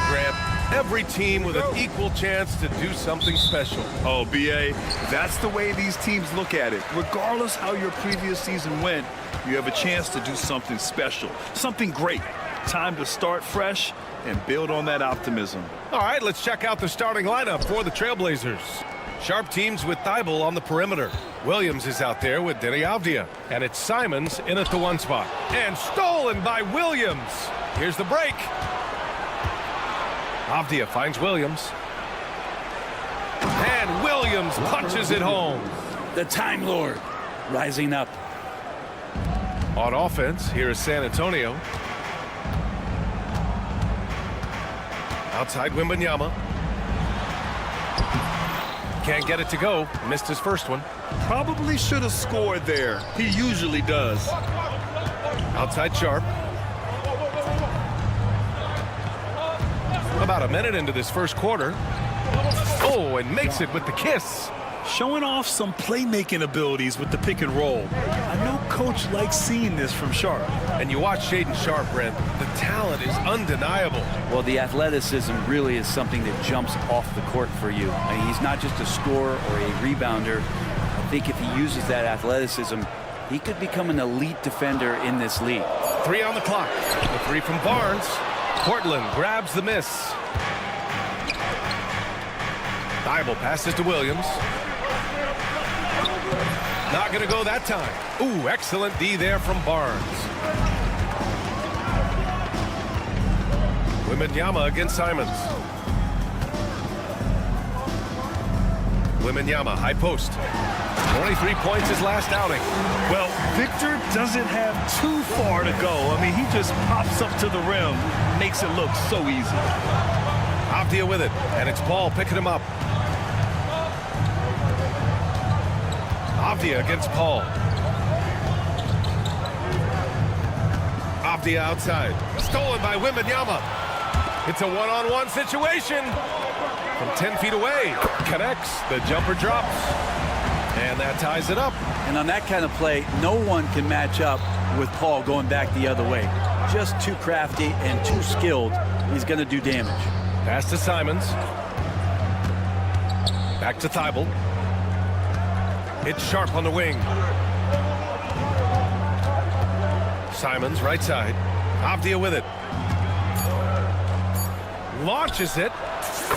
Grant. Every team with an equal chance to do something special. Oh, B.A., that's the way these teams look at it. Regardless how your previous season went, you have a chance to do something special, something great. Time to start fresh and build on that optimism. All right, let's check out the starting lineup for the Trailblazers. Sharp teams with Thibault on the perimeter. Williams is out there with Denny Avdia. And it's Simons in at the 1 spot. And stolen by Williams. Here's the break. Avdia finds Williams. And Williams punches it home. The Time Lord rising up. On offense, here is San Antonio. Outside Wembanyama. Can't get it to go. Missed his first one. Probably should have scored there. He usually does. Outside Sharp. About a minute into this first quarter. Oh, and makes it with the kiss. Showing off some playmaking abilities with the pick and roll. I know Coach likes seeing this from Sharp. And you watch Shaedon Sharp, Brent. The talent is undeniable. Well, the athleticism really is something that jumps off the court for you. I mean, he's not just a scorer or a rebounder. I think if he uses that athleticism, he could become an elite defender in this league. 3 on the clock. The 3 from Barnes. Portland grabs the miss. Thibault passes to Williams. Not going to go that time. Ooh, excellent D there from Barnes. Wembanyama against Simons. Wembanyama, high post. 23 points his last outing. Well, Victor doesn't have too far to go. I mean, he just pops up to the rim, makes it look so easy. Avdia with it, and it's Paul picking him up. Avdia against Paul. Avdia outside. Stolen by Wembanyama. It's a one-on-one situation. From 10 feet away. Connects. The jumper drops. And that ties it up. And on that kind of play, no one can match up with Paul going back the other way. Just too crafty and too skilled. He's going to do damage. Pass to Simons. Back to Thibault. It's Sharp on the wing. Simons, right side. Avdia with it. Launches it.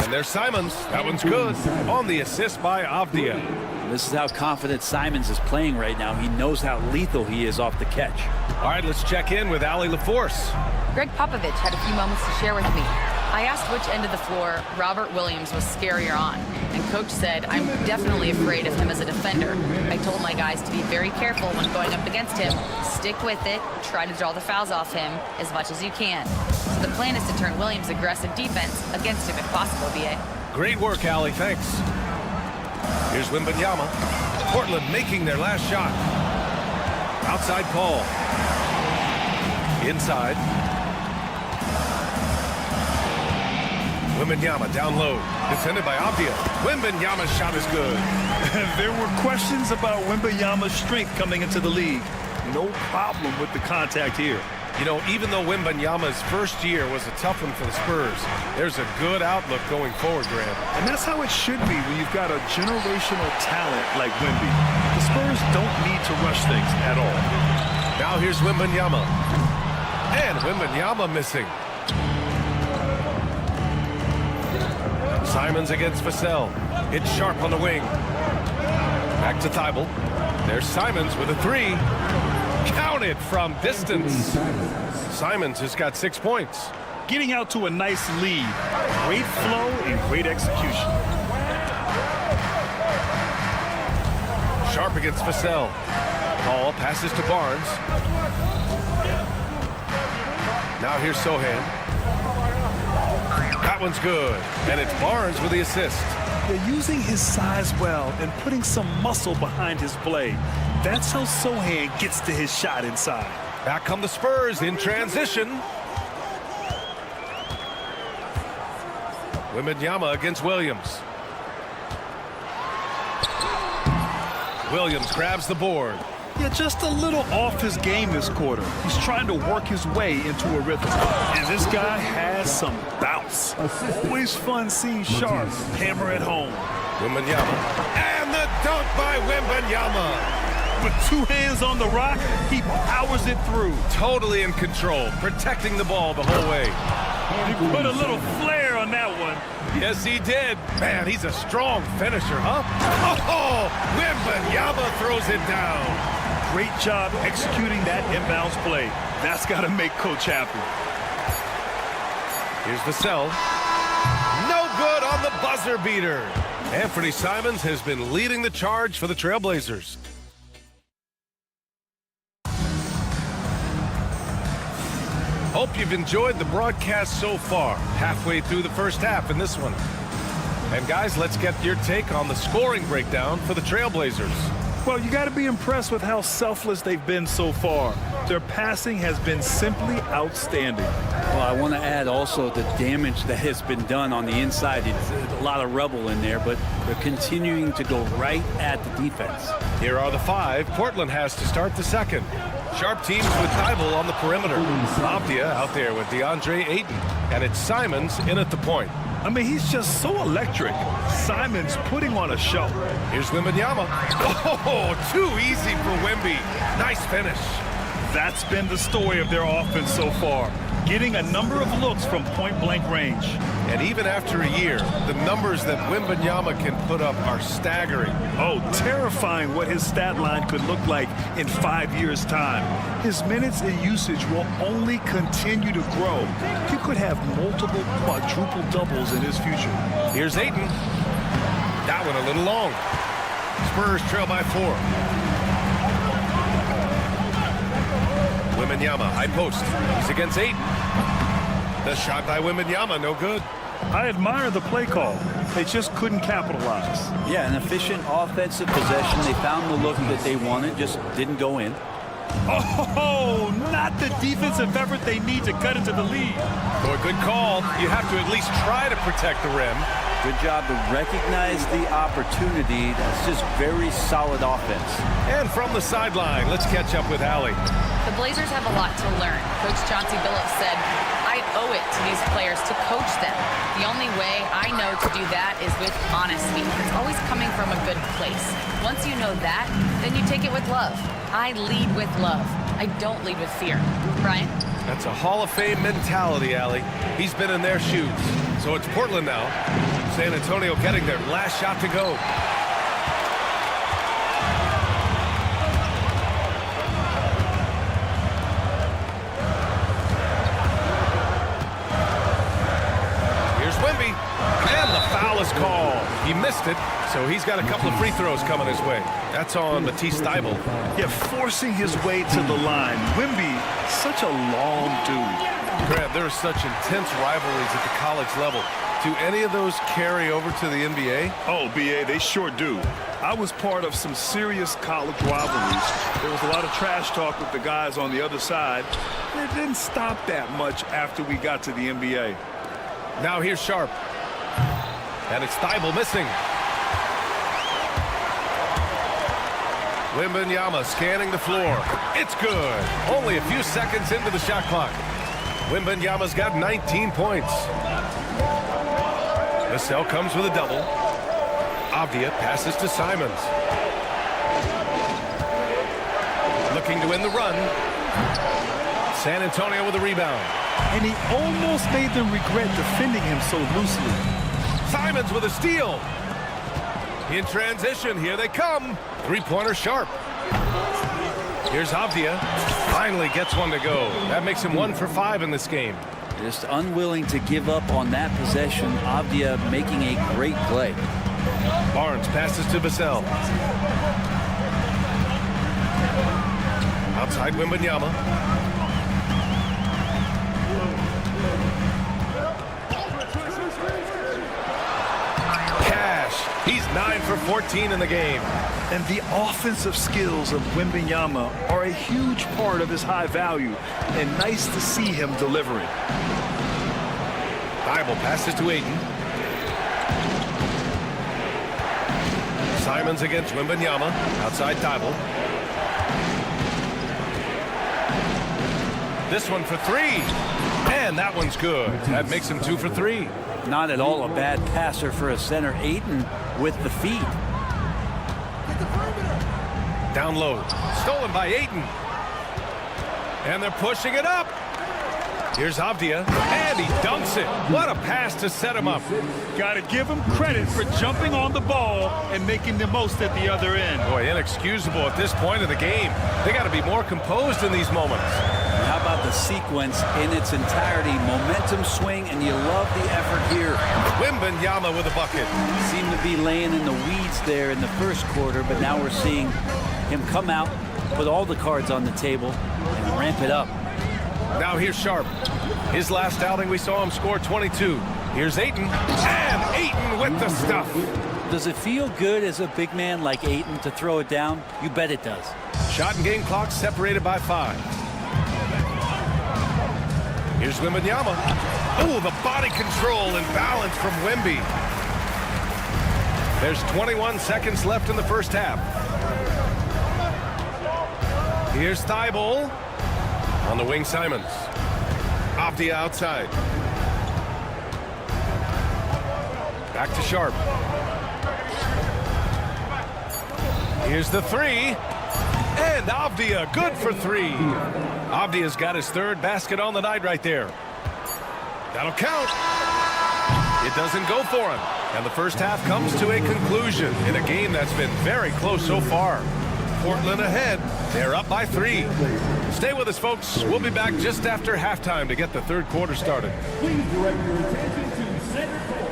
And there's Simons. That one's good. On the assist by Avdia. This is how confident Simons is playing right now. He knows how lethal he is off the catch. All right, let's check in with Allie LaForce. Greg Popovich had a few moments to share with me. I asked which end of the floor Robert Williams was scarier on, and Coach said, I'm definitely afraid of him as a defender. I told my guys to be very careful when going up against him. Stick with it, try to draw the fouls off him as much as you can. So the plan is to turn Williams' aggressive defense against him if possible, B.A. Great work, Allie, thanks. Here's Wembanyama. Portland making their last shot. Outside Paul. Inside. Wembanyama down low. Defended by Avdia. Wembanyama's shot is good. There were questions about Wembanyama's strength coming into the league. No problem with the contact here. You know, even though Wembanyama's first year was a tough one for the Spurs, there's a good outlook going forward, Grant. And that's how it should be when you've got a generational talent like Wemby. The Spurs don't need to rush things at all. Now here's Wembanyama. And Wembanyama missing. Simons against Vassell. It's Sharp on the wing. Back to Thibault. There's Simons with a 3. Counted from distance. Simons has got 6 points. Getting out to a nice lead. Great flow and great execution. Sharp against Vassell. Paul passes to Barnes. Now here's Sohan. That one's good. And it's Barnes with the assist. They're using his size well and putting some muscle behind his play. That's how Sohan gets to his shot inside. Back come the Spurs in transition. Wembanyama against Williams. Williams grabs the board. Yeah, just a little off his game this quarter. He's trying to work his way into a rhythm. And this guy has some bounce. Always fun seeing Sharp hammer it home. Wembanyama. And the dunk by Wembanyama. With 2 hands on the rock, he powers it through. Totally in control, protecting the ball the whole way. He put a little flair on that one. Yes, he did. Man, he's a strong finisher, huh? Oh, Wembanyama throws it down. Great job executing that inbounds play. That's got to make Coach happy. Here's the cell. No good on the buzzer beater. Anthony Simons has been leading the charge for the Trailblazers. Hope you've enjoyed the broadcast so far. Halfway through the first half in this one. And guys, let's get your take on the scoring breakdown for the Trailblazers. Well, you got to be impressed with how selfless they've been so far. Their passing has been simply outstanding. Well, I want to add also the damage that has been done on the inside. It's a lot of rubble in there, but they're continuing to go right at the defense. Here are the 5 Portland has to start the second. Sharp teams with Thibault on the perimeter. Avdia out there with DeAndre Ayton. And it's Simons in at the point. I mean, he's just so electric. Simons putting on a show. Here's Wembanyama. Oh, too easy for Wemby. Nice finish. That's been the story of their offense so far. Getting a number of looks from point-blank range. And even after a year, the numbers that Wembanyama can put up are staggering. Oh, terrifying what his stat line could look like in 5 years' time. His minutes and usage will only continue to grow. He could have multiple quadruple doubles in his future. Here's Ayton. That one a little long. Spurs trail by 4. Wembanyama, high post. He's against Ayton. The shot by Wembanyama, no good. I admire the play call. They just couldn't capitalize. Yeah, an efficient offensive possession. They found the look that they wanted, just didn't go in. Oh, not the defensive effort they need to cut into the lead. Oh, a good call. You have to at least try to protect the rim. Good job to recognize the opportunity. That's just very solid offense. And from the sideline, let's catch up with Allie. The Blazers have a lot to learn. Coach Chauncey Billups said, I owe it to these players to coach them. The only way I know to do that is with honesty. It's always coming from a good place. Once you know that, then you take it with love. I lead with love. I don't lead with fear. Brian? That's a Hall of Fame mentality, Allie. He's been in their shoes. So it's Portland now. San Antonio getting their last shot to go. Here's Wemby. And the foul is called. He missed it, so he's got a couple of free throws coming his way. That's on Matisse Thybulle. Yeah, forcing his way to the line. Wemby, such a long dude. Grant, there are such intense rivalries at the college level. Do any of those carry over to the NBA? Oh, BA, they sure do. I was part of some serious college rivalries. There was a lot of trash talk with the guys on the other side. It didn't stop that much after we got to the NBA. Now here's Sharp. And it's Thybulle missing. Wembanyama scanning the floor. It's good. Only a few seconds into the shot clock. Wembanyama's got 19 points. Vassell comes with a double. Avdia passes to Simons. Looking to win the run. San Antonio with a rebound. And he almost made them regret defending him so loosely. Simons with a steal. In transition, here they come. Three-pointer Sharp. Here's Avdia. Finally gets one to go. That makes him 1 for 5 in this game. Just unwilling to give up on that possession. Avdia making a great play. Barnes passes to Vassell. Outside Wembanyama. Cash. He's 9 for 14 in the game. And the offensive skills of Wembanyama are a huge part of his high value. And nice to see him delivering. Thybulle passes to Ayton. Simons against Wembanyama. Outside Thybulle. This one for three. And that one's good. That makes him 2 for 3. Not at all a bad passer for a center. Ayton with the feet. Down low. Stolen by Ayton. And they're pushing it up. Here's Avdia, and he dunks it. What a pass to set him up. Got to give him credit for jumping on the ball and making the most at the other end. Boy, inexcusable at this point of the game. They got to be more composed in these moments. How about the sequence in its entirety? Momentum swing, and you love the effort here. Wembanyama with a bucket. Seemed to be laying in the weeds there in the first quarter, but now we're seeing him come out, put all the cards on the table, and ramp it up. Now here's Sharp. His last outing, we saw him score 22. Here's Ayton, and Ayton with the stuff. Does it feel good as a big man like Ayton to throw it down? You bet it does. Shot and game clock separated by 5. Here's Wembanyama. Oh, the body control and balance from Wemby. There's 21 seconds left in the first half. Here's Thibault. On the wing, Simons. Avdia outside. Back to Sharp. Here's the 3. And Avdia, good for 3. Avdia's got his 3rd basket on the night right there. That'll count. It doesn't go for him. And the first half comes to a conclusion in a game that's been very close so far. Portland ahead. They're up by 3. Stay with us, folks. We'll be back just after halftime to get the third quarter started. Please direct your attention to center court.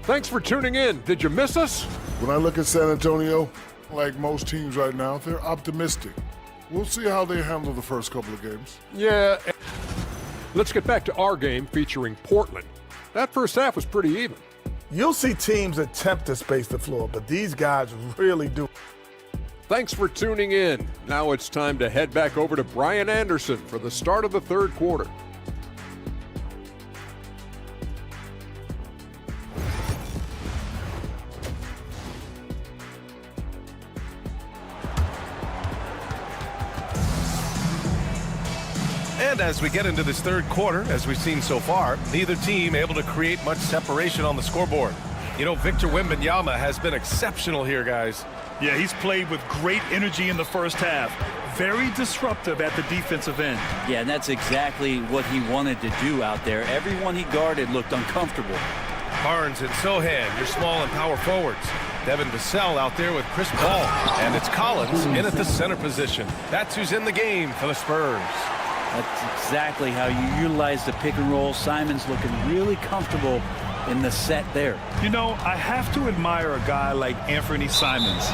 Thanks for tuning in. Did you miss us? When I look at San Antonio, like most teams right now, they're optimistic. We'll see how they handle the first couple of games. Yeah. Let's get back to our game featuring Portland. That first half was pretty even. You'll see teams attempt to space the floor, but these guys really do. Thanks for tuning in. Now it's time to head back over to Brian Anderson for the start of the third quarter. And as we get into this third quarter, as we've seen so far, neither team able to create much separation on the scoreboard. You know, Victor Wembanyama has been exceptional here, guys. Yeah, he's played with great energy in the first half. Very disruptive at the defensive end. Yeah, and that's exactly what he wanted to do out there. Everyone he guarded looked uncomfortable. Barnes and Sohan, your small and power forwards. Devin Vassell out there with Chris Paul. And it's Collins in at the center position. That's who's in the game for the Spurs. That's exactly how you utilize the pick and roll. Simon's looking really comfortable in the set there. You know, I have to admire a guy like Anthony Simons.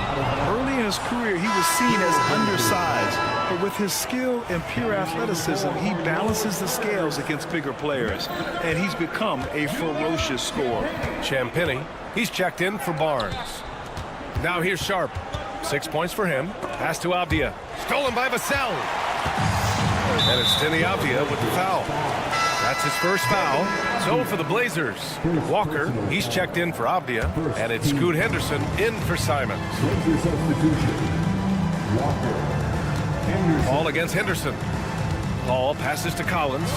Early in his career, he was seen as undersized, but with his skill and pure athleticism, he balances the scales against bigger players, and he's become a ferocious scorer. Champagny, he's checked in for Barnes. Now here's Sharp. 6 points for him. Pass to Avdia. Stolen by Vassell. And it's Denny Avdia with the foul. That's his first foul. So for the Blazers, Walker, he's checked in for Avdia, and it's Scoot Henderson in for Simons. Paul against Henderson. Paul passes to Collins.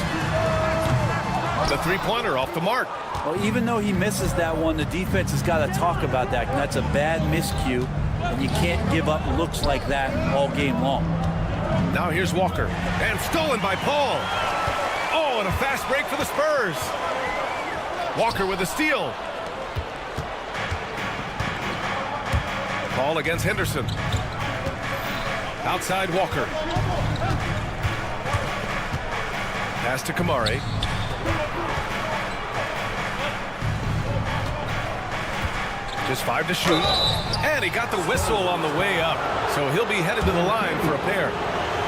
The three-pointer off the mark. Well, even though he misses that one, the defense has got to talk about that. That's a bad miscue, and you can't give up looks like that all game long. Now here's Walker, and stolen by Paul. Oh, and a fast break for the Spurs. Walker with a steal. Paul against Henderson. Outside Walker. Pass to Kamari. Just 5 to shoot. And he got the whistle on the way up. So he'll be headed to the line for a pair.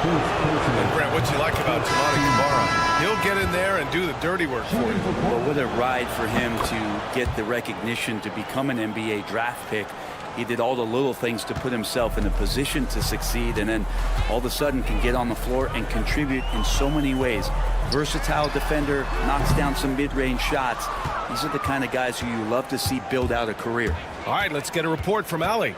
And Brent, what you like about Toumani Camara? He'll get in there and do the dirty work for you. Well, what a ride for him to get the recognition to become an NBA draft pick. He did all the little things to put himself in a position to succeed, and then all of a sudden can get on the floor and contribute in so many ways. Versatile defender, knocks down some mid-range shots. These are the kind of guys who you love to see build out a career. All right, let's get a report from Allie.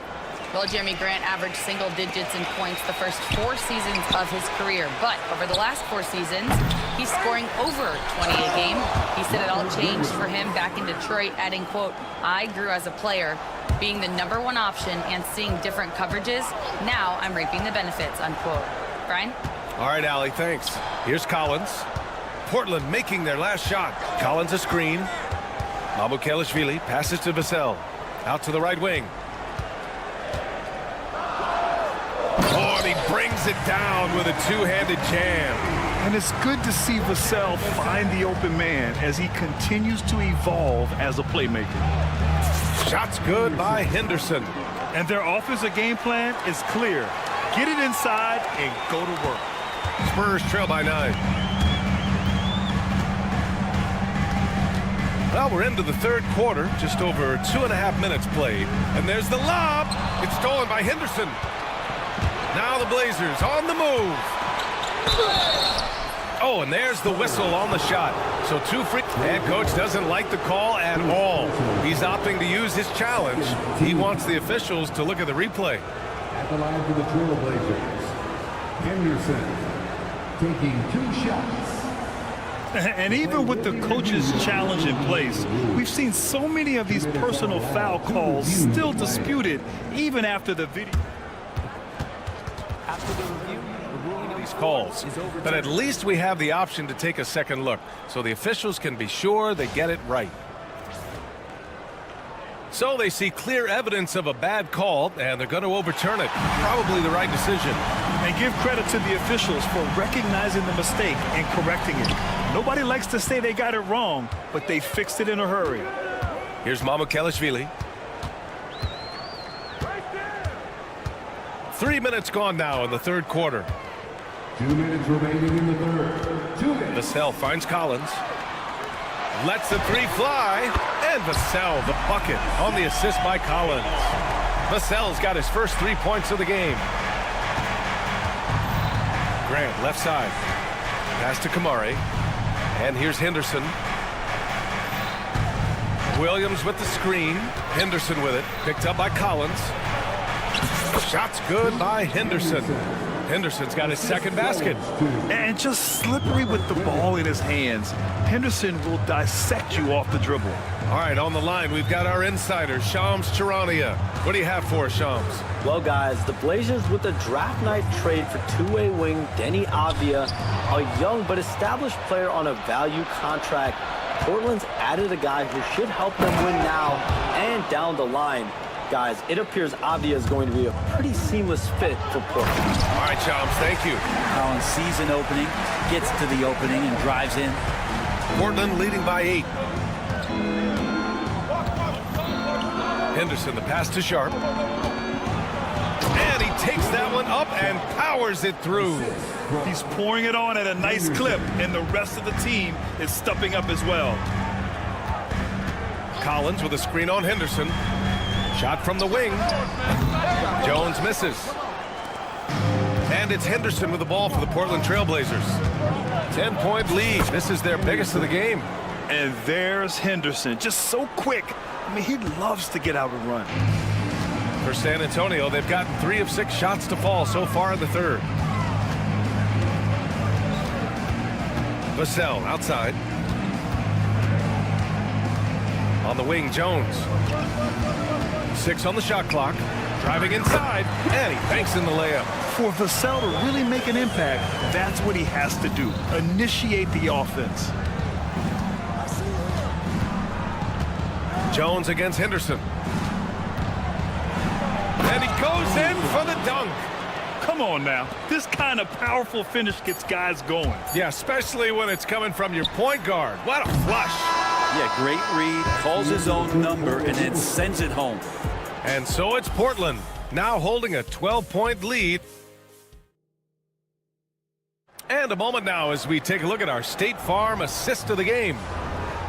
Well, Jeremy Grant averaged single digits in points the first 4 seasons of his career, but over the last 4 seasons, he's scoring over 20 a game. He said it all changed for him back in Detroit, adding, quote, "I grew as a player, being the #1 option and seeing different coverages. Now I'm reaping the benefits," unquote. Brian? All right, Allie, thanks. Here's Collins. Portland making their last shot. Collins a screen. Mamukelashvili passes to Vassell. Out to the right wing. Oh, and he brings it down with a two-handed jam. And it's good to see Vassell find the open man as he continues to evolve as a playmaker. Shot's good by Henderson. And their offensive game plan is clear. Get it inside and go to work. Spurs trail by 9. Well, we're into the third quarter, just over 2.5 minutes played. And there's the lob. It's stolen by Henderson. Now the Blazers on the move. Oh, and there's the whistle on the shot. So 2 free. Head coach doesn't like the call at all. He's opting to use his challenge. He wants the officials to look at the replay. At the line for the Trailblazers, Henderson taking 2 shots. And even with the coach's challenge in place, we've seen so many of these personal foul calls still disputed even after the video. After the review, the ruling of these calls. But at least we have the option to take a second look, so the officials can be sure they get it right. So they see clear evidence of a bad call, and they're going to overturn it. Probably the right decision. And give credit to the officials for recognizing the mistake and correcting it. Nobody likes to say they got it wrong, but they fixed it in a hurry. Here's Mamukelashvili. 3 minutes gone now in the third quarter. 2 minutes remaining in the third. 2 minutes. Vassell finds Collins. Lets the 3 fly. And Vassell, the bucket on the assist by Collins. Vassell's got his first 3 points of the game. Grant, left side. Pass to Kamari. And here's Henderson. Williams with the screen. Henderson with it. Picked up by Collins. Shot's good by Henderson. Henderson's got his second basket. And just slippery with the ball in his hands. Henderson will dissect you off the dribble. All right, on the line, we've got our insider, Shams Charania. What do you have for us, Shams? Well, guys, the Blazers with a draft night trade for two-way wing Denny Avdia, a young but established player on a value contract. Portland's added a guy who should help them win now and down the line. Guys, it appears Avdia is going to be a pretty seamless fit for Portland. All right, Shams, thank you. Collins sees an opening, gets to the opening, and drives in. Portland leading by 8. Henderson, the pass to Sharp. And he takes that one up and powers it through. He's pouring it on at a nice clip, and the rest of the team is stepping up as well. Collins with a screen on Henderson. Shot from the wing. Jones misses. And it's Henderson with the ball for the Portland Trailblazers. 10-point lead. This is their biggest of the game. And there's Henderson, just so quick. I mean, he loves to get out and run. For San Antonio, they've gotten 3 of 6 shots to fall so far in the third. Vassell outside. On the wing, Jones. 6 on the shot clock. Driving inside, and he banks in the layup. For Vassell to really make an impact, that's what he has to do. Initiate the offense. Jones against Henderson. And he goes in for the dunk. Come on now. This kind of powerful finish gets guys going. Yeah, especially when it's coming from your point guard. What a flush. Yeah, great read, calls his own number, and then sends it home. And so it's Portland, now holding a 12-point lead. And a moment now as we take a look at our State Farm assist of the game.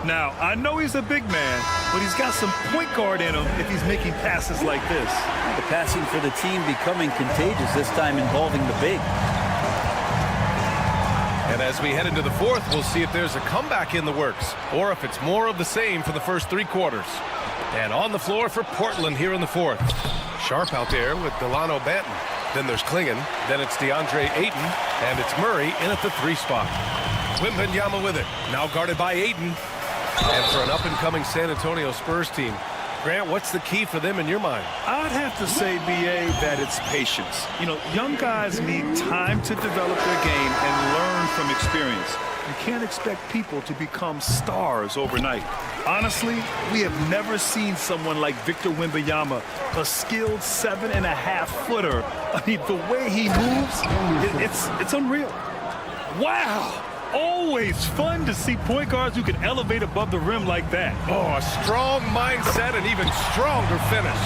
Now, I know he's a big man, but he's got some point guard in him if he's making passes like this. The passing for the team becoming contagious, this time involving the big. And as we head into the fourth, we'll see if there's a comeback in the works or if it's more of the same for the first 3 quarters. And on the floor for Portland here in the fourth. Sharp out there with Delano Banton. Then there's Klingon. Then it's DeAndre Ayton. And it's Murray in at the 3 spot. Wembanyama with it. Now guarded by Ayton. And for an up-and-coming San Antonio Spurs team, Grant, what's the key for them in your mind? I'd have to say, B.A., that it's patience. You know, young guys need time to develop their game and learn from experience. You can't expect people to become stars overnight. Honestly, we have never seen someone like Victor Wembanyama, a skilled 7.5-footer. I mean, the way he moves, it's unreal. Wow! Always fun to see point guards who can elevate above the rim like that. Oh, a strong mindset and even stronger finish.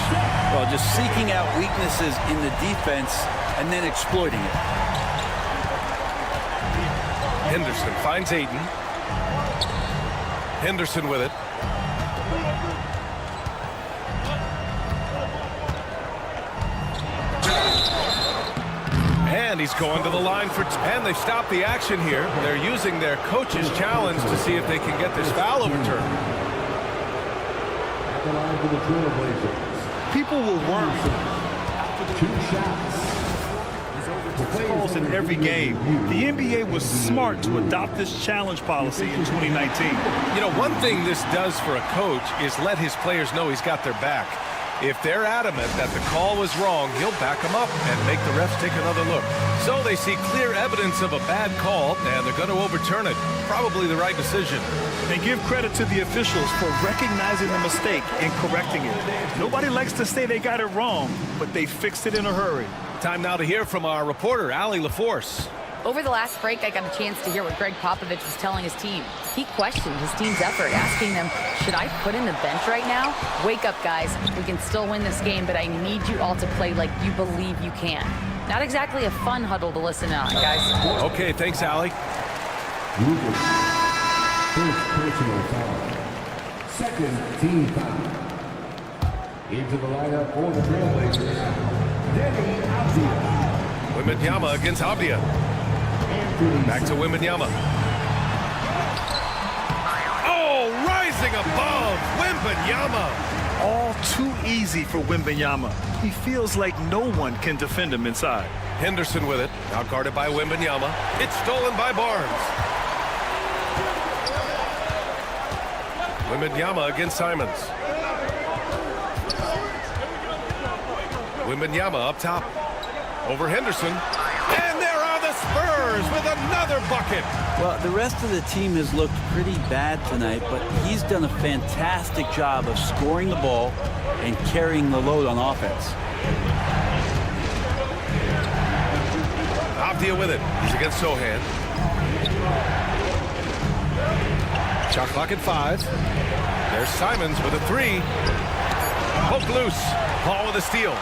Well, just seeking out weaknesses in the defense and then exploiting it. Henderson finds Ayton. Henderson with it. And he's going to the line for and they've stopped the action here. They're using their coach's challenge to see if they can get this foul overturned. At the line for the Trailblazers. People will worry. 2 shots. Calls in every game. The NBA was smart to adopt this challenge policy in 2019. You know, one thing this does for a coach is let his players know he's got their back. If they're adamant that the call was wrong, he'll back them up and make the refs take another look. So they see clear evidence of a bad call, and they're going to overturn it. Probably the right decision. They give credit to the officials for recognizing the mistake and correcting it. Nobody likes to say they got it wrong, but they fixed it in a hurry. Time now to hear from our reporter, Allie LaForce. Over the last break, I got a chance to hear what Greg Popovich was telling his team. He questioned his team's effort, asking them, should I put in the bench right now? Wake up, guys. We can still win this game, but I need you all to play like you believe you can. Not exactly a fun huddle to listen on, guys. Okay, thanks, Allie. First personal foul. Second team foul. Into the lineup for the Trailblazers. Denny Avdia. Wembanyama against Avdia. Back to Wembanyama. Oh, rising above Wembanyama. All too easy for Wembanyama. He feels like no one can defend him inside. Henderson with it. Now guarded by Wembanyama. It's stolen by Barnes. Wembanyama against Simons. Wembanyama up top. Over Henderson. And there are the Spurs with another bucket. Well, the rest of the team has looked pretty bad tonight, but he's done a fantastic job of scoring the ball and carrying the load on offense. Avdia with it. He's against Sohan. Shot clock at 5. There's Simons with a 3. Poked loose. Paul with a steal.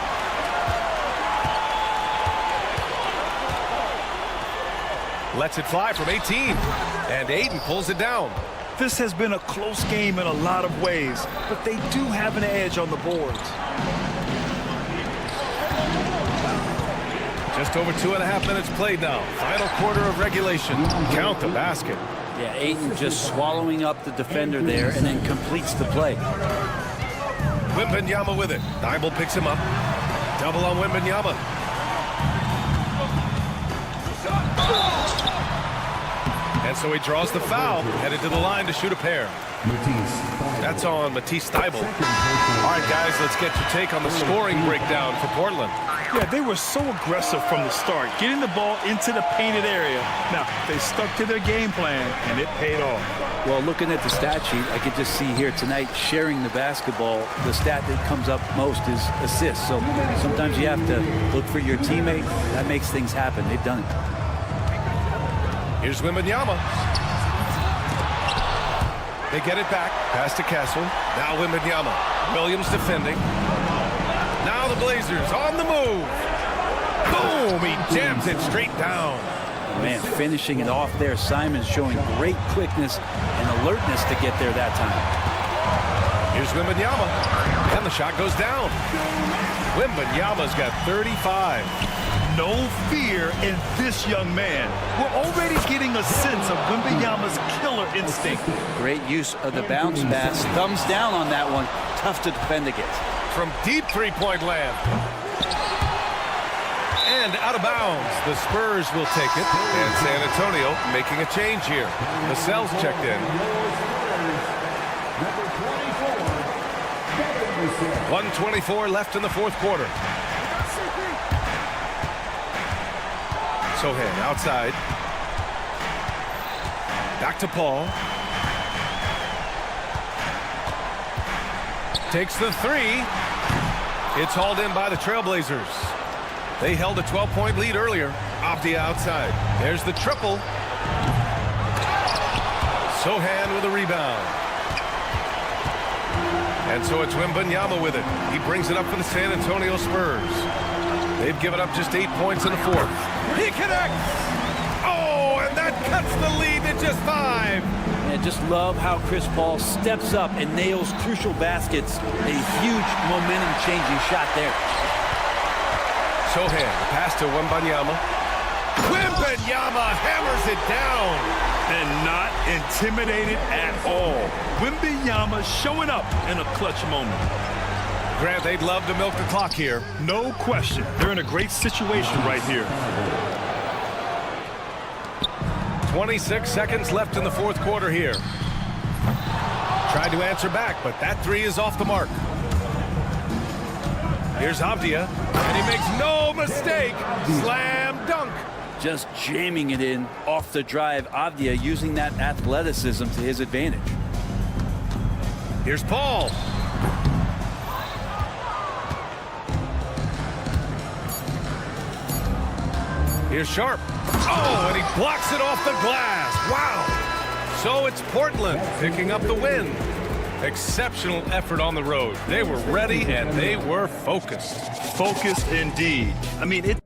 Lets it fly from 18. And Ayton pulls it down. This has been a close game in a lot of ways, but they do have an edge on the boards. Just over 2.5 minutes played now. Final quarter of regulation. Count the basket. Yeah, Ayton just swallowing up the defender there and then completes the play. Wembanyama with it. Thibault picks him up. Double on Wembanyama. And so he draws the foul, headed to the line to shoot a pair. That's on Matisse Thibault. All right, guys, let's get your take on the scoring breakdown for Portland. Yeah, they were so aggressive from the start, getting the ball into the painted area. Now, they stuck to their game plan, and it paid off. Well, looking at the stat sheet, I could just see here tonight sharing the basketball. The stat that comes up most is assists. So sometimes you have to look for your teammate. That makes things happen. They've done it. Here's Wembanyama. They get it back. Pass to Kessel. Now Wembanyama. Williams defending. Now the Blazers on the move. Boom! He jams it straight down. Man, finishing it off there. Simon showing great quickness and alertness to get there that time. Here's Wembanyama, and the shot goes down. Wembanyama's got 35. No fear in this young man. We're already getting a sense of Wembanyama's killer instinct. Great use of the bounce pass. Thumbs down on that one. Tough to defend against. From deep three-point land. And out of bounds. The Spurs will take it. And San Antonio making a change here. Vassell's checked in. 1:24 left in the fourth quarter. Sohan outside. Back to Paul. Takes the three. It's hauled in by the Trailblazers. They held a 12-point lead earlier. Avdia outside. There's the triple. Sohan with a rebound. And so it's Wembanyama with it. He brings it up for the San Antonio Spurs. They've given up just 8 points in the fourth. He connects! Oh, and that cuts the lead to just 5. And just love how Chris Paul steps up and nails crucial baskets. A huge momentum-changing shot there. Sohan, pass to Wembanyama. Wembanyama hammers it down. And not intimidated at all. Wembanyama showing up in a clutch moment. Grant, they'd love to milk the clock here. No question. They're in a great situation right here. 26 seconds left in the fourth quarter here. Tried to answer back, but that three is off the mark. Here's Avdia, and he makes no mistake. Slam dunk. Just jamming it in off the drive. Avdia using that athleticism to his advantage. Here's Paul. Here's Sharp. Oh, and he blocks it off the glass. Wow. So it's Portland picking up the win. Exceptional effort on the road. They were ready and they were focused. Focused indeed. I mean, it.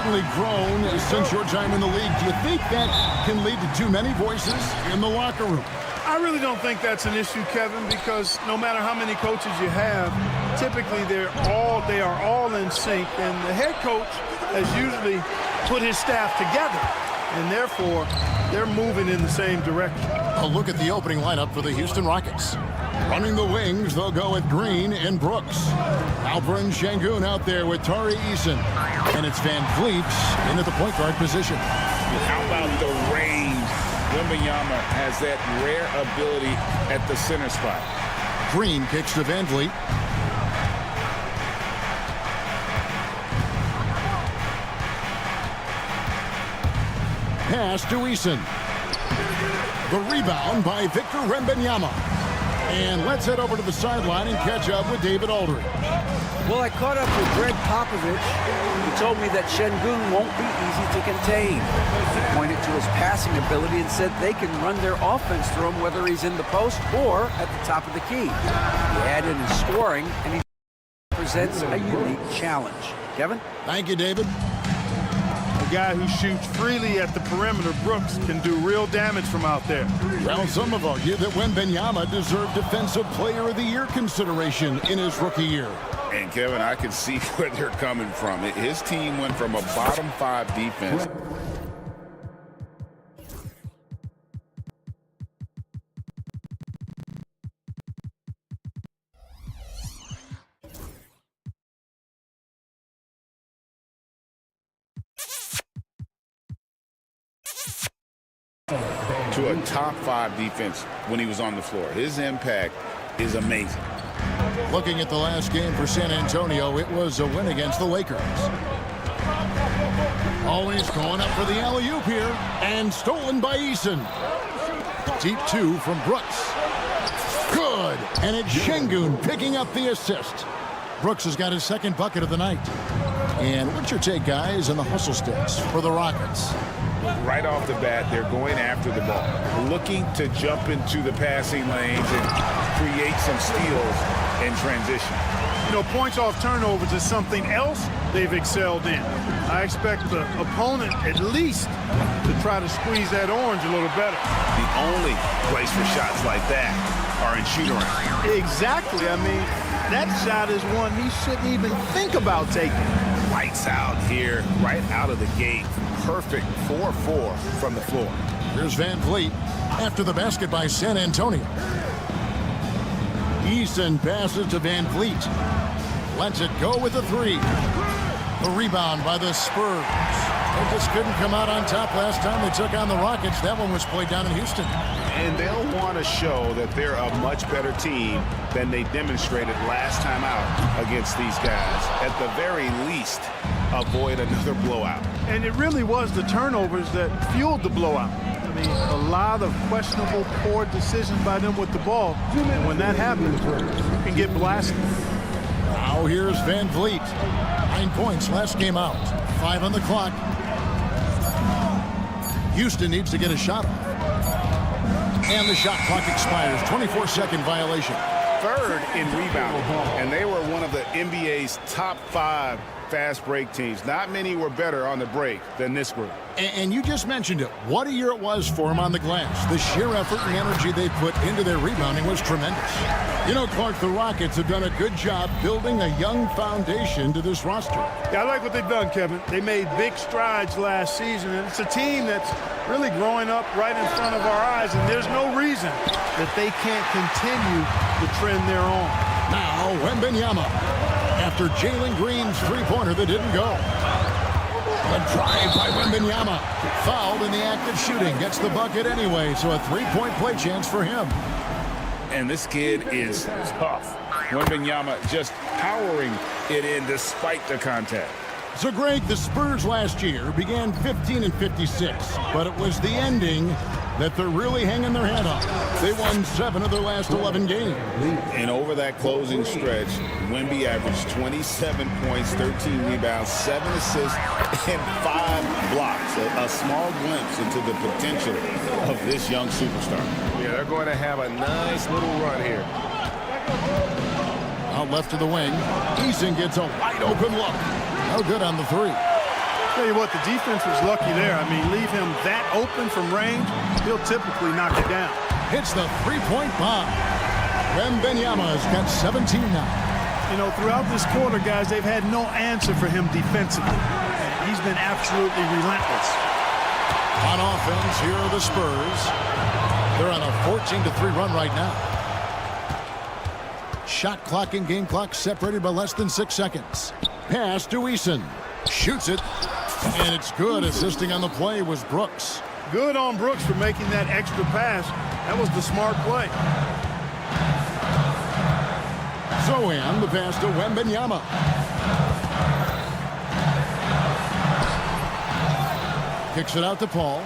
certainly grown since your time in the league. Do you think that can lead to too many voices in the locker room? I really don't think that's an issue, Kevin, because no matter how many coaches you have, typically they are all in sync, and the head coach has usually put his staff together, and therefore they're moving in the same direction. A look at the opening lineup for the Houston Rockets. Running the wings, they'll go with Green and Brooks. Alperen Şengün out there with Tari Eason. And it's Van Vliet in at the point guard position. How about the range? Wembanyama has that rare ability at the center spot. Green kicks to Van Vliet. Pass to Eason. The rebound by Victor Wembanyama. And let's head over to the sideline and catch up with David Aldridge. Well, I caught up with Greg Popovich. He told me that Şengün won't be easy to contain. He pointed to his passing ability and said they can run their offense through him whether he's in the post or at the top of the key. He added in scoring, and he presents a unique challenge. Kevin? Thank you, David. A guy who shoots freely at the perimeter, Brooks, can do real damage from out there. Well, some have argued that Wembanyama deserved Defensive Player of the Year consideration in his rookie year. And, Kevin, I can see where they're coming from. His team went from a bottom 5 defense to a top 5 defense when he was on the floor. His impact is amazing. Looking at the last game for San Antonio, it was a win against the Lakers. Always going up for the alley-oop here, and stolen by Eason. Deep 2 from Brooks. Good, and it's Şengün picking up the assist. Brooks has got his second bucket of the night. And what's your take, guys, on the hustle stats for the Rockets? Right off the bat, they're going after the ball, looking to jump into the passing lanes and create some steals in transition. You know, points off turnovers is something else they've excelled in. I expect the opponent at least to try to squeeze that orange a little better. The only place for shots like that are in shoot-around. Exactly. I mean, that shot is one he shouldn't even think about taking. Lights out here, right out of the gate. Perfect 4-4 from the floor. Here's Van Vliet after the basket by San Antonio. Eason passes to Van Vliet. Lets it go with a 3. The rebound by the Spurs. They just couldn't come out on top last time they took on the Rockets. That one was played down in Houston. And they'll want to show that they're a much better team than they demonstrated last time out against these guys. At the very least, avoid another blowout. And it really was the turnovers that fueled the blowout. I mean, a lot of questionable, poor decisions by them with the ball. And when that happens, you can get blasted. Now here's Van Vliet. 9 points last game out. 5 on the clock. Houston needs to get a shot off. And the shot clock expires. 24-second violation. 3rd in rebounding. And they were one of the NBA's top 5 fast break teams. Not many were better on the break than this group. And you just mentioned it. What a year it was for them on the glass. The sheer effort and energy they put into their rebounding was tremendous. You know, Clark, the Rockets have done a good job building a young foundation to this roster. Yeah, I like what they've done, Kevin. They made big strides last season, and it's a team that's really growing up right in front of our eyes, and there's no reason that they can't continue the trend they're on. Now, Wembanyama, after Jalen Green's three-pointer that didn't go. A drive by Wembanyama. Fouled in the act of shooting. Gets the bucket anyway, so a 3-point play chance for him. And this kid is tough. Wembanyama just powering it in despite the contact. So, Greg, the Spurs last year began 15-56, but it was the ending that they're really hanging their head on. They won 7 of their last 11 games. And over that closing stretch, Wemby averaged 27 points, 13 rebounds, 7 assists, and 5 blocks. A small glimpse into the potential of this young superstar. Yeah, they're going to have a nice little run here. Out left to the wing. Eason gets a wide open look. No good on the 3. Tell you what, the defense was lucky there. I mean, leave him that open from range, he'll typically knock it down. Hits the three-point bomb. Wembanyama's got 17 now. You know, throughout this quarter, guys, they've had no answer for him defensively. He's been absolutely relentless. On offense, here are the Spurs. They're on a 14-3 run right now. Shot clock and game clock separated by less than 6 seconds. Pass to Eason. Shoots it. And it's good. Assisting on the play was Brooks. Good on Brooks for making that extra pass. That was the smart play. Zohan, the pass to Wembanyama. Kicks it out to Paul.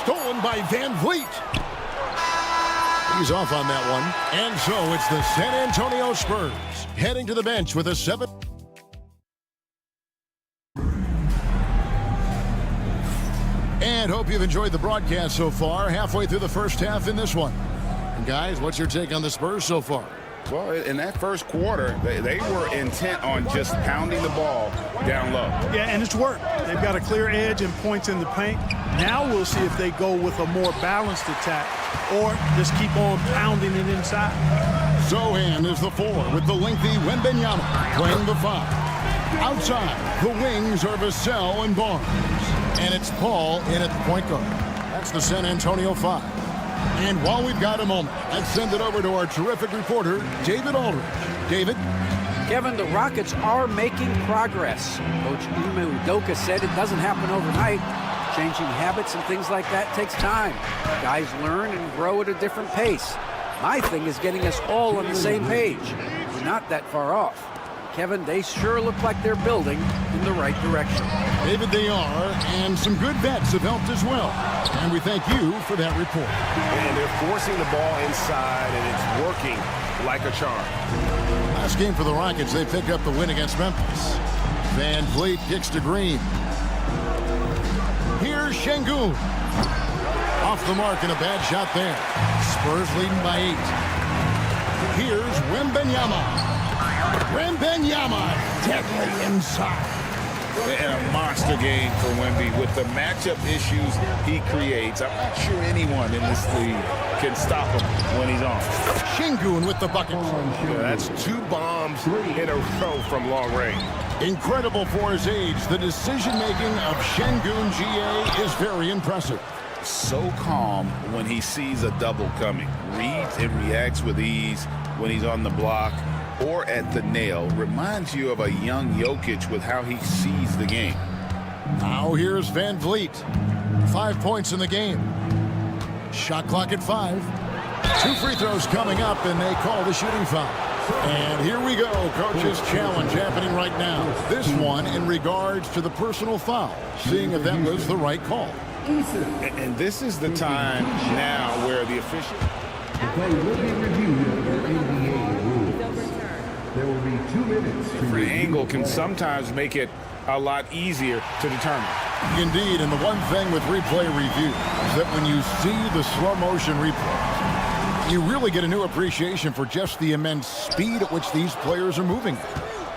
Stolen by Van Vliet. He's off on that one. And so it's the San Antonio Spurs heading to the bench with a 7. And hope you've enjoyed the broadcast so far. Halfway through the first half in this one. And guys, what's your take on the Spurs so far? Well, in that first quarter, they were intent on just pounding the ball down low. Yeah, and it's worked. They've got a clear edge and points in the paint. Now we'll see if they go with a more balanced attack or just keep on pounding it inside. Zohan is the 4 with the lengthy Wembanyama playing the 5. Outside, the wings are Vassell and Barnes. And it's Paul in at the point guard. That's the San Antonio 5. And while we've got a moment, let's send it over to our terrific reporter, David Aldridge. David? Kevin, the Rockets are making progress. Coach Ime Udoka said it doesn't happen overnight. Changing habits and things like that takes time. Guys learn and grow at a different pace. My thing is getting us all on the same page. We're not that far off. Kevin, they sure look like they're building in the right direction. David, they are, and some good vets have helped as well. And we thank you for that report. And they're forcing the ball inside, and it's working like a charm. Last game for the Rockets, they pick up the win against Memphis. Van Vliet kicks to Green. Here's Şengün. Off the mark and a bad shot there. Spurs leading by 8. Here's Wembanyama. Wembanyama deadly inside. And a monster game for Wemby with the matchup issues he creates. I'm not sure anyone in this league can stop him when he's on. Şengün with the bucket. Yeah, that's 2 bombs in a row from long range. Incredible for his age. The decision-making of Şengün GA is very impressive. So calm when he sees a double coming. Reads and reacts with ease when he's on the block or at the nail. Reminds you of a young Jokic with how he sees the game. Now here's Van Vliet. 5 points in the game. Shot clock at 5. 2 free throws coming up, and they call the shooting foul. And here we go. Coach's challenge happening right now. This one in regards to the personal foul. Seeing if that was the right call. And this is the time now where the official... The play will be reviewed under NBA rules. There will be 2 minutes. The angle can sometimes make it a lot easier to determine. Indeed, and the one thing with replay review is that when you see the slow motion replay, you really get a new appreciation for just the immense speed at which these players are moving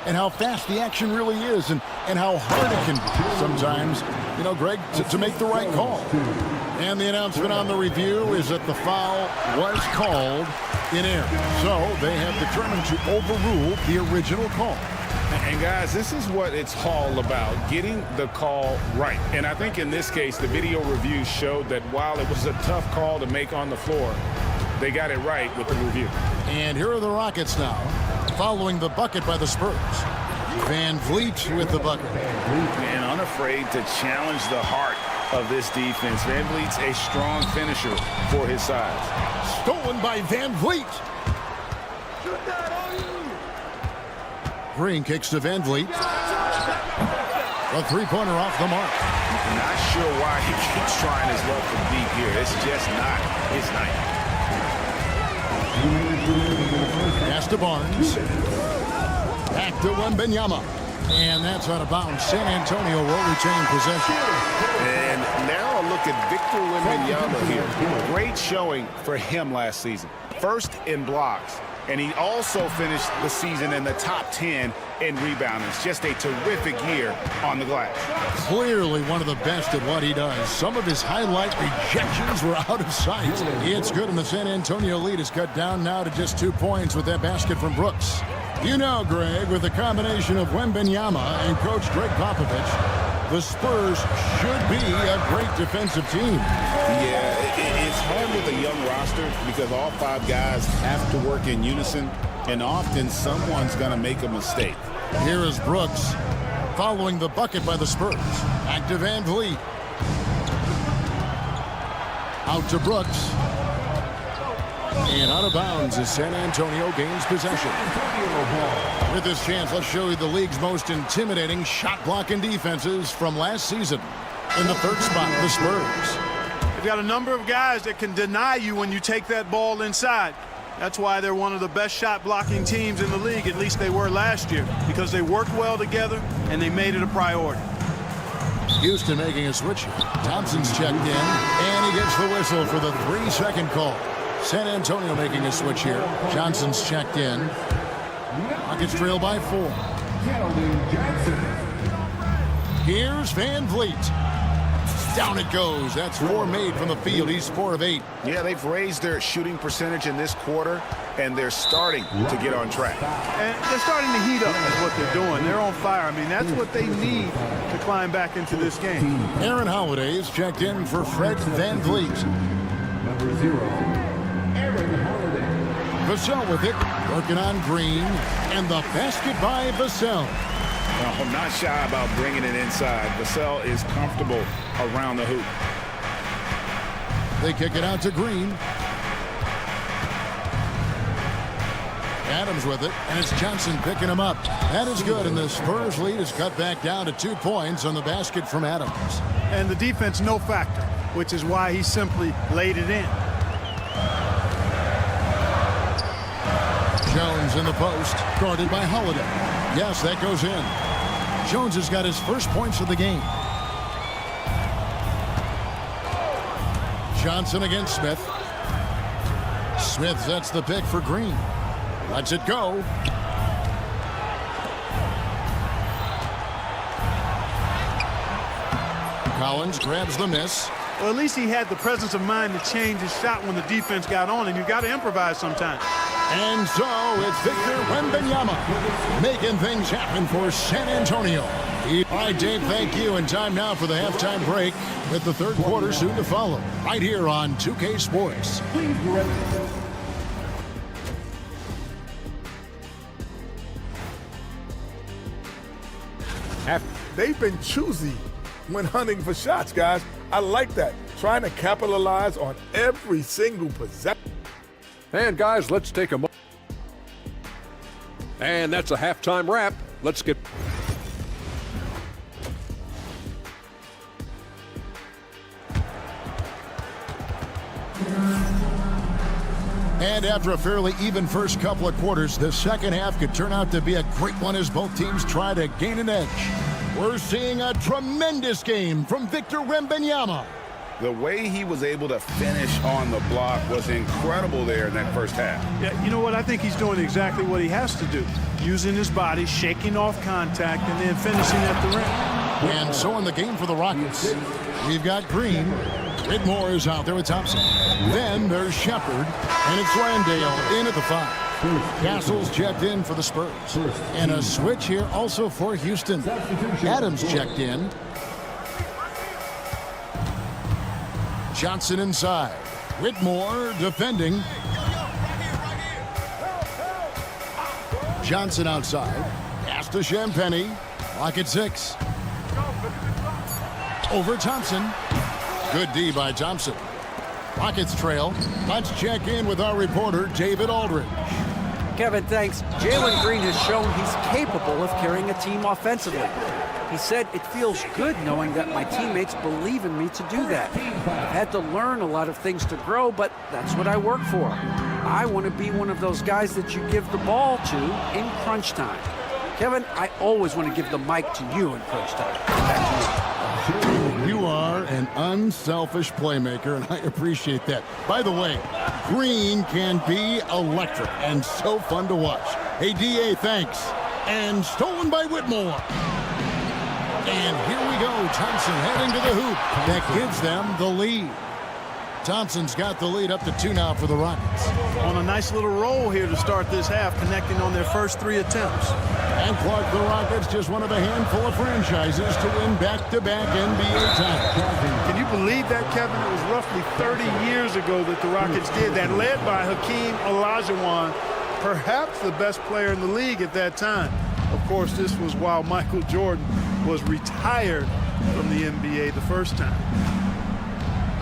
and how fast the action really is and how hard it can be sometimes, you know, Greg, to make the right call. And the announcement on the review is that the foul was called in error. So they have determined to overrule the original call. And guys, this is what it's all about, getting the call right. And I think in this case, the video review showed that while it was a tough call to make on the floor, they got it right with the review. And here are the Rockets now, following the bucket by the Spurs. Van Vliet with the bucket. And unafraid to challenge the heart of this defense. Van Vliet's a strong finisher for his size. Stolen by Van Vliet. Green kicks to Van Vliet. A 3-pointer off the mark. Not sure why he keeps trying his luck from deep here. It's just not his night. Pass to Barnes. Back to Wembanyama. And that's out of bounds. San Antonio will retain possession. And now a look at Victor Wembanyama here. Great showing for him last season. First in blocks, and he also finished the season in the top 10 in rebounding. It's just a terrific year on the glass. Clearly one of the best at what he does. Some of his highlight rejections were out of sight. It's good, and the San Antonio lead is cut down now to just 2 points with that basket from Brooks. You know, Greg, with the combination of Wembanyama and Coach Greg Popovich, the Spurs should be a great defensive team. Yeah, it's hard with a young roster because all 5 guys have to work in unison, and often someone's going to make a mistake. Here is Brooks following the bucket by the Spurs. Back to Van Vliet. Out to Brooks. And out of bounds as San Antonio gains possession. With this chance, let's show you the league's most intimidating shot blocking defenses from last season. In the third spot, the Spurs. They've got a number of guys that can deny you when you take that ball inside. That's why they're one of the best shot blocking teams in the league, at least they were last year, because they worked well together and they made it a priority. Houston making a switch. Thompson's checked in, and he gets the whistle for the 3-second call. San Antonio making a switch here. Johnson's checked in. Rockets trail by 4. Here's Van Vliet. Down it goes. That's 4 made from the field. He's 4 of 8. Yeah, they've raised their shooting percentage in this quarter, and they're starting to get on track. And they're starting to heat up is what they're doing. They're on fire. I mean, that's what they need to climb back into this game. Aaron Holiday is checked in for Fred Van Vliet. Number 0, Aaron Holiday. Vassell with it. Working on Green. And the basket by Vassell. Oh, not shy about bringing it inside. Vassell is comfortable around the hoop. They kick it out to Green. Adams with it, and it's Johnson picking him up. That is good, and the Spurs lead is cut back down to 2 points on the basket from Adams. And the defense, no factor, which is why he simply laid it in. Jones in the post, guarded by Holiday. Yes, that goes in. Jones has got his first points of the game. Johnson against Smith. Smith sets the pick for Green. Lets it go. Collins grabs the miss. Well, at least he had the presence of mind to change his shot when the defense got on, and you've got to improvise sometimes. And so it's Victor Wembanyama making things happen for San Antonio. All right, Dave, thank you. And time now for the halftime break with the third quarter soon to follow. Right here on 2K Sports. They've been choosy when hunting for shots, guys. I like that. Trying to capitalize on every single possession. And guys, let's take a moment. And that's a halftime wrap. Let's get... And after a fairly even first couple of quarters, the second half could turn out to be a great one as both teams try to gain an edge. We're seeing a tremendous game from Victor Wembanyama. The way he was able to finish on the block was incredible there in that first half. Yeah, you know what? I think he's doing exactly what he has to do. Using his body, shaking off contact, and then finishing at the rim. And so in the game for the Rockets, we've got Green. Whitmore is out there with Thompson. Then there's Shepard, and it's Landale in at the 5. Castle's checked in for the Spurs. And a switch here also for Houston. Adams checked in. Johnson inside. Whitmore defending. Johnson outside. Pass to Champagny. Lock at 6. Over Thompson. Good D by Thompson. Rockets trail. Let's check in with our reporter, David Aldridge. Kevin, thanks. Jalen Green has shown he's capable of carrying a team offensively. He said, it feels good knowing that my teammates believe in me to do that. I've had to learn a lot of things to grow, but that's what I work for. I want to be one of those guys that you give the ball to in crunch time. Kevin, I always want to give the mic to you in crunch time. Back to you. You are an unselfish playmaker, and I appreciate that. By the way, Green can be electric and so fun to watch. Hey, D.A., thanks. And stolen by Whitmore. And here we go. Thompson heading to the hoop. That gives them the lead. Thompson's got the lead up to 2 now for the Rockets. On a nice little roll here to start this half, connecting on their first 3 attempts. And Clark, the Rockets, just one of a handful of franchises to win back-to-back NBA titles. Can you believe that, Kevin? It was roughly 30 years ago that the Rockets did that, led by Hakeem Olajuwon, perhaps the best player in the league at that time. Of course, this was while Michael Jordan was retired from the NBA the first time.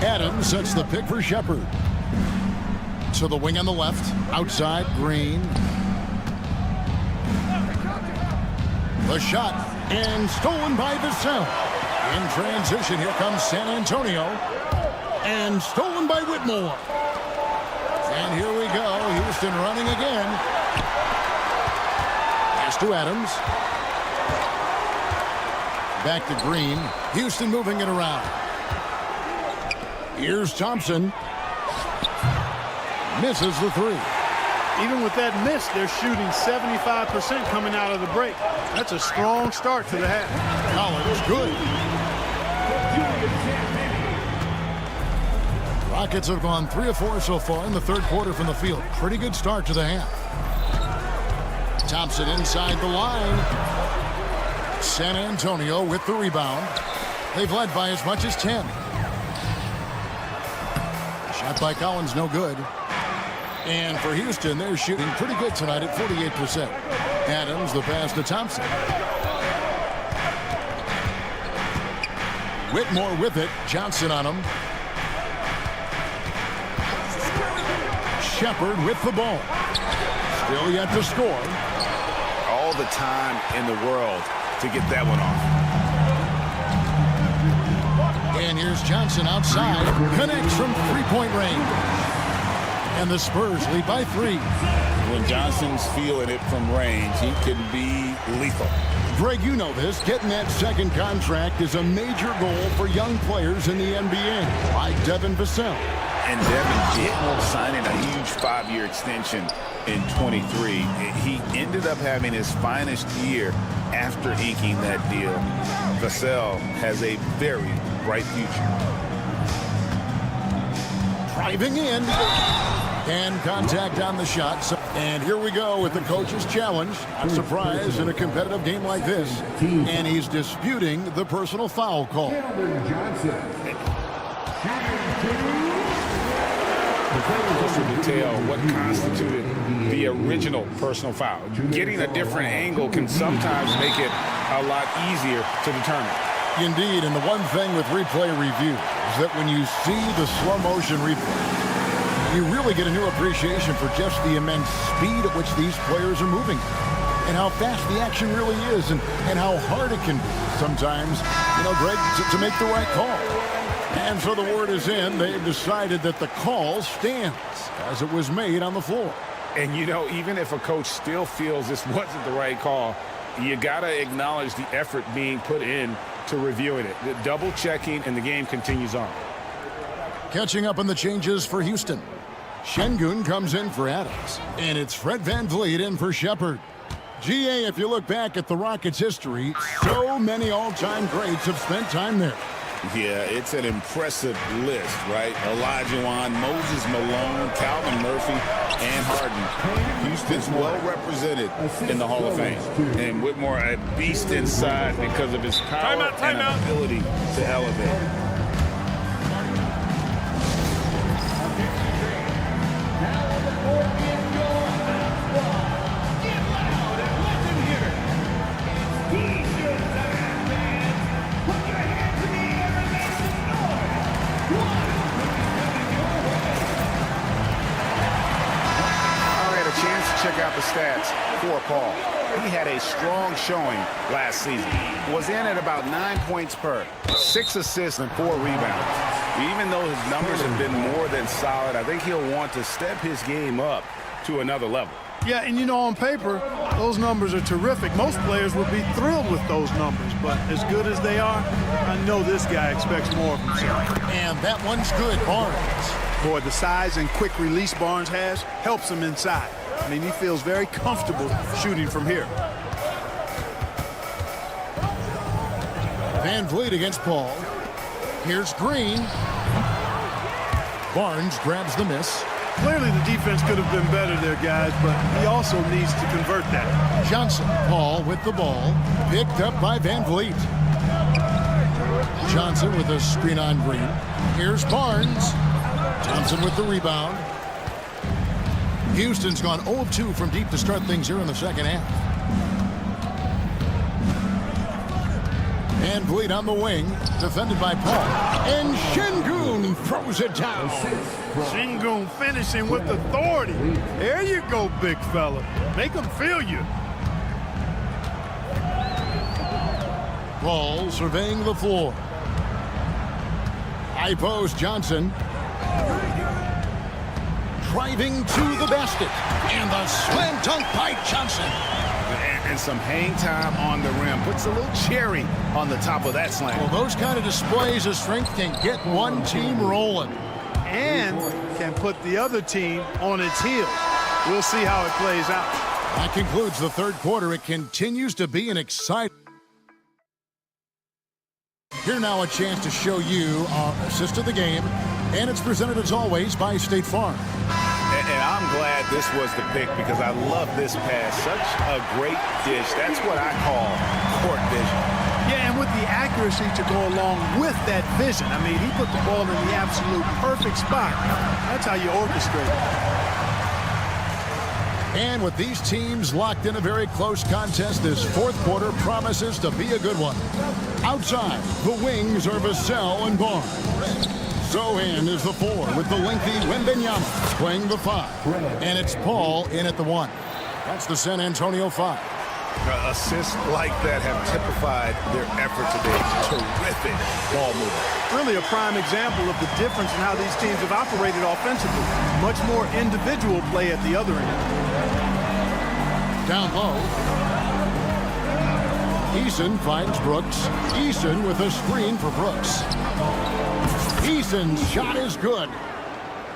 Adams sets the pick for Shepherd. To the wing on the left. Outside, Green. The shot. And stolen by Vassell. In transition, here comes San Antonio. And stolen by Whitmore. And here we go. Houston running again. Pass to Adams. Back to Green. Houston moving it around. Here's Thompson. Misses the 3. Even with that miss, they're shooting 75% coming out of the break. That's a strong start to the half. Collins, good. Rockets have gone 3 of 4 so far in the third quarter from the field. Pretty good start to the half. Thompson inside the line. San Antonio with the rebound. They've led by as much as 10. Shot by Collins, no good. And for Houston, they're shooting pretty good tonight at 48%. Adams, the pass to Thompson. Whitmore with it. Johnson on him. Shepherd with the ball. Still yet to score. All the time in the world to get that one off. And here's Johnson outside. Connects from three-point range. And the Spurs lead by 3. When Johnson's feeling it from range, he can be lethal. Greg, you know this. Getting that second contract is a major goal for young players in the NBA, like Devin Vassell. And Devin did signing a huge 5-year extension in 23. He ended up having his finest year after inking that deal. Vassell has a very bright future. Driving in. And contact on the shot. And here we go with the coach's challenge. Not surprised in a competitive game like this. And he's disputing the personal foul call. To tell what constituted the original personal foul. Getting a different angle can sometimes make it a lot easier to determine. Indeed, and the one thing with replay review is that when you see the slow motion replay, you really get a new appreciation for just the immense speed at which these players are moving and how fast the action really is and how hard it can be sometimes, you know, Greg, to make the right call. And so the word is in. They've decided that the call stands as it was made on the floor. And, you know, even if a coach still feels this wasn't the right call, you got to acknowledge the effort being put in to reviewing it. The double checking, and the game continues on. Catching up on the changes for Houston. Şengün comes in for Adams. And it's Fred VanVleet in for Shepherd. GA, if you look back at the Rockets' history, so many all-time greats have spent time there. Yeah, it's an impressive list, right? Olajuwon, Moses Malone, Calvin Murphy, and Harden. Houston's well represented in the Hall of Fame. And Whitmore, a beast inside because of his power and ability to elevate. Check out the stats for Paul. He had a strong showing last season. Was in at about 9 points per, 6 assists and 4 rebounds. Even though his numbers have been more than solid, I think he'll want to step his game up to another level. Yeah, and you know, on paper, those numbers are terrific. Most players would be thrilled with those numbers, but as good as they are, I know this guy expects more of himself. And that one's good, Barnes. Boy, the size and quick release Barnes has helps him inside. I mean, he feels very comfortable shooting from here. Van Vliet against Paul. Here's Green. Barnes grabs the miss. Clearly, the defense could have been better there, guys, but he also needs to convert that. Johnson, Paul with the ball. Picked up by Van Vliet. Johnson with a screen on Green. Here's Barnes. Johnson with the rebound. Houston's gone 0-2 from deep to start things here in the second half. Van Vliet on the wing, defended by Paul. And Şengün throws it down. Şengün finishing with authority. There you go, big fella. Make him feel you. Paul surveying the floor. High post Johnson. Driving to the basket. And the slam dunk by Johnson. And some hang time on the rim. Puts a little cherry on the top of that slam. Well, those kind of displays of strength can get one team rolling. And can put the other team on its heels. We'll see how it plays out. That concludes the third quarter. It continues to be an exciting. Here now a chance to show you our assist of the game. And it's presented as always by State Farm. And I'm glad this was the pick because I love this pass. Such a great dish. That's what I call court vision. Yeah, and with the accuracy to go along with that vision. I mean, he put the ball in the absolute perfect spot. That's how you orchestrate it. And with these teams locked in a very close contest, this fourth quarter promises to be a good one. Outside, the wings are Vassell and Barnes. Sohan is the 4 with the lengthy Wembanyama playing the 5. And it's Paul in at the 1. That's the San Antonio 5. Assists like that have typified their effort today. Terrific ball movement. Really a prime example of the difference in how these teams have operated offensively. Much more individual play at the other end. Down low. Eason finds Brooks. Eason with a screen for Brooks. Eason's shot is good.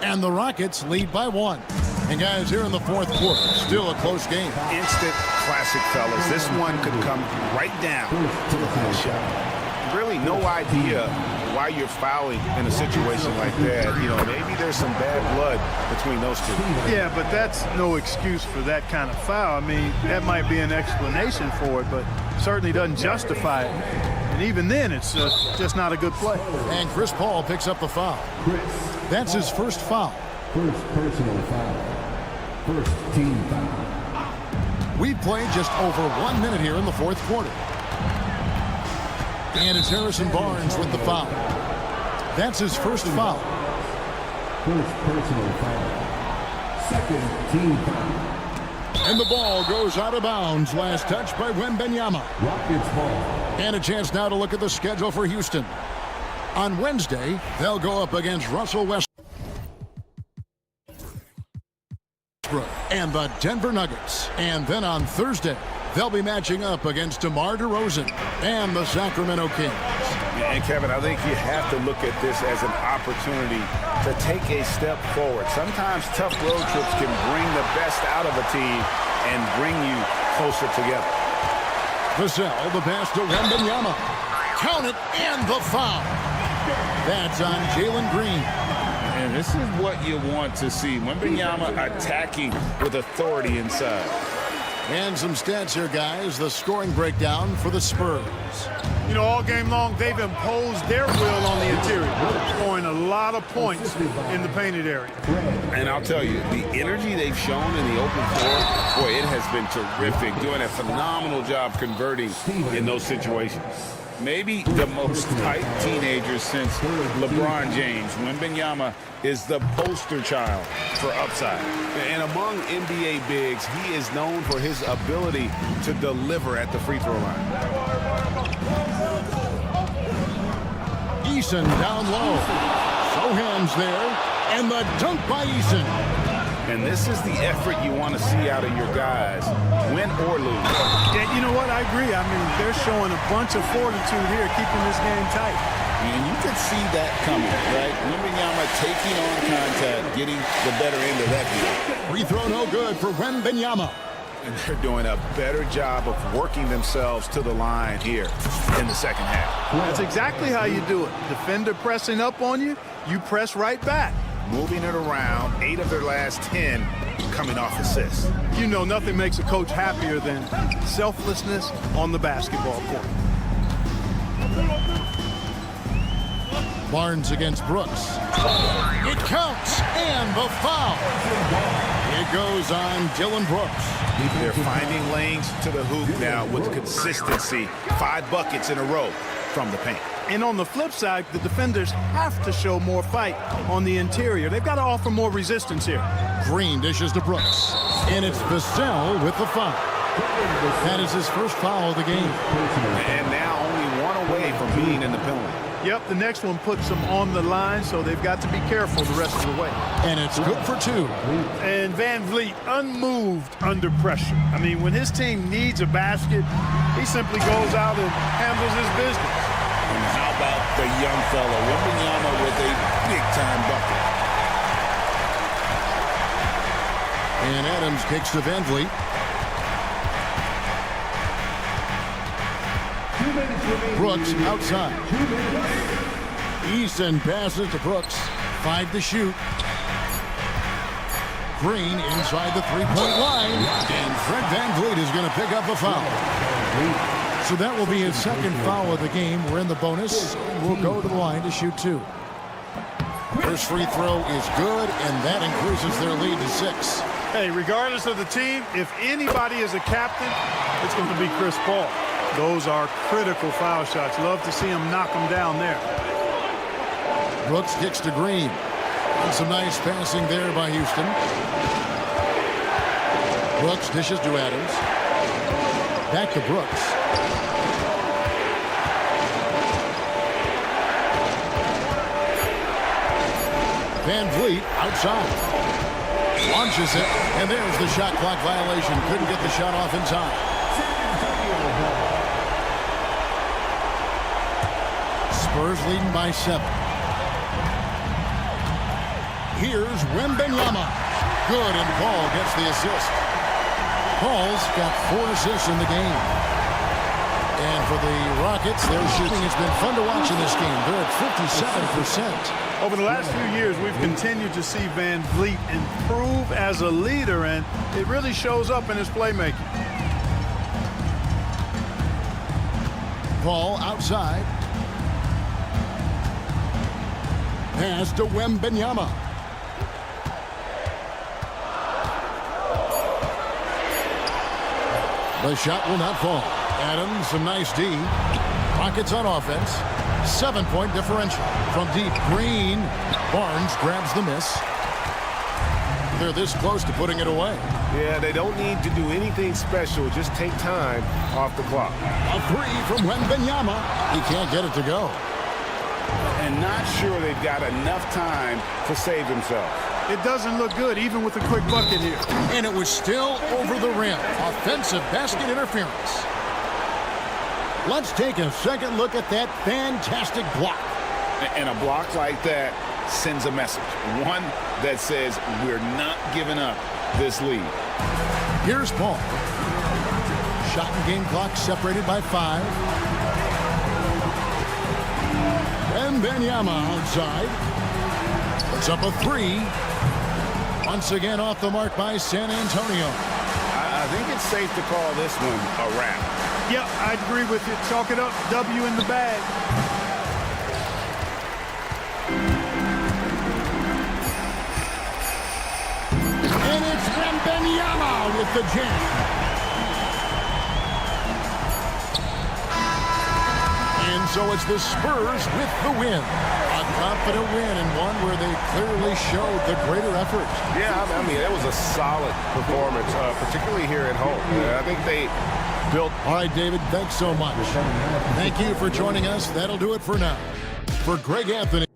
And the Rockets lead by 1. And guys, here in the fourth quarter, still a close game. Instant classic, fellas. This one could come right down to the last shot. Really no idea why you're fouling in a situation like that. You know, maybe there's some bad blood between those two. Yeah, but that's no excuse for that kind of foul. I mean, that might be an explanation for it, but certainly doesn't justify it. And even then, it's just not a good play. And Chris Paul picks up the foul. That's his first foul. First personal foul. First team foul. We've played just over 1 minute here in the fourth quarter. And it's Harrison Barnes with the foul. That's his first foul. First personal foul. Second team foul. And the ball goes out of bounds. Last touch by Wembanyama. Rockets ball. And a chance now to look at the schedule for Houston. On Wednesday, they'll go up against Russell Westbrook and the Denver Nuggets. And then on Thursday, they'll be matching up against DeMar DeRozan and the Sacramento Kings. And Kevin, I think you have to look at this as an opportunity to take a step forward. Sometimes tough road trips can bring the best out of a team and bring you closer together. Vassell, the pass to Wembanyama. Count it, and the foul. That's on Jalen Green. And this is what you want to see. Wembanyama attacking with authority inside. And some stats here, guys. The scoring breakdown for the Spurs. You know, all game long, they've imposed their will on the interior, scoring a lot of points in the painted area. And I'll tell you, the energy they've shown in the open floor, boy, it has been terrific. Doing a phenomenal job converting in those situations. Maybe the most tight teenager since LeBron James. Wembanyama is the poster child for upside. And among NBA bigs, he is known for his ability to deliver at the free throw line. Eason down low. Sohan's there. And the dunk by Eason. And this is the effort you want to see out of your guys, win or lose. Yeah, you know what? I agree. I mean, they're showing a bunch of fortitude here, keeping this game tight. And you could see that coming, right? Wembanyama taking on contact, getting the better end of that deal. Free throw no good for Wembanyama. And they're doing a better job of working themselves to the line here in the second half. That's exactly how you do it. Defender pressing up on you, you press right back. Moving it around, 8 of their last 10 coming off assists. You know, nothing makes a coach happier than selflessness on the basketball court. Barnes against Brooks. It counts, and the foul. It goes on Dylan Brooks. They're finding lanes to the hoop now with consistency. 5 buckets in a row from the paint. And on the flip side, the defenders have to show more fight on the interior. They've got to offer more resistance here. Green dishes to Brooks. And it's Vassell with the foul. That is his first foul of the game. And now only 1 away from being in the penalty. Yep, the next one puts them on the line, so they've got to be careful the rest of the way. And it's good for 2. And Van Vliet unmoved under pressure. I mean, when his team needs a basket, he simply goes out and handles his business. And how about the young fella, Wembanyama, with a big-time bucket. And Adams kicks to Van Vliet. Brooks outside. Easton passes to Brooks. 5 to shoot. Green inside the three-point line. And Fred Van Vliet is going to pick up a foul. So that will be his second foul of the game. We're in the bonus. We'll go to the line to shoot 2. First free throw is good, and that increases their lead to 6. Hey, regardless of the team, if anybody is a captain, it's going to be Chris Paul. Those are critical foul shots. Love to see him knock them down there. Brooks kicks to Green. And some nice passing there by Houston. Brooks dishes to Adams. Back to Brooks. Van Vliet outside. Launches it, and there's the shot clock violation. Couldn't get the shot off in time. Spurs leading by 7. Here's Wembanyama. Good, and Paul gets the assist. Paul's got 4 assists in the game. And for the Rockets, their shooting has been fun to watch in this game. They're at 57%. Over the last few years, we've continued to see Van Vliet improve as a leader, and it really shows up in his playmaking. Paul outside. Pass to Wembanyama. The shot will not fall. Adams, some nice D. Rockets on offense. 7-point differential. From deep, Green. Barnes grabs the miss. They're this close to putting it away. Yeah, they don't need to do anything special. Just take time off the clock. A 3 from Wembanyama. He can't get it to go. And not sure they've got enough time to save themselves. It doesn't look good, even with a quick bucket here. And it was still over the rim. Offensive basket interference. Let's take a second look at that fantastic block. And a block like that sends a message. One that says we're not giving up this lead. Here's Paul. Shot and game clock separated by 5. Wembanyama outside. Puts up a 3. Once again off the mark by San Antonio. I think it's safe to call this one a wrap. Yep, I'd agree with you. Chalk it up. W in the bag. And it's Wembanyama with the jam. And so it's the Spurs with the win. A confident win, and one where they clearly showed the greater effort. Yeah, I mean, it was a solid performance, particularly here at home. I think they built. All right, David, thanks so much. Thank you for joining us. That'll do it for now. For Greg Anthony.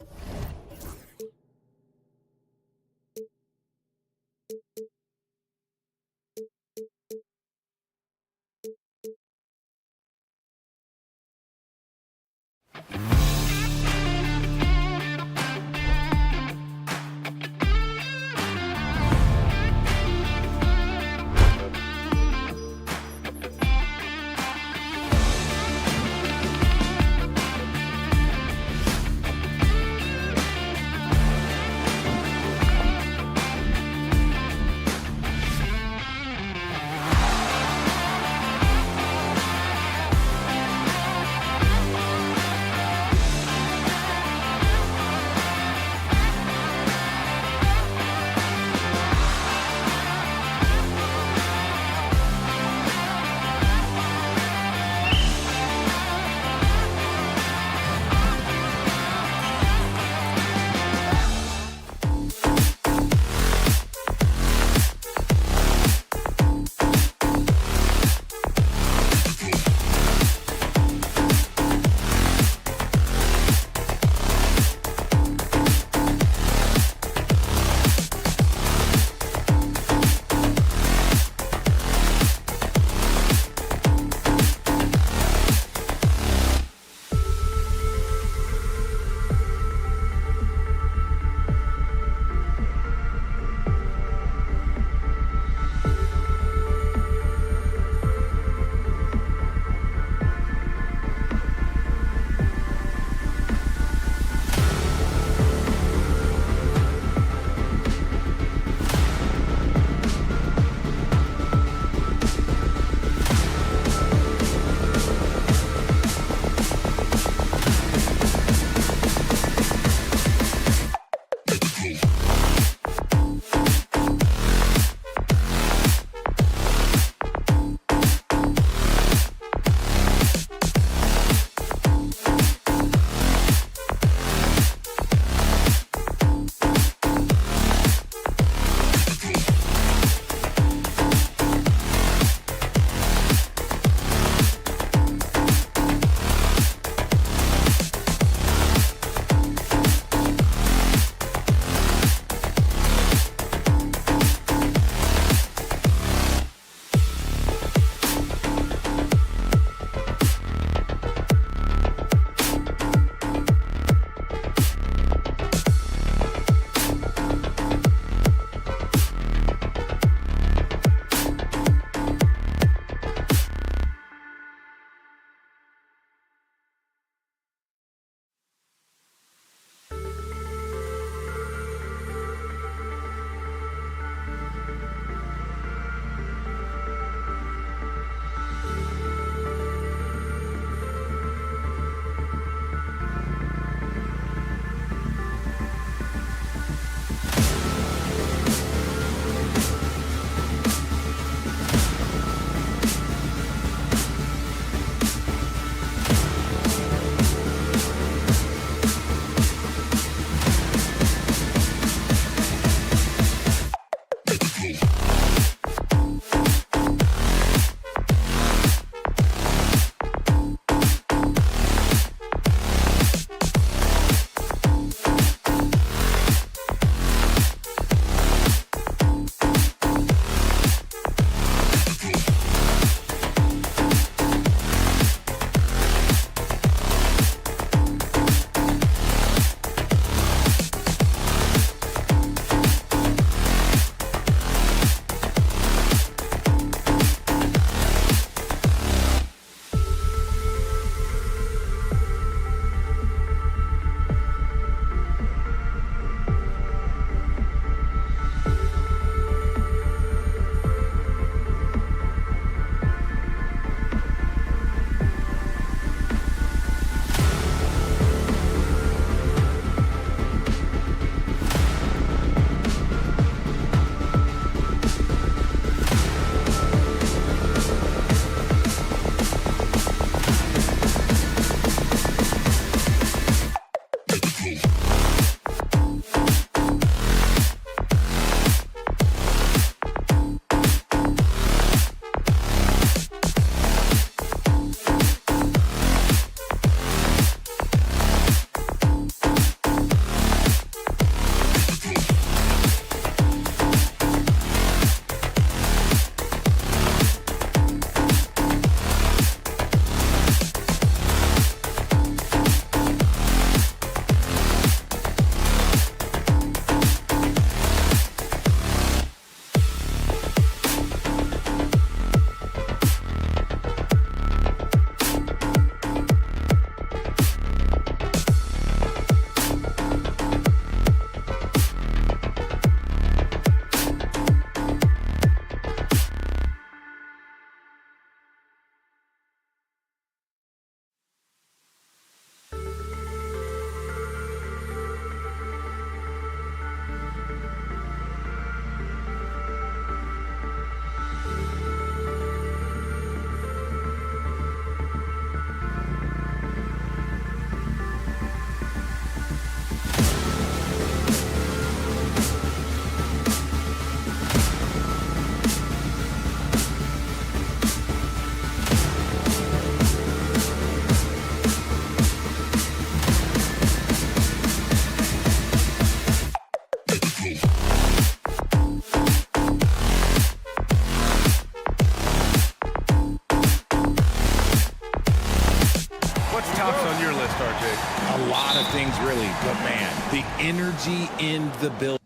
Jake? A lot of things, really. But, man, the energy in the building.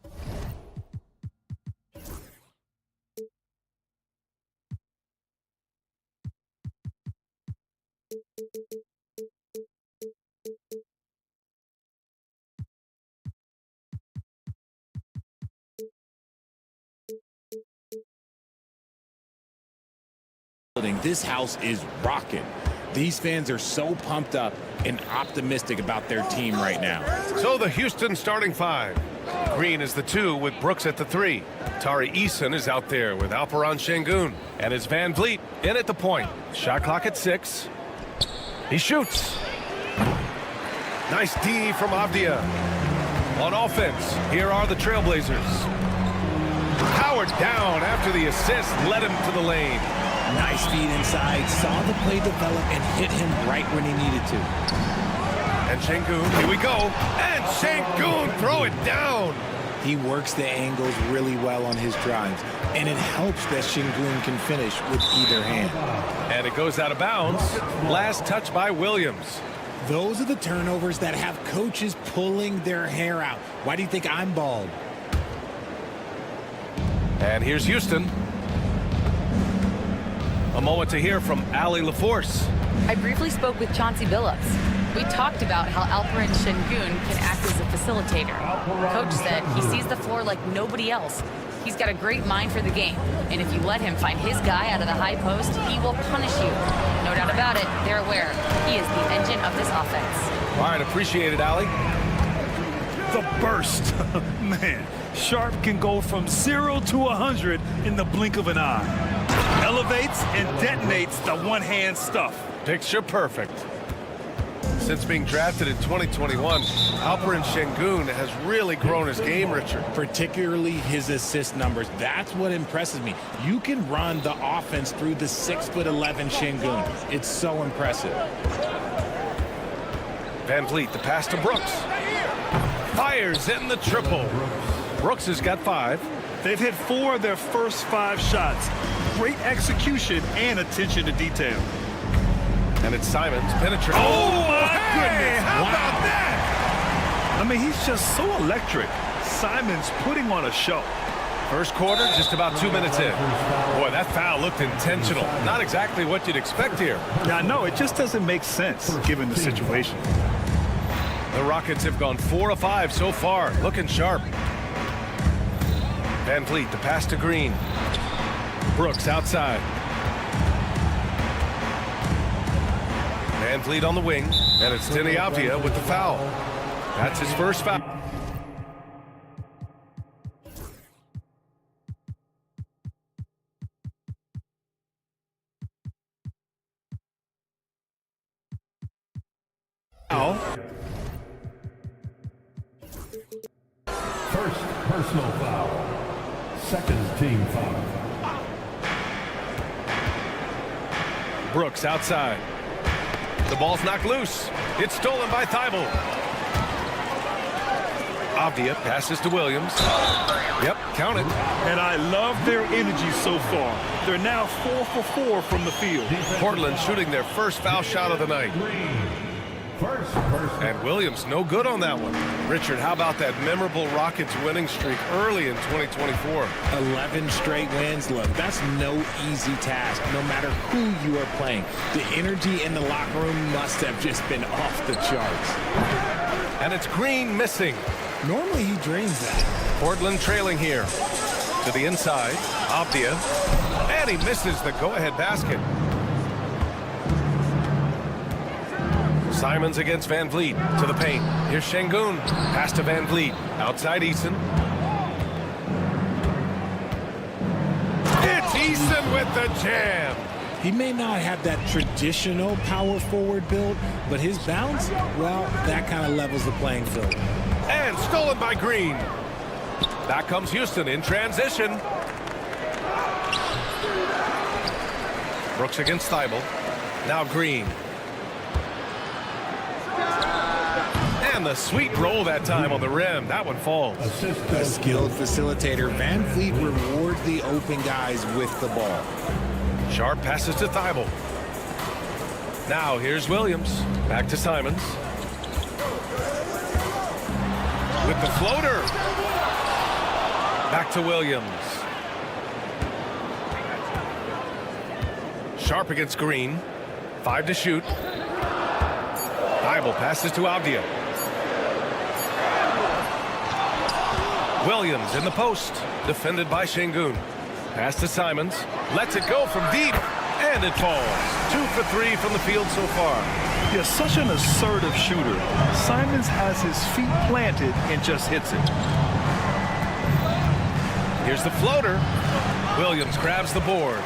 This house is rocking. These fans are so pumped up and optimistic about their team right now. So the Houston starting five. Green is the 2 with Brooks at the 3. Tari Eason is out there with Alperen Şengün. And it's Van Vliet in at the point. Shot clock at 6. He shoots. Nice D from Avdia. On offense, here are the Trailblazers. Howard down after the assist led him to the lane. Nice feed inside, saw the play develop and hit him right when he needed to. And Şengün, here we go. And Şengün, throw it down. He works the angles really well on his drives, and it helps that Şengün can finish with either hand. And it goes out of bounds. Last touch by Williams. Those are the turnovers that have coaches pulling their hair out. Why do you think I'm bald? And here's Houston. A moment to hear from Allie LaForce. I briefly spoke with Chauncey Billups. We talked about how Alperen Şengün can act as a facilitator. Coach said he sees the floor like nobody else. He's got a great mind for the game, and if you let him find his guy out of the high post, he will punish you. No doubt about it, they're aware. He is the engine of this offense. All right, appreciate it, Allie. The burst. Man, Sharp can go from 0 to 100 in the blink of an eye. Elevates and detonates the one-hand stuff. Picture perfect. Since being drafted in 2021, Alperen Şengün has really grown his game, Richard. Particularly his assist numbers. That's what impresses me. You can run the offense through the 6'11" Şengün. It's so impressive. Van Vliet, the pass to Brooks. Fires in the triple. Brooks has got 5. They've hit 4 of their first 5 shots. Great execution and attention to detail. And it's Simons penetrating. Oh, my goodness. How about that? I mean, he's just so electric. Simons putting on a show. First quarter, just about 2 minutes in. Boy, that foul looked intentional. Not exactly what you'd expect here. Yeah, I know. It just doesn't make sense given the situation. The Rockets have gone 4 of 5 so far. Looking sharp. Van Vliet, the pass to Green. Brooks outside. Van Vliet on the wing, and it's Deni Avdia with the foul. That's his first foul. First personal foul. Second team foul. Brooks outside. The ball's knocked loose. It's stolen by Thibault. Avdia passes to Williams. Yep, count it. And I love their energy so far. They're now 4 for 4 from the field. Portland shooting their first foul shot of the night. And Williams no good on that one. Richard, how about that memorable Rockets winning streak early in 2024? 11 straight wins. Look, that's no easy task, no matter who you are playing. The energy in the locker room must have just been off the charts. And it's Green missing. Normally he drains that. Portland trailing here. To the inside, Avdia. And he misses the go-ahead basket. Simons against Van Vliet to the paint. Here's Şengün. Pass to Van Vliet. Outside Eason. It's Eason with the jam. He may not have that traditional power forward build, but his bounce, well, that kind of levels the playing field. And stolen by Green. Back comes Houston in transition. Brooks against Thibault. Now Green. And the sweet roll that time on the rim. That one falls. A skilled facilitator. Van Vliet rewards the open guys with the ball. Sharp passes to Thibault. Now here's Williams. Back to Simons. with the floater. Back to Williams. Sharp against Green. 5 to shoot. Thibault passes to Avdia. Williams in the post. Defended by Şengün. Pass to Simons. Lets it go from deep. And it falls. 2 for 3 from the field so far. Yeah, such an assertive shooter. Simons has his feet planted and just hits it. Here's the floater. Williams grabs the board.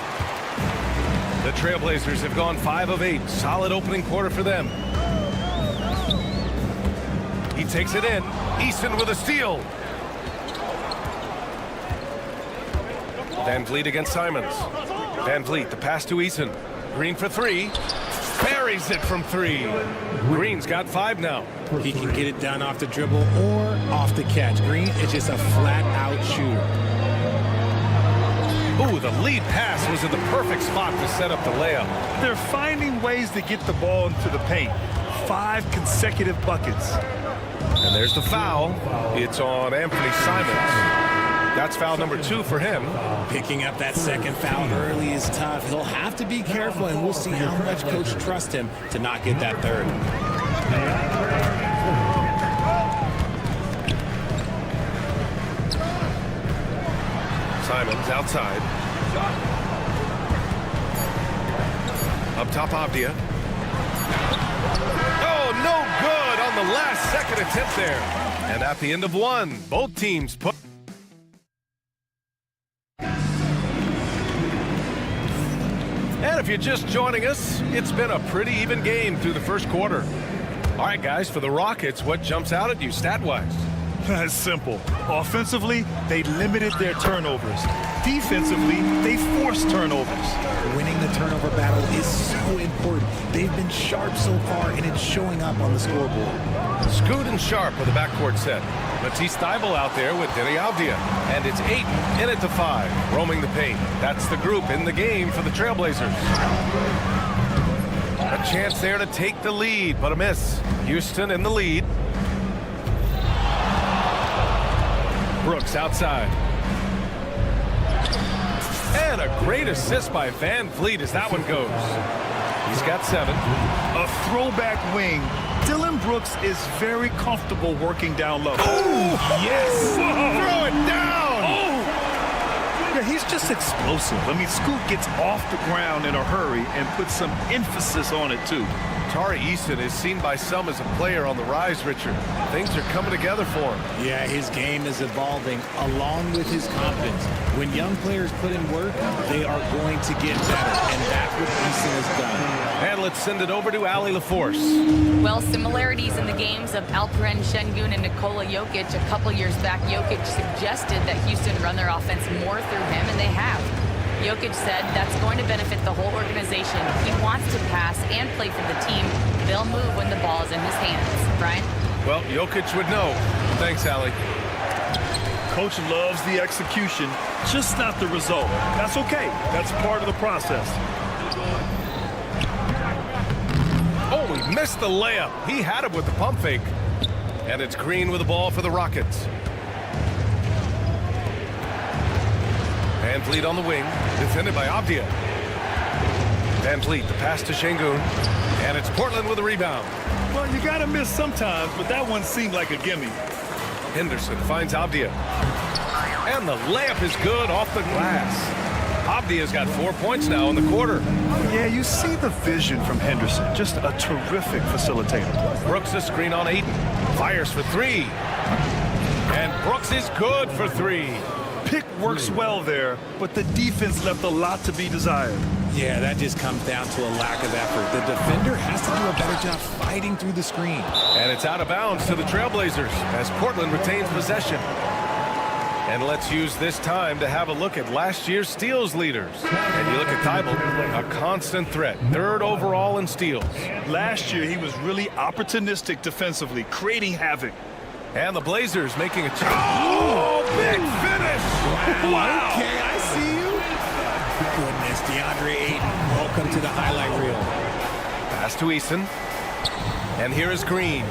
The Trailblazers have gone 5 of 8. Solid opening quarter for them. He takes it in. Easton with a steal. Van Vliet against Simons. Van Vliet, the pass to Easton. Green for 3. Buries it from 3. Green's got 5 now. He can get it done off the dribble or off the catch. Green is just a flat-out shooter. Ooh, the lead pass was in the perfect spot to set up the layup. They're finding ways to get the ball into the paint. 5 consecutive buckets. And there's the foul. It's on Anthony Simons. That's foul number 2 for him. Picking up that second foul early is tough. He'll have to be careful, and we'll see how much coach trusts him to not get that third. Simons outside. Up top, Avdia. Oh, no good on the last second attempt there. And at the end of 1, both teams put... And if you're just joining us, it's been a pretty even game through the first quarter. All right, guys, for the Rockets, what jumps out at you stat-wise? That's simple. Offensively, they limited their turnovers. Defensively, they forced turnovers. Winning the turnover battle is so important. They've been sharp so far, and it's showing up on the scoreboard. Scoot and Sharp with the backcourt set. Matisse Thybulle out there with Denny Avdia. And it's 8 in it to 5, roaming the paint. That's the group in the game for the Trailblazers. A chance there to take the lead, but a miss. Houston in the lead. Brooks outside. And a great assist by Van Vliet as that one goes. He's got 7. A throwback wing. Dylan Brooks is very comfortable working down low. Oh, yes! Throw it down! Oh! Yeah, he's just explosive. I mean, Scoot gets off the ground in a hurry and puts some emphasis on it, too. Tari Easton is seen by some as a player on the rise, Richard. Things are coming together for him. Yeah, his game is evolving along with his confidence. When young players put in work, they are going to get better, and that's what Easton has done. And let's send it over to Allie LaForce. Well, similarities in the games of Alperen Şengün and Nikola Jokic. A couple years back, Jokic suggested that Houston run their offense more through him, and they have. Jokic said that's going to benefit the whole organization. He wants to pass and play for the team. They'll move when the ball is in his hands. Brian? Well, Jokic would know. Thanks, Allie. Coach loves the execution, just not the result. That's okay. That's part of the process. Oh, he missed the layup. He had it with the pump fake. And it's Green with the ball for the Rockets. Van Vliet on the wing, defended by Avdia. Van Vliet, the pass to Şengün. And it's Portland with a rebound. Well, you got to miss sometimes, but that one seemed like a gimme. Henderson finds Avdia. And the layup is good off the glass. Avdia's got 4 points now in the quarter. Yeah, you see the vision from Henderson. Just a terrific facilitator. Brooks a screen on Ayton. Fires for 3. And Brooks is good for 3. Pick works well there, but the defense left a lot to be desired. Yeah, that just comes down to a lack of effort. The defender has to do a better job fighting through the screen. And it's out of bounds to the Trailblazers as Portland retains possession. And let's use this time to have a look at last year's steals leaders. And you look at Thybulle, a constant threat, 3rd overall in steals. Last year, he was really opportunistic defensively, creating havoc. And the Blazers making a change. Oh, big finish! Wow. Okay, I see you. Goodness, DeAndre Ayton, welcome to the highlight reel. Pass to Easton. And here is Green.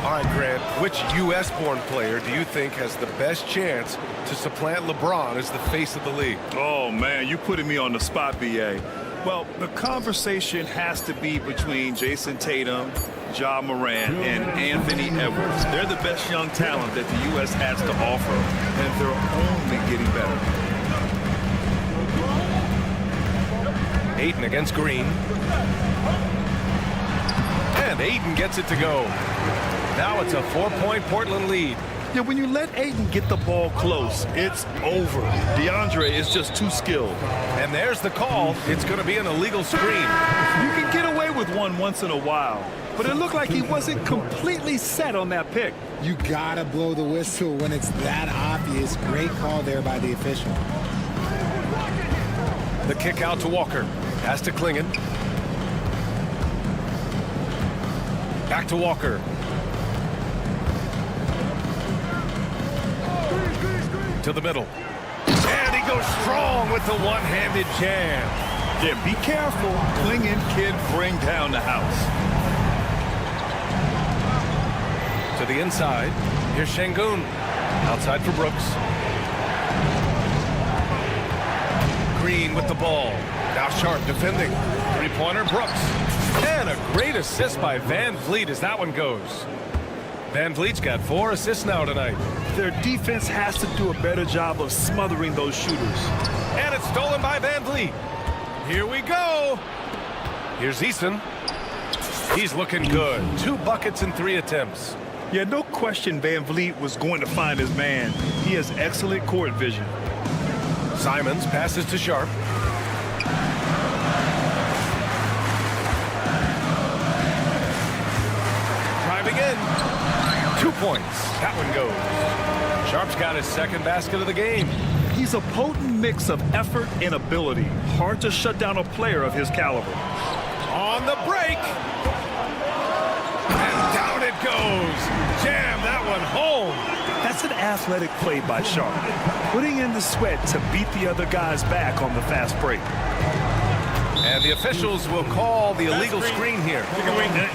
All right, Grant, which U.S.-born player do you think has the best chance to supplant LeBron as the face of the league? Oh, man, you're putting me on the spot, B.A. Well, the conversation has to be between Jason Tatum, Ja Morant, and Anthony Edwards. They're the best young talent that the U.S. has to offer, and they're only getting better. Ayton against Green. And Ayton gets it to go. Now it's a 4-point Portland lead. Yeah, when you let Ayton get the ball close, it's over. DeAndre is just too skilled. And there's the call. It's going to be an illegal screen. You can get away with one once in a while, but it looked like he wasn't completely set on that pick. You gotta blow the whistle when it's that obvious. Great call there by the official. The kick out to Walker. Pass to Klingon. Back to Walker. To the middle. And he goes strong with the one-handed jam. Yeah, be careful. Klingon kid bring down the house. To the inside. Here's Şengün. Outside for Brooks. Green with the ball. Now Sharp defending. Three-pointer Brooks. And a great assist by Van Vliet as that one goes. Van Vliet's got 4 assists now tonight. Their defense has to do a better job of smothering those shooters. And it's stolen by Van Vliet. Here we go. Here's Eason. He's looking good. 2 buckets in 3 attempts. Yeah, no question Van Vliet was going to find his man. He has excellent court vision. Simons passes to Sharp. Driving in. 2 points. That one goes. Sharp's got his second basket of the game. He's a potent mix of effort and ability. Hard to shut down a player of his caliber. On the break. And down it goes. Jam that one home. That's an athletic play by Sharp. Putting in the sweat to beat the other guys back on the fast break. And the officials will call the illegal screen here.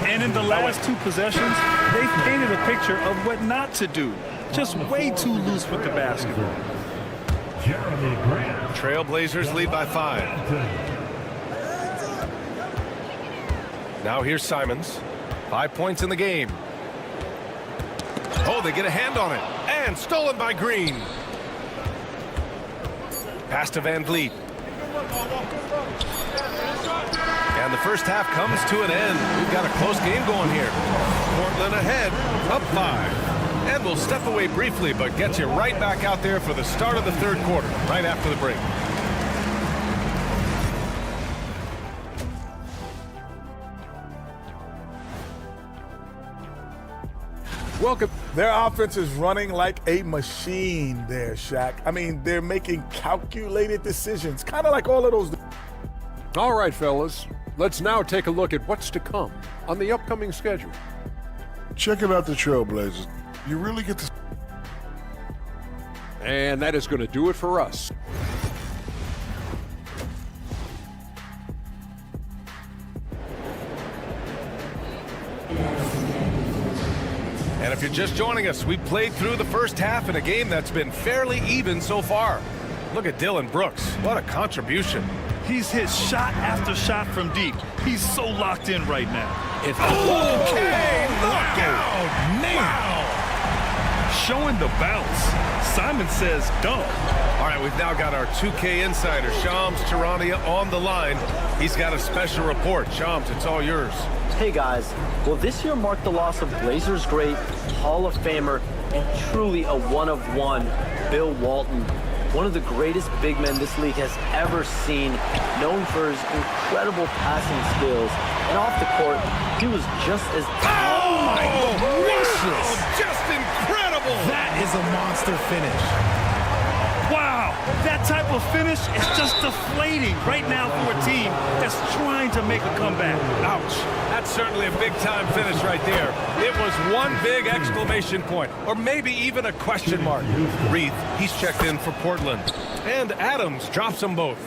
And in the last 2 possessions, they've painted a picture of what not to do. Just way too loose with the basketball. Trailblazers lead by 5. Now here's Simons. 5 points in the game. Oh, they get a hand on it. And stolen by Green. Pass to Van Vliet. And the first half comes to an end. We've got a close game going here. Portland ahead, up 5. And we'll step away briefly, but get you right back out there for the start of the 3rd quarter, right after the break. Welcome. Their offense is running like a machine there, Shaq. I mean, they're making calculated decisions, kind of like all of those. All right, fellas. Let's now take a look at what's to come on the upcoming schedule. Checking out the Trailblazers. You really get to... And that is going to do it for us. And if you're just joining us, we played through the first half in a game that's been fairly even so far. Look at Dillon Brooks. What a contribution. He's hit shot after shot from deep. He's so locked in right now. Okay, knockout. Wow. Showing the bounce. Simon says dunk. All right, we've now got our 2K insider, Shams Charania, on the line. He's got a special report. Shams, it's all yours. Hey guys, well this year marked the loss of Blazers great, Hall of Famer, and truly a one-of-one, Bill Walton. One of the greatest big men this league has ever seen, known for his incredible passing skills. And off the court, he was just as... Oh my gracious! Just incredible! That is a monster finish. Wow, that type of finish is just deflating right now for a team that's trying to make a comeback. Ouch. That's certainly a big-time finish right there. It was one big exclamation point, or maybe even a question mark. Reed, he's checked in for Portland. And Adams drops them both.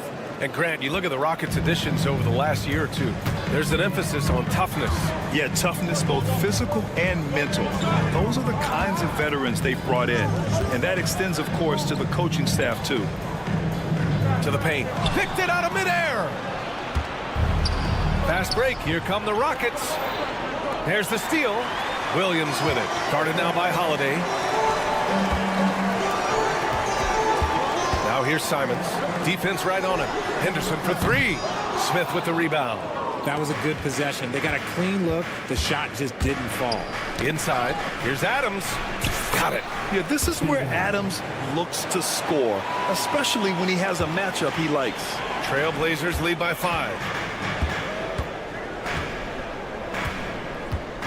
And Grant, you look at the Rockets' additions over the last year or two. There's an emphasis on toughness. Yeah, toughness, both physical and mental. Those are the kinds of veterans they've brought in. And that extends, of course, to the coaching staff, too. To the paint. Picked it out of midair. Fast break. Here come the Rockets. There's the steal. Williams with it. Guarded now by Holiday. Now here's Simons. Defense right on him. Henderson for three. Smith with the rebound. That was a good possession. They got a clean look. The shot just didn't fall. Inside. Here's Adams. Got it. Yeah, this is where Adams looks to score, especially when he has a matchup he likes. Trailblazers lead by 5.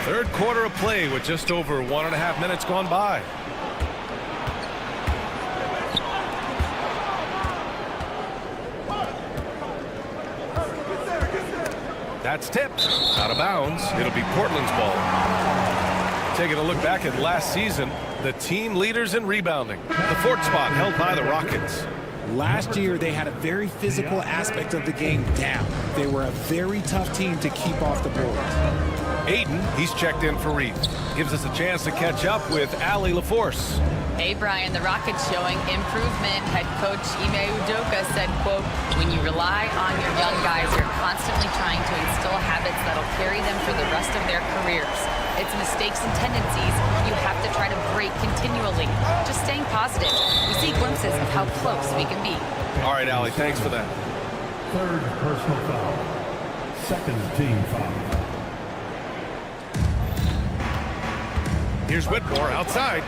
Third quarter of play with just over 1.5 minutes gone by. That's tipped. Out of bounds. It'll be Portland's ball. Taking a look back at last season, the team leaders in rebounding. The fourth spot held by the Rockets. Last year, they had a very physical aspect of the game down. They were a very tough team to keep off the boards. Aiden, he's checked in for Reed. Gives us a chance to catch up with Allie LaForce. Hey, Brian, the Rockets showing improvement. Head coach Ime Udoka said, quote, when you rely on your young guys, you're constantly trying to instill habits that'll carry them for the rest of their careers. It's mistakes and tendencies you have to try to break continually. Just staying positive. We see glimpses of how close we can be. All right, Allie, thanks for that. Third personal foul. Second team foul. Here's Whitmore outside.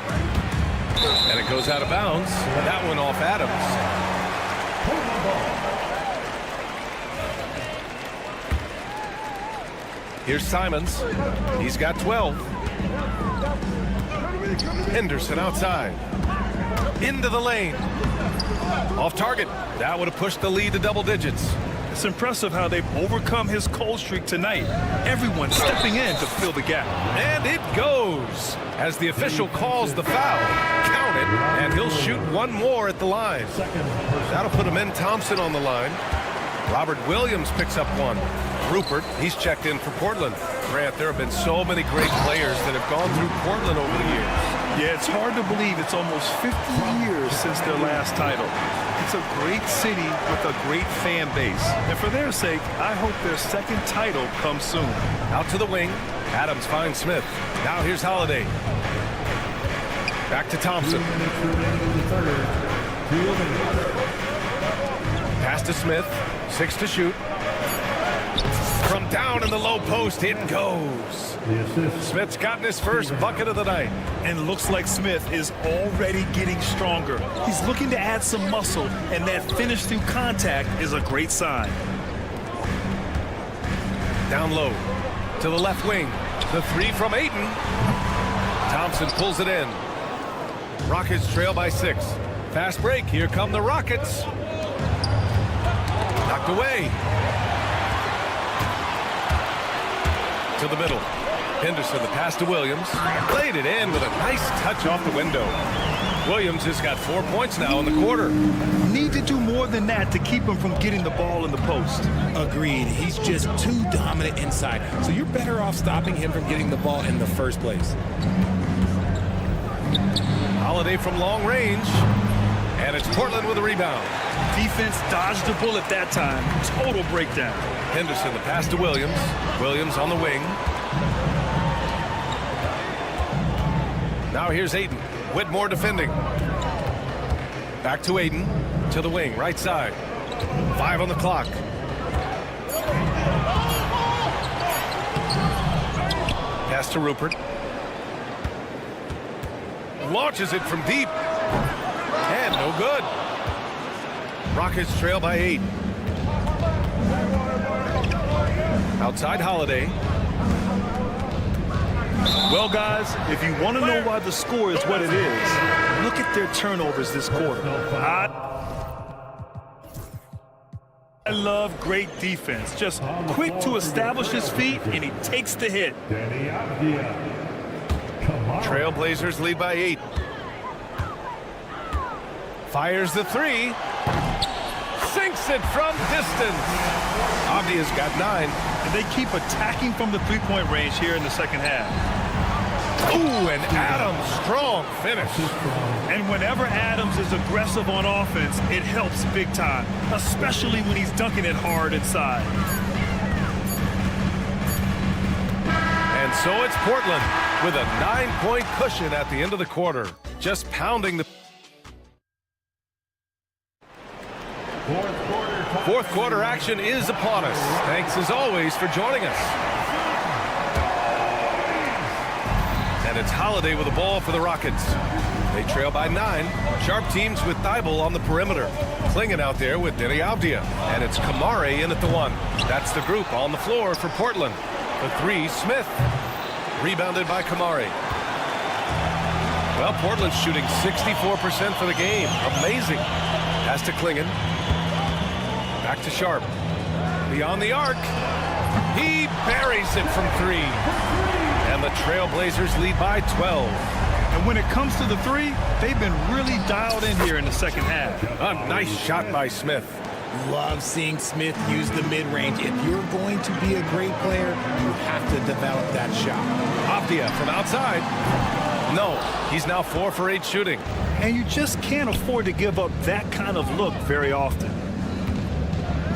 And it goes out of bounds. That one off Adams. Here's Simons. He's got 12. Henderson outside. Into the lane. Off target. That would have pushed the lead to double digits. It's impressive how they've overcome his cold streak tonight. Everyone stepping in to fill the gap. And it goes as the official calls the foul. Count it, and he'll shoot one more at the line. That'll put him in. Thompson on the line. Robert Williams picks up one. Rupert, he's checked in for Portland. Grant, there have been so many great players that have gone through Portland over the years. Yeah, it's hard to believe it's almost 50 years since their last title. It's a great city with a great fan base. And for their sake, I hope their second title comes soon. Out to the wing. Adams finds Smith. Now here's Holiday. Back to Thompson. Pass to Smith. 6 to shoot. From down in the low post, it goes. Smith's gotten his first bucket of the night. And looks like Smith is already getting stronger. He's looking to add some muscle, and that finish through contact is a great sign. Down low to the left wing. The three from Ayton. Thompson pulls it in. Rockets trail by 6. Fast break. Here come the Rockets. Knocked away. To the middle. Henderson, the pass to Williams. Played it in with a nice touch off the window. Williams has got 4 points now in the quarter. Need to do more than that to keep him from getting the ball in the post. Agreed. He's just too dominant inside. So you're better off stopping him from getting the ball in the first place. Holiday from long range. And it's Portland with a rebound. Defense dodged the bullet that time. Total breakdown. Henderson, the pass to Williams. Williams on the wing. Now here's Ayton. Whitmore defending. Back to Ayton. To the wing, right side. 5 on the clock. Pass to Rupert. Launches it from deep. And no good. Rockets trail by 8. Outside Holiday. Well, guys, if you want to know why the score is what it is, look at their turnovers this quarter. I love great defense. Just quick to establish his feet, and he takes the hit. Trailblazers lead by 8. Fires the 3. Sinks Makes it from distance. Avdia's got 9. And they keep attacking from the three-point range here in the second half. Ooh, and Adams, strong finish. And whenever Adams is aggressive on offense, it helps big time, especially when he's dunking it hard inside. And so it's Portland with a 9-point cushion at the end of the quarter. Just pounding the... Fourth quarter action is upon us. Thanks as always for joining us. And it's Holiday with the ball for the Rockets. They trail by 9. Sharp teams with Thibault on the perimeter. Klingon out there with Denny Avdia. And it's Kamare in at the 1. That's the group on the floor for Portland. The 3, Smith. Rebounded by Kamare. Well, Portland's shooting 64% for the game. Amazing. Pass to Klingon. Back to Sharp. Beyond the arc. He buries it from 3. And the Trailblazers lead by 12. And when it comes to the 3, they've been really dialed in here in the second half. A nice shot by Smith. Love seeing Smith use the mid-range. If you're going to be a great player, you have to develop that shot. Avdia from outside. No, he's now 4 for 8 shooting. And you just can't afford to give up that kind of look very often.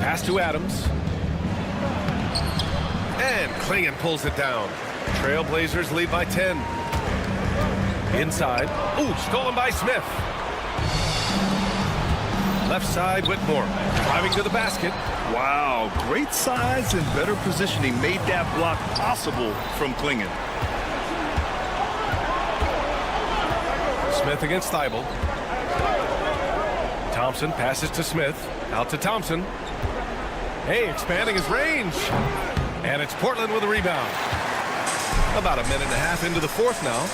Pass to Adams. And Klingon pulls it down. Trailblazers lead by 10. Inside. Ooh, stolen by Smith. Left side, Whitmore. Driving to the basket. Wow, great size and better positioning made that block possible from Klingon. Smith against Thibault. Thompson passes to Smith. Out to Thompson. Hey, expanding his range. And it's Portland with a rebound. About a minute and a half into the fourth now.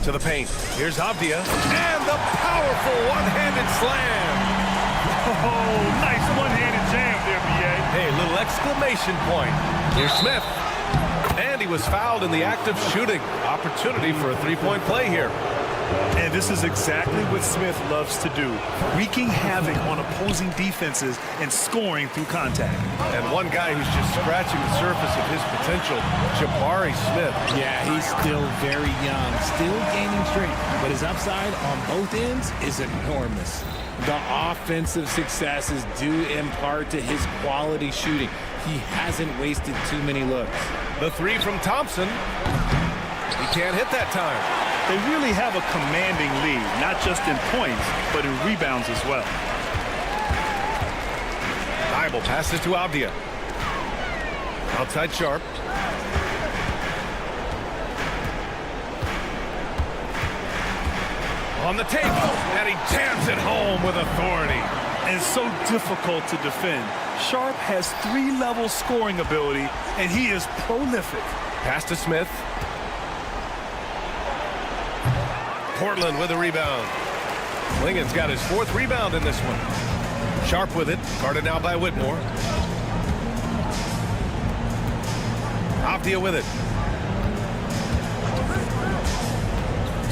To the paint. Here's Avdia. And the powerful one-handed slam. Oh, nice one-handed jam there, B.A. Hey, little exclamation point. Here's Smith. And he was fouled in the act of shooting. Opportunity for a three-point play here. And this is exactly what Smith loves to do, wreaking havoc on opposing defenses and scoring through contact. And one guy who's just scratching the surface of his potential, Jabari Smith. Yeah, he's still very young, still gaining strength, but his upside on both ends is enormous. The offensive success is due in part to his quality shooting. He hasn't wasted too many looks. The 3 from Thompson. He can't hit that time. They really have a commanding lead, not just in points, but in rebounds as well. Thibault passes to Avdia. Outside Sharp. On the table, and he jams it home with authority. And so difficult to defend. Sharp has 3-level scoring ability, and he is prolific. Pass to Smith. Portland with a rebound. Klingon's got his 4th rebound in this one. Sharp with it, guarded now by Whitmore. Avdia with it.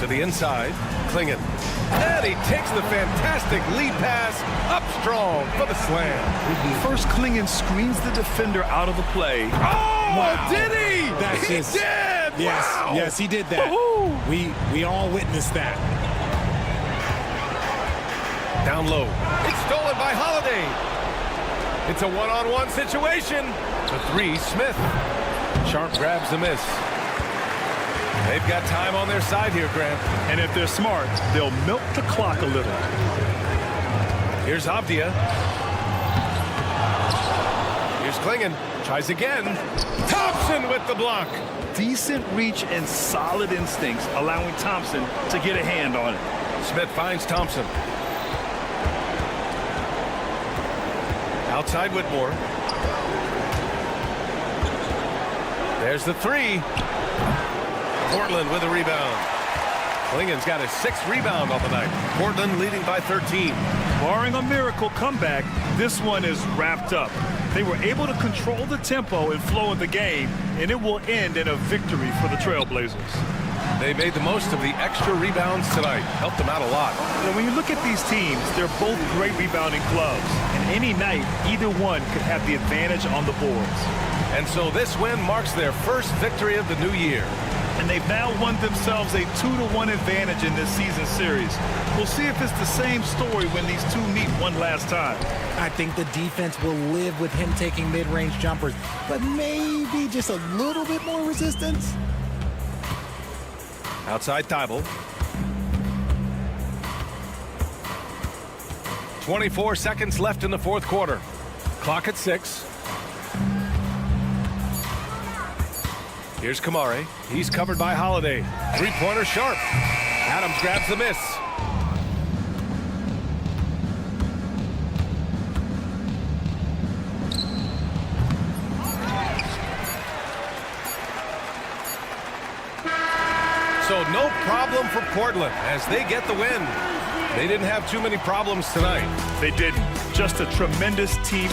To the inside, Klingon. And he takes the fantastic lead pass up strong for the slam. First, Klingon screens the defender out of the play. Oh, wow. Did he? That's he just, did. Yes, wow. Yes, he did that. We all witnessed that. Down low. It's stolen by Holiday. It's a one-on-one situation. The 3, Smith. Sharp grabs the miss. They've got time on their side here, Grant. And if they're smart, they'll milk the clock a little. Here's Avdia. Here's Klingon. Tries again. Thompson with the block. Decent reach and solid instincts, allowing Thompson to get a hand on it. Smith finds Thompson. Outside Whitmore. There's the 3. Portland with a rebound. Klingon's got his 6th rebound on the night. Portland leading by 13. Barring a miracle comeback, this one is wrapped up. They were able to control the tempo and flow of the game, and it will end in a victory for the Trailblazers. They made the most of the extra rebounds tonight. Helped them out a lot. When you look at these teams, they're both great rebounding clubs. And any night, either one could have the advantage on the boards. And so this win marks their first victory of the new year. And they've now won themselves a 2-1 advantage in this season series. We'll see if it's the same story when these two meet one last time. I think the defense will live with him taking mid-range jumpers, but maybe just a little bit more resistance. Outside Thibault. 24 seconds left in the fourth quarter. Clock at 6. Here's Kamare. He's covered by Holiday. Three-pointer sharp. Adams grabs the miss. So no problem for Portland as they get the win. They didn't have too many problems tonight. They didn't. Just a tremendous team.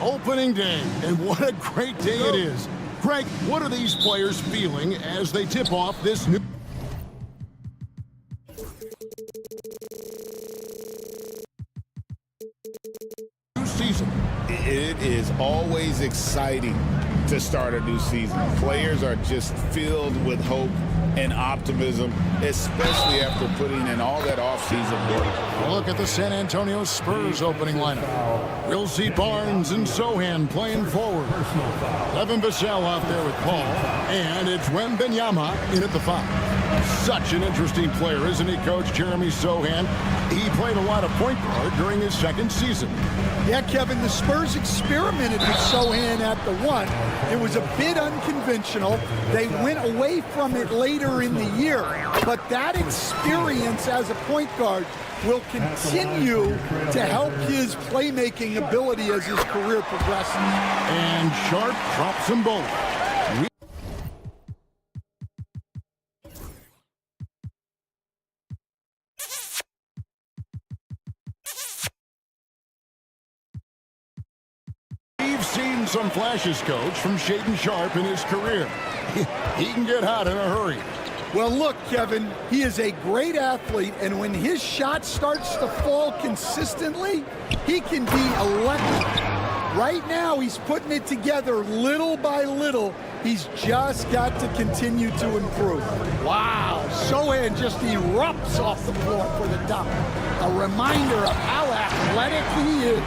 Opening day, and what a great day it is. Greg, what are these players feeling as they tip off this new season? It is always exciting to start a new season. Players are just filled with hope and optimism, especially after putting in all that offseason work. Look at the San Antonio Spurs opening lineup. We'll see Barnes and Sohan playing forward. Evan Vassell out there with Paul. And it's Wembanyama in at the 5. Such an interesting player, isn't he, Coach? Jeremy Sohan. He played a lot of point guard during his second season. Yeah, Kevin, the Spurs experimented with Sohan at the 1. It was a bit unconventional. They went away from it later in the year. But that experience as a point guard will continue to help his playmaking ability as his career progresses. And Sharp drops them both. We've seen some flashes, Coach, from Shaedon Sharp in his career. He can get hot in a hurry. Well, look, Kevin, he is a great athlete, and when his shot starts to fall consistently, he can be electric. Right now, he's putting it together little by little. He's just got to continue to improve. Wow, Sohan just erupts off the floor for the dunk. A reminder of how athletic he is.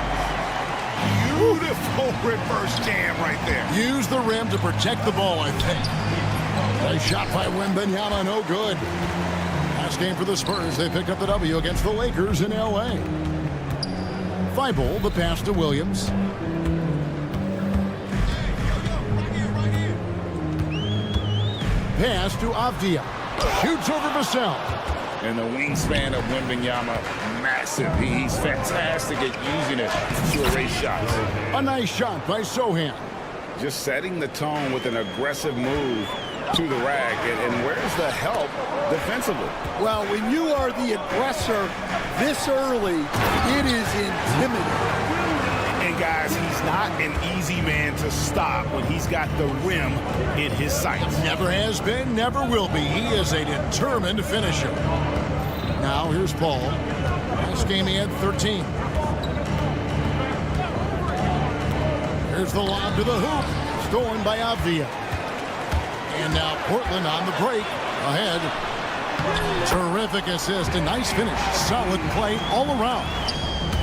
Beautiful reverse jam right there. Use the rim to protect the ball, I think. Nice shot by Wembanyama, no good. Last game for the Spurs, they picked up the W against the Lakers in L.A. Thibault, the pass to Williams. Pass to Avdia. Shoots over Vassell. And the wingspan of Wembanyama, massive. He's fantastic at using it to erase shots. A nice shot by Sohan. Just setting the tone with an aggressive move to the rack. And where's the help defensively? Well, when you are the aggressor this early, it is intimidating. And guys, he's not an easy man to stop when he's got the rim in his sights. Never has been, never will be. He is a determined finisher. Now here's Paul. Last game he had 13. Here's the lob to the hoop. Stolen by Avdia. And now Portland on the break. Ahead. Terrific assist. A nice finish. Solid play all around.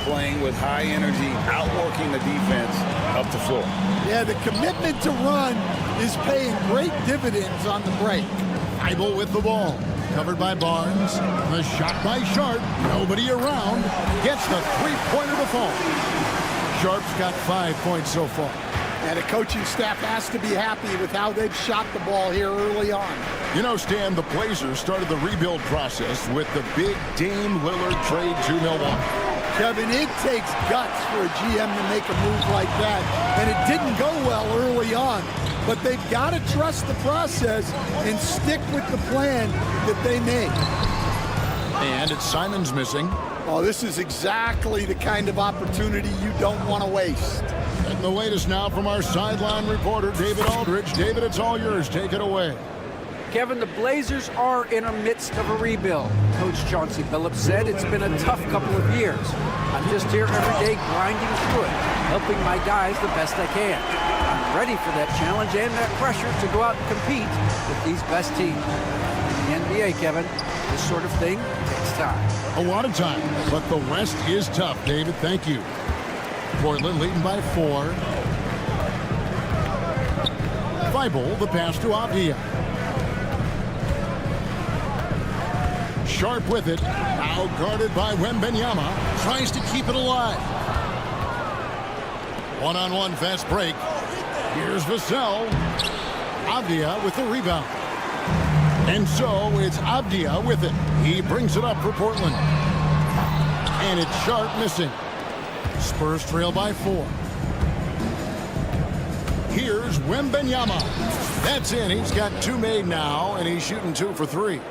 Playing with high energy, outworking the defense up the floor. Yeah, the commitment to run is paying great dividends on the break. Thibault with the ball. Covered by Barnes. The shot by Sharp. Nobody around. Gets the three-pointer to fall. Sharp's got 5 points so far. And the coaching staff has to be happy with how they've shot the ball here early on. You know, Stan, the Blazers started the rebuild process with the big Dame Lillard trade to Milwaukee. Kevin, it takes guts for a GM to make a move like that, and it didn't go well early on. But they've got to trust the process and stick with the plan that they made. And it's Simons missing. Oh, this is exactly the kind of opportunity you don't want to waste. And the latest now from our sideline reporter, David Aldridge. David, it's all yours. Take it away. Kevin, the Blazers are in the midst of a rebuild. Coach Chauncey Billups said it's been a tough couple of years. A just here every day grinding through it, helping my guys the best I can. I'm ready for that challenge and that pressure to go out and compete with these best teams. In the NBA, Kevin, this sort of thing takes time. A lot of time, but the West is tough, David. Thank you. Portland leading by 4. Thibault, the pass to Avdia. Sharp with it. Now guarded by Wembanyama. Tries to keep it alive. One-on-one fast break. Here's Vassell. Avdia with the rebound. And so it's Avdia with it. He brings it up for Portland. And it's Sharp missing. Spurs trail by 4. Here's Wembanyama. That's in. He's got 2 made now, and he's shooting 2 for 3.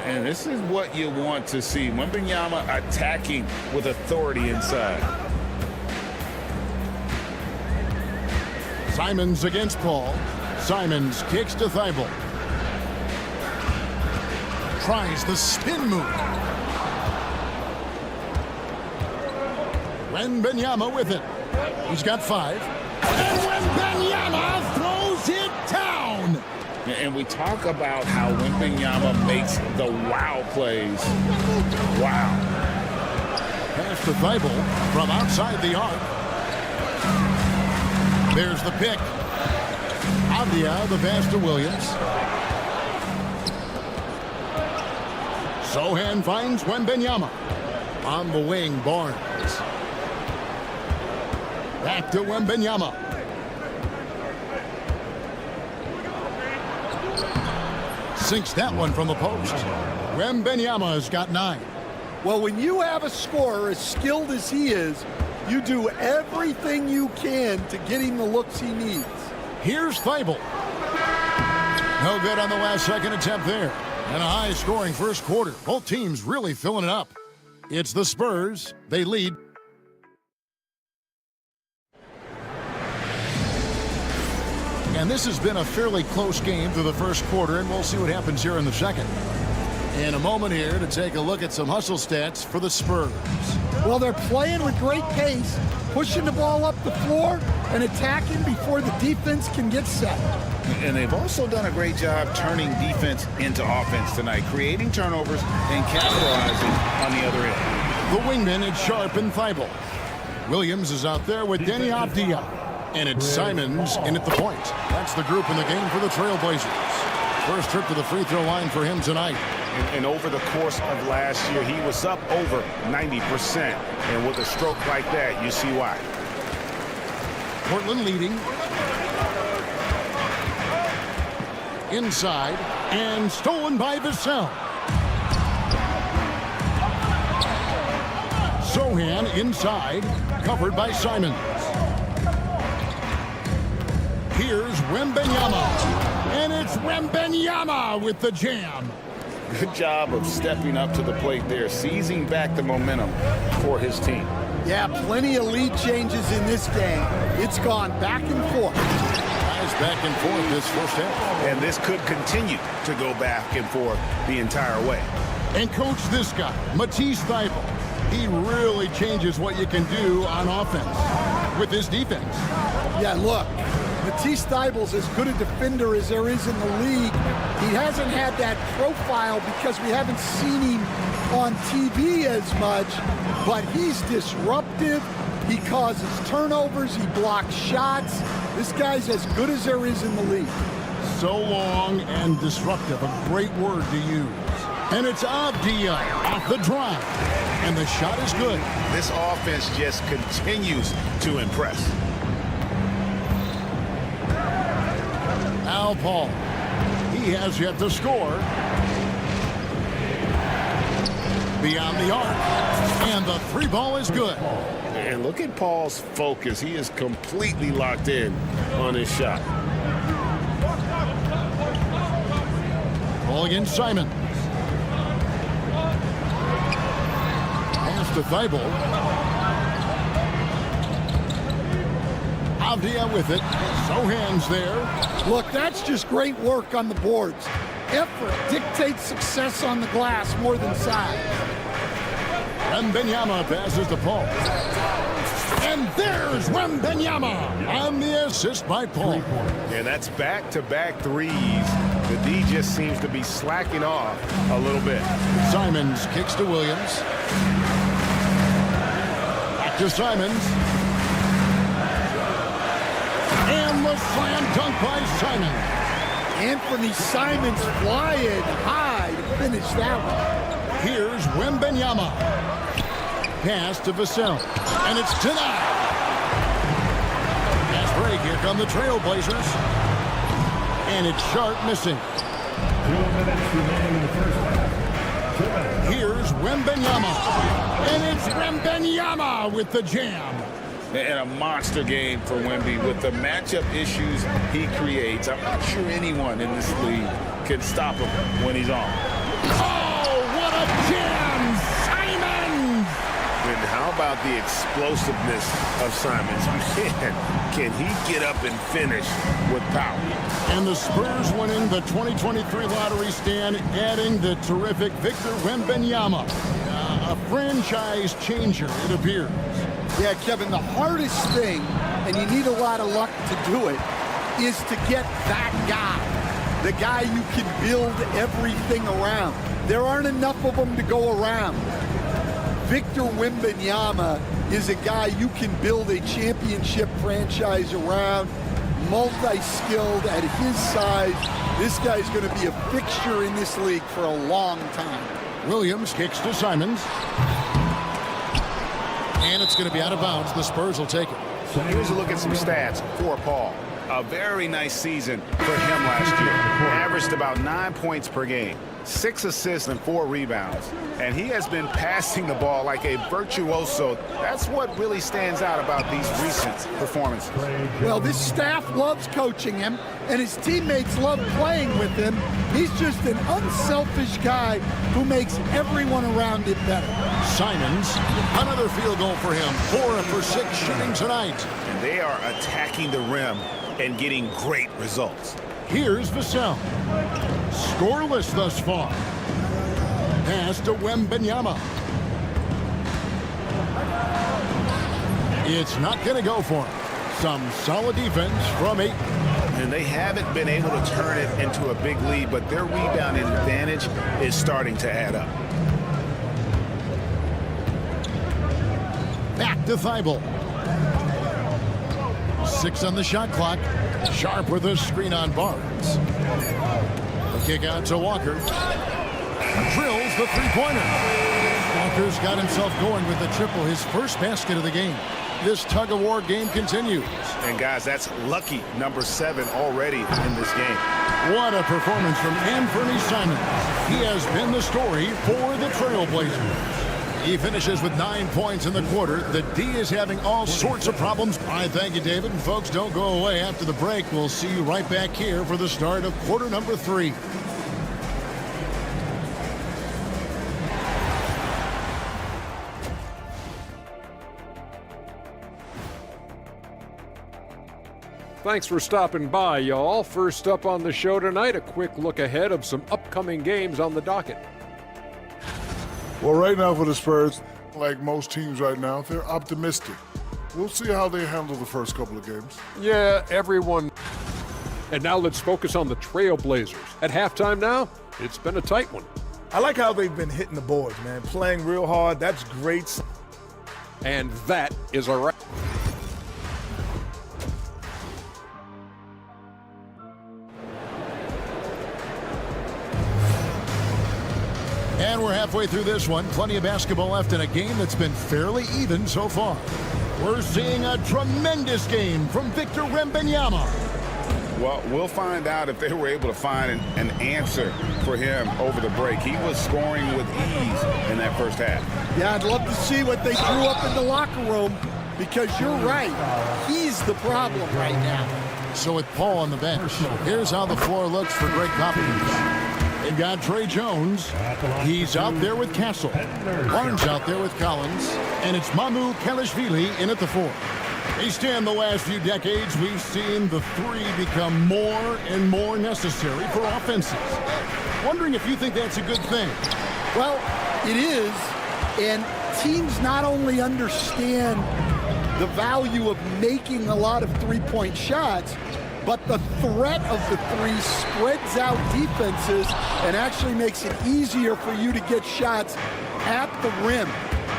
And this is what you want to see. Wembanyama attacking with authority inside. Simons against Paul. Simons kicks to Thibault. Tries the spin move. Wembanyama with it. He's got 5. And Wembanyama throws it down. And we talk about how Wembanyama makes the wow plays. Wow. Pass to Thibault from outside the arc. There's the pick. Avdia, the pass to Williams. Sohan finds Wembanyama. On the wing, Barnes. Back to Wembanyama. Sinks that one from the post. Wembanyama's got 9. Well, when you have a scorer as skilled as he is, you do everything you can to get him the looks he needs. Here's Thibault. No good on the last second attempt there. And a high-scoring first quarter. Both teams really filling it up. It's the Spurs. They lead. And this has been a fairly close game through the first quarter, and we'll see what happens here in the second. In a moment here to take a look at some hustle stats for the Spurs. Well, they're playing with great pace, pushing the ball up the floor and attacking before the defense can get set. And they've also done a great job turning defense into offense tonight, creating turnovers and capitalizing on the other end. The wingman is Sharp and Thibault. Williams is out there with Denny Avdia. And it's Simons in at the point. That's the group in the game for the Trailblazers. First trip to the free throw line for him tonight. And over the course of last year, he was up over 90%. And with a stroke like that, you see why. Portland leading. Inside. And stolen by Vassell. Sohan inside. Covered by Simons. Here's Wembanyama. And it's Wembanyama with the jam. Good job of stepping up to the plate there, seizing back the momentum for his team. Yeah, plenty of lead changes in this game. It's gone back and forth. Guys back and forth this first half. And this could continue to go back and forth the entire way. And coach, this guy, Matisse Thibault, he really changes what you can do on offense with his defense. Yeah, look. Matisse Thybulle's as good a defender as there is in the league. He hasn't had that profile because we haven't seen him on TV as much, but he's disruptive. He causes turnovers. He blocks shots. This guy's as good as there is in the league. So long and disruptive, a great word to use. And it's Avdia off the drive. And the shot is good. This offense just continues to impress. Al Paul. He has yet to score. Beyond the arc. And the 3 ball is good. And look at Paul's focus. He is completely locked in on his shot. Ball against Simon. Pass to Thibault. Avdia with it. Sohan's there. Look, that's just great work on the boards. Effort dictates success on the glass more than size. Wembanyama passes to Paul. And there's Wembanyama on the assist by Paul. And that's back-to-back threes. The D just seems to be slacking off a little bit. Simons kicks to Williams. Back to Simons. And the slam dunk by Simons. Anthony Simons flying high to finish that one. Here's Wembanyama. Pass to Vassell. And it's denied. Fast break. Here come the Trailblazers. And it's Sharp missing. 2 minutes remaining in the first half. Here's Wembanyama. And it's Wembanyama with the jam. And a monster game for Wemby with the matchup issues he creates. I'm not sure anyone in this league can stop him when he's on. Oh, what a jam! Simons! And how about the explosiveness of Simons? Can he get up and finish with power? And the Spurs winning the 2023 lottery stand, adding the terrific Victor Wembanyama. A franchise changer, it appears. Yeah, Kevin, the hardest thing, and you need a lot of luck to do it, is to get that guy. The guy you can build everything around. There aren't enough of them to go around. Victor Wembanyama is a guy you can build a championship franchise around, multi-skilled at his size. This guy's going to be a fixture in this league for a long time. Williams kicks to Simons. And it's going to be out of bounds. The Spurs will take it. Here's a look at some stats for Paul. A very nice season for him last year. Averaged about 9 points per game, 6 assists and 4 rebounds. And he has been passing the ball like a virtuoso. That's what really stands out about these recent performances. Well, this staff loves coaching him, and his teammates love playing with him. He's just an unselfish guy who makes everyone around it better. Simons, another field goal for him. 4 for 6 shooting tonight. And they are attacking the rim and getting great results. Here's Vassell. Scoreless thus far. Pass to Wembanyama. It's not going to go for him. Some solid defense from 8. And they haven't been able to turn it into a big lead, but their rebounding advantage is starting to add up. Back to Thibault. 6 on the shot clock. Sharp with a screen on Barnes. The kick out to Walker. Drills the three-pointer. Walker's got himself going with the triple, his first basket of the game. This tug-of-war game continues. And guys, that's lucky number 7 already in this game. What a performance from Anthony Simons. He has been the story for the Trailblazers. He finishes with 9 points in the quarter. The D is having all sorts of problems. All right, thank you, David. And folks, don't go away. After the break, we'll see you right back here for the start of quarter number 3. Thanks for stopping by, y'all. First up on the show tonight, a quick look ahead of some upcoming games on the docket. Well, right now for the Spurs, like most teams right now, they're optimistic. We'll see how they handle the first couple of games. Yeah, everyone. And now let's focus on the Trailblazers. At halftime now, it's been a tight one. I like how they've been hitting the boards, man. Playing real hard. That's great. And that is a wrap. And we're halfway through this one. Plenty of basketball left in a game that's been fairly even so far. We're seeing a tremendous game from Victor Wembanyama. Well, we'll find out if they were able to find an answer for him over the break. He was scoring with ease in that first half. Yeah, I'd love to see what they drew up in the locker room, because you're right. He's the problem right now. So with Paul on the bench, here's how the floor looks for Greg Popovich. They've got Trey Jones. He's out there with Castle. Barnes out there with Collins. And it's Mamu Kelishvili in at the 4. Based on the last few decades, we've seen the 3 become more and more necessary for offenses. Wondering if you think that's a good thing. Well, it is. And teams not only understand the value of making a lot of three-point shots, but the threat of the three spreads out defenses and actually makes it easier for you to get shots at the rim.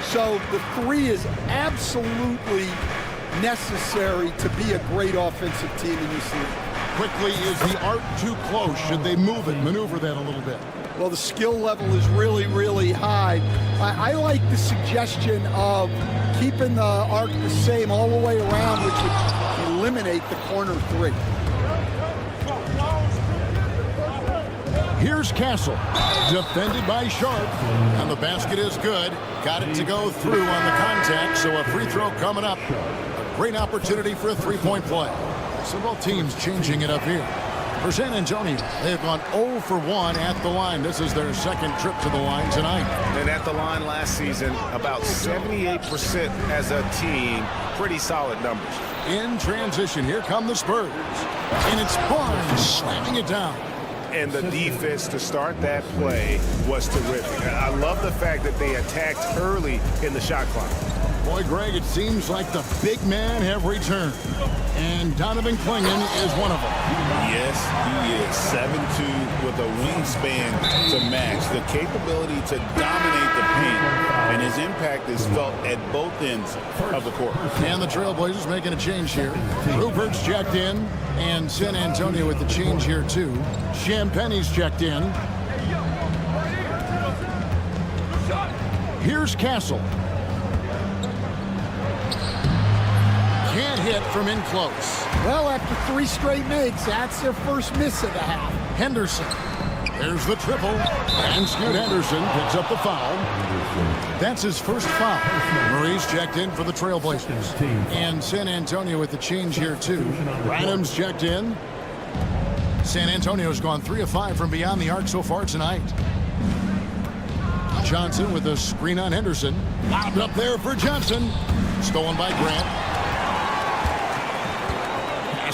So the three is absolutely necessary to be a great offensive team in this league. Quickly, is the arc too close? Should they move it, maneuver that a little bit? Well, the skill level is really, really high. I like the suggestion of keeping the arc the same all the way around, which would eliminate the corner three. Here's Castle, defended by Sharp, and the basket is good. Got it to go through on the contact, so a free throw coming up. A great opportunity for a three-point play. So both teams changing it up here. For San Antonio, they've gone 0 for 1 at the line. This is their second trip to the line tonight. And at the line last season, about 78% as a team. Pretty solid numbers. In transition, here come the Spurs. And it's Barnes slamming it down. And the defense to start that play was terrific. I love the fact that they attacked early in the shot clock. Boy, Greg, it seems like the big men have returned. And Donovan Clingan is one of them. Yes, he is 7'2" with a wingspan to match. The capability to dominate the paint, and his impact is felt at both ends of the court. And the Trailblazers making a change here. Rupert's checked in, and San Antonio with the change here too. Champagne's checked in. Here's Castle. Can't hit from in close. Well, after 3 straight makes, that's their first miss of the half. Henderson. There's the triple. And Scoot Henderson picks up the foul. That's his first foul. Murray's checked in for the Trailblazers. And San Antonio with the change here too. Random's checked in. San Antonio's gone 3 of 5 from beyond the arc so far tonight. Johnson with a screen on Henderson. Lobbed up there for Johnson. Stolen by Grant.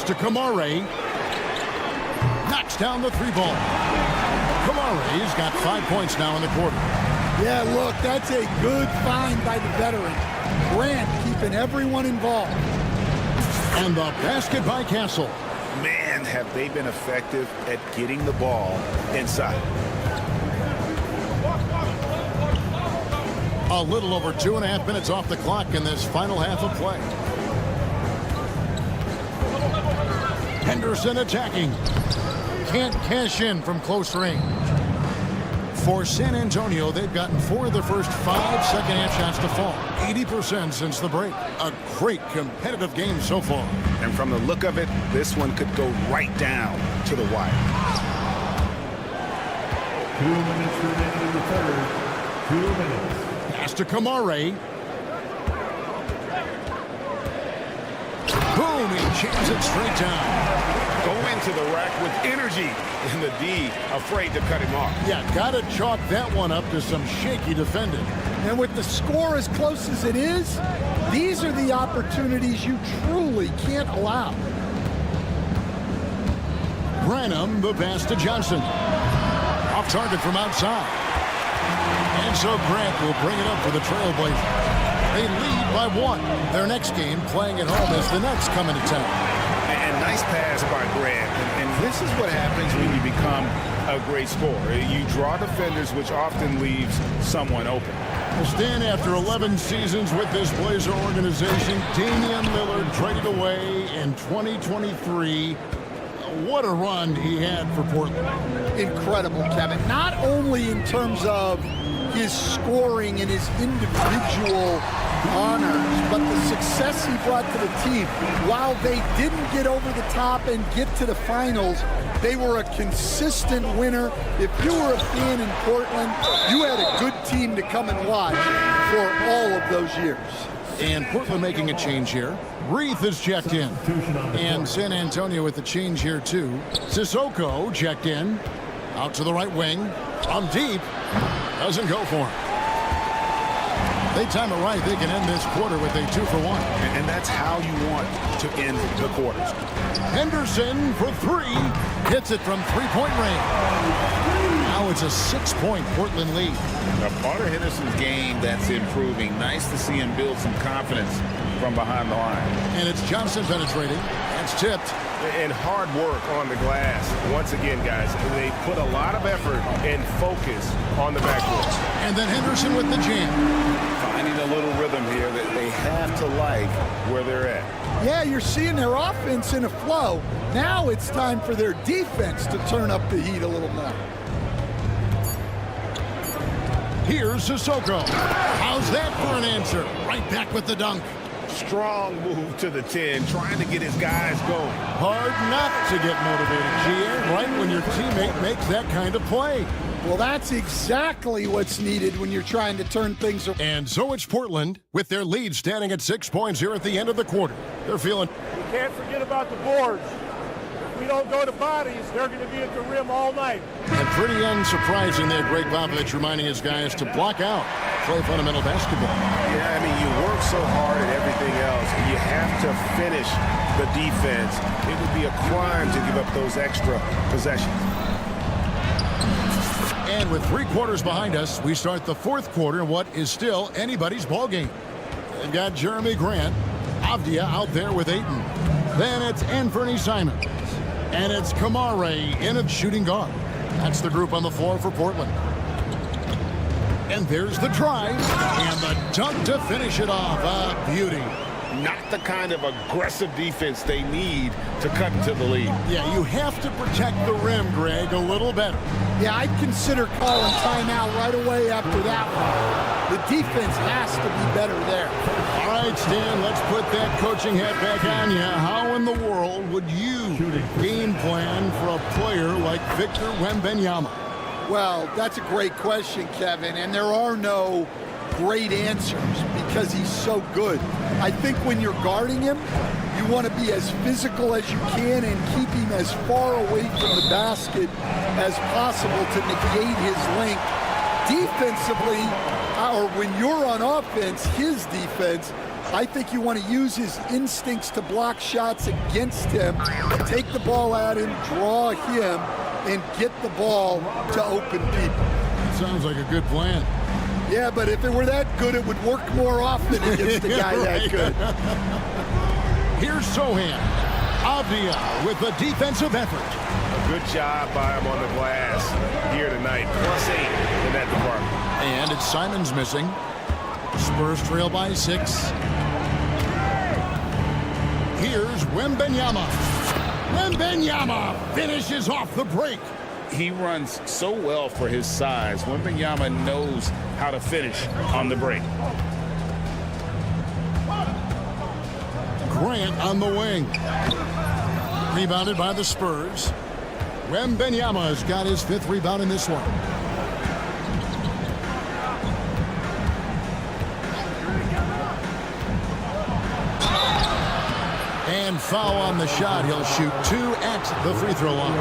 To Kamare. Knocks down the 3-ball. Kamare's got 5 points now in the quarter. Yeah, look, that's a good find by the veteran. Grant keeping everyone involved. And the basket by Castle. Man, have they been effective at getting the ball inside. A little over 2.5 minutes off the clock in this final half of play. Henderson attacking. Can't cash in from close range. For San Antonio, they've gotten 4 of the first 5 second-half shots to fall. 80% since the break. A great competitive game so far. And from the look of it, this one could go right down to the wire. 2 minutes remaining in the third. 2 minutes. Pass to Kamare. Boom, he jams it straight down. Go into the rack with energy, and the D afraid to cut him off. Yeah, gotta chalk that one up to some shaky defending. And with the score as close as it is, these are the opportunities you truly can't allow. Branham, the pass to Johnson. Off target from outside. And so Grant will bring it up for the Trailblazers. They lead by 1. Their next game, playing at home, as the Nets come into town. And nice pass by Grant. And this is what happens when you become a great scorer. You draw defenders, which often leaves someone open. Well, Stan, after 11 seasons with this Blazer organization, Damian Lillard traded away in 2023. What a run he had for Portland. Incredible, Kevin. Not only in terms of his scoring and his individual honors, but the success he brought to the team. While they didn't get over the top and get to the finals, they were a consistent winner. If you were a fan in Portland, you had a good team to come and watch for all of those years. And Portland making a change here. Reith is checked in. And San Antonio with the change here too. Sissoko checked in. Out to the right wing. On deep. Doesn't go for him. They time it right. They can end this quarter with a 2-for-1. And that's how you want to end the quarters. Henderson for 3. Hits it from three-point range. Now it's a 6-point Portland lead. Now, part of Henderson's game that's improving. Nice to see him build some confidence from behind the line. And it's Johnson penetrating. It's tipped. And hard work on the glass. Once again, guys, they put a lot of effort and focus on the backboard. And then Henderson with the jam. Finding a little rhythm here that they have to like where they're at. Yeah, you're seeing their offense in a flow. Now it's time for their defense to turn up the heat a little more. Here's Sissoko. How's that for an answer? Right back with the dunk. Strong move to the 10, trying to get his guys going. Hard not to get motivated, GA, right when your teammate makes that kind of play. Well, that's exactly what's needed when you're trying to turn things around. And so it's Portland, with their lead standing at 6 points here at the end of the quarter. They're feeling... We can't forget about the boards. If we don't go to bodies, they're going to be at the rim all night. And pretty unsurprising there, Greg Popovich reminding his guys to block out, play fundamental basketball. Yeah, I mean, you work so hard at everything else, you have to finish the defense. It would be a crime to give up those extra possessions. And with 3 quarters behind us, we start the 4th quarter in what is still anybody's ball game. They've got Jeremy Grant, Avdia out there with Ayton. Then it's Anthony Simons. And it's Kamare in a shooting guard. That's the group on the floor for Portland. And there's the drive and the dunk to finish it off. A beauty. Not the kind of aggressive defense they need to cut into the lead. Yeah, you have to protect the rim, Greg, a little better. Yeah, I'd consider calling timeout right away after that one. The defense has to be better there. All right, Stan, let's put that coaching hat back on you. How in the world would you game plan for a player like Victor Wembanyama? Well, that's a great question, Kevin, and there are no great answers because he's so good. I think when you're guarding him, you want to be as physical as you can and keep him as far away from the basket as possible to negate his length. Defensively, or when you're on offense, his defense, I think you want to use his instincts to block shots against him, take the ball at him, draw him, and get the ball to open people. Sounds like a good plan. Yeah, but if it were that good, it would work more often against a guy that good. Here's Sohan. Avdia with the defensive effort. A good job by him on the glass here tonight. +8 in that department. And it's Simons missing. Spurs trail by 6. Here's Wembanyama. Wembanyama finishes off the break. He runs so well for his size. Wembanyama knows how to finish on the break. Grant on the wing. Rebounded by the Spurs. Wembanyama's got his 5th rebound in this one. And foul on the shot. He'll shoot 2 at the free throw line.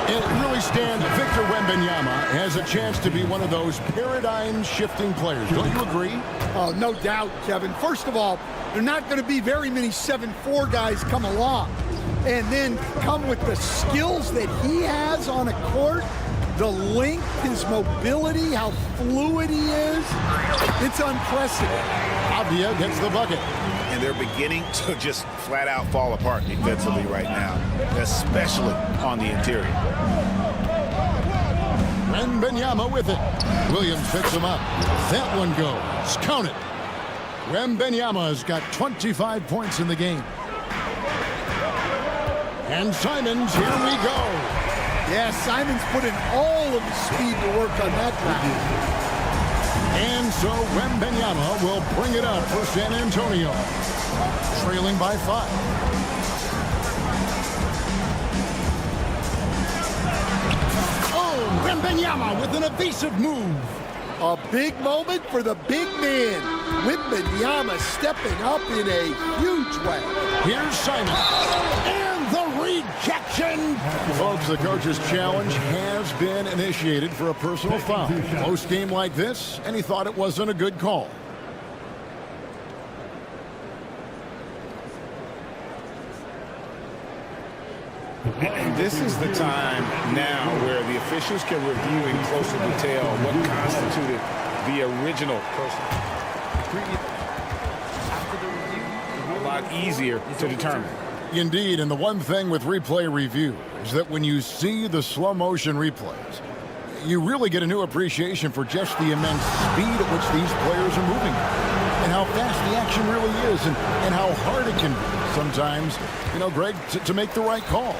And really, Stan, Victor Wembanyama has a chance to be one of those paradigm-shifting players. Don't you agree? Oh, no doubt, Kevin. First of all, there are not going to be very many 7'4" guys come along and then come with the skills that he has on a court, the length, his mobility, how fluid he is. It's unprecedented. Avdia gets the bucket. And they're beginning to just flat out fall apart defensively right now, especially on the interior. Wembanyama with it. Williams picks him up. That one goes. Count it. Wembanyama's got 25 points in the game. And Simons, here we go. Yeah, Simons putting all of his speed to work on that drive. And so Wembanyama will bring it up for San Antonio, trailing by 5. Oh, Wembanyama with an evasive move. A big moment for the big man. Wembanyama stepping up in a huge way. Here's Simons. And the Rejection! Folks, the coach's challenge has been initiated for a personal foul. Most game like this, and he thought it wasn't a good call. And this is the time now where the officials can review in closer detail what constituted the original person. A lot easier to determine. Indeed, and the one thing with replay review is that when you see the slow motion replays, you really get a new appreciation for just the immense speed at which these players are moving and how fast the action really is and how hard it can be sometimes, you know, Greg, to make the right call.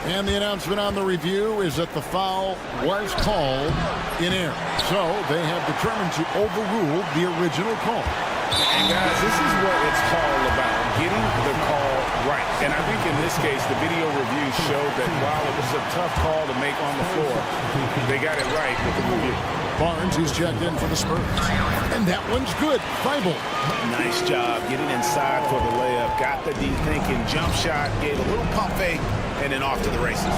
And the announcement on the review is that the foul was called in error. So they have determined to overrule the original call. And guys, this is what it's all about, getting the call right. And I think in this case, the video review showed that while it was a tough call to make on the floor, they got it right with the review. Barnes, who's checked in for the Spurs. And that one's good. Thibault. Nice job getting inside for the layup. Got the deep thinking jump shot, gave a little pump fake, and then off to the races.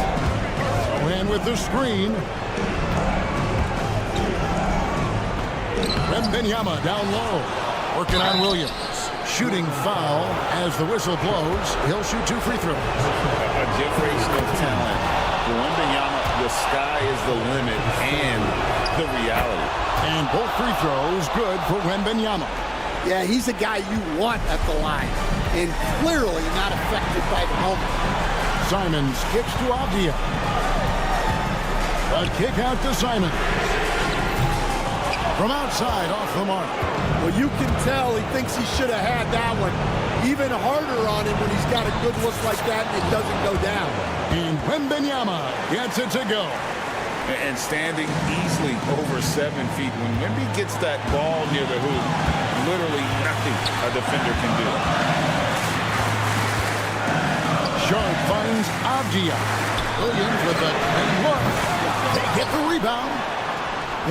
And with the screen. Wembanyama down low. Working on Williams. Shooting foul as the whistle blows. He'll shoot 2 free throws. A generation of talent. For Wembanyama, the sky is the limit and the reality. And both free throws good for Wembanyama. Yeah, he's a guy you want at the line. And clearly not affected by the moment. Simons kicks to Avdia. A kick out to Simons. From outside, off the mark. Well, you can tell he thinks he should have had that one. Even harder on him when he's got a good look like that and it doesn't go down. And Wembanyama gets it to go. And standing easily over 7 feet. When Wemby gets that ball near the hoop, literally nothing a defender can do. Sharp finds Avdia. Williams with a look. They get the rebound.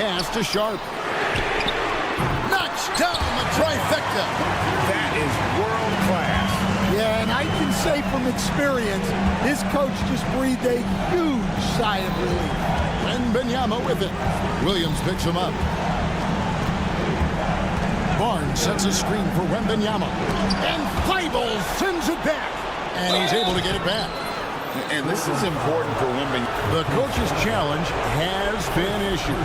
Pass to Sharp. Knocks down the trifecta. That is world class. Yeah, and I can say from experience, his coach just breathed a huge sigh of relief. Wembanyama with it. Williams picks him up. Barnes sets a screen for Wembanyama. And Thibault sends it back. And he's able to get it back. And this is important for Wemby. The coach's challenge has been issued.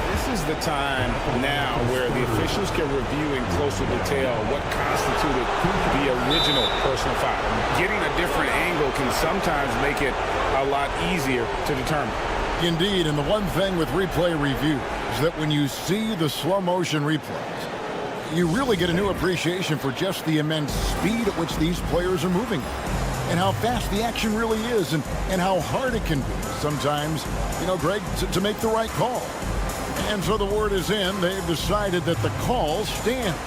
This is the time now where the officials can review in closer detail what constituted the original personal foul. Getting a different angle can sometimes make it a lot easier to determine. Indeed, and the one thing with replay review is that when you see the slow motion replays, you really get a new appreciation for just the immense speed at which these players are moving and how fast the action really is and how hard it can be sometimes, you know, Greg, to make the right call. And so the word is in. They've decided that the call stands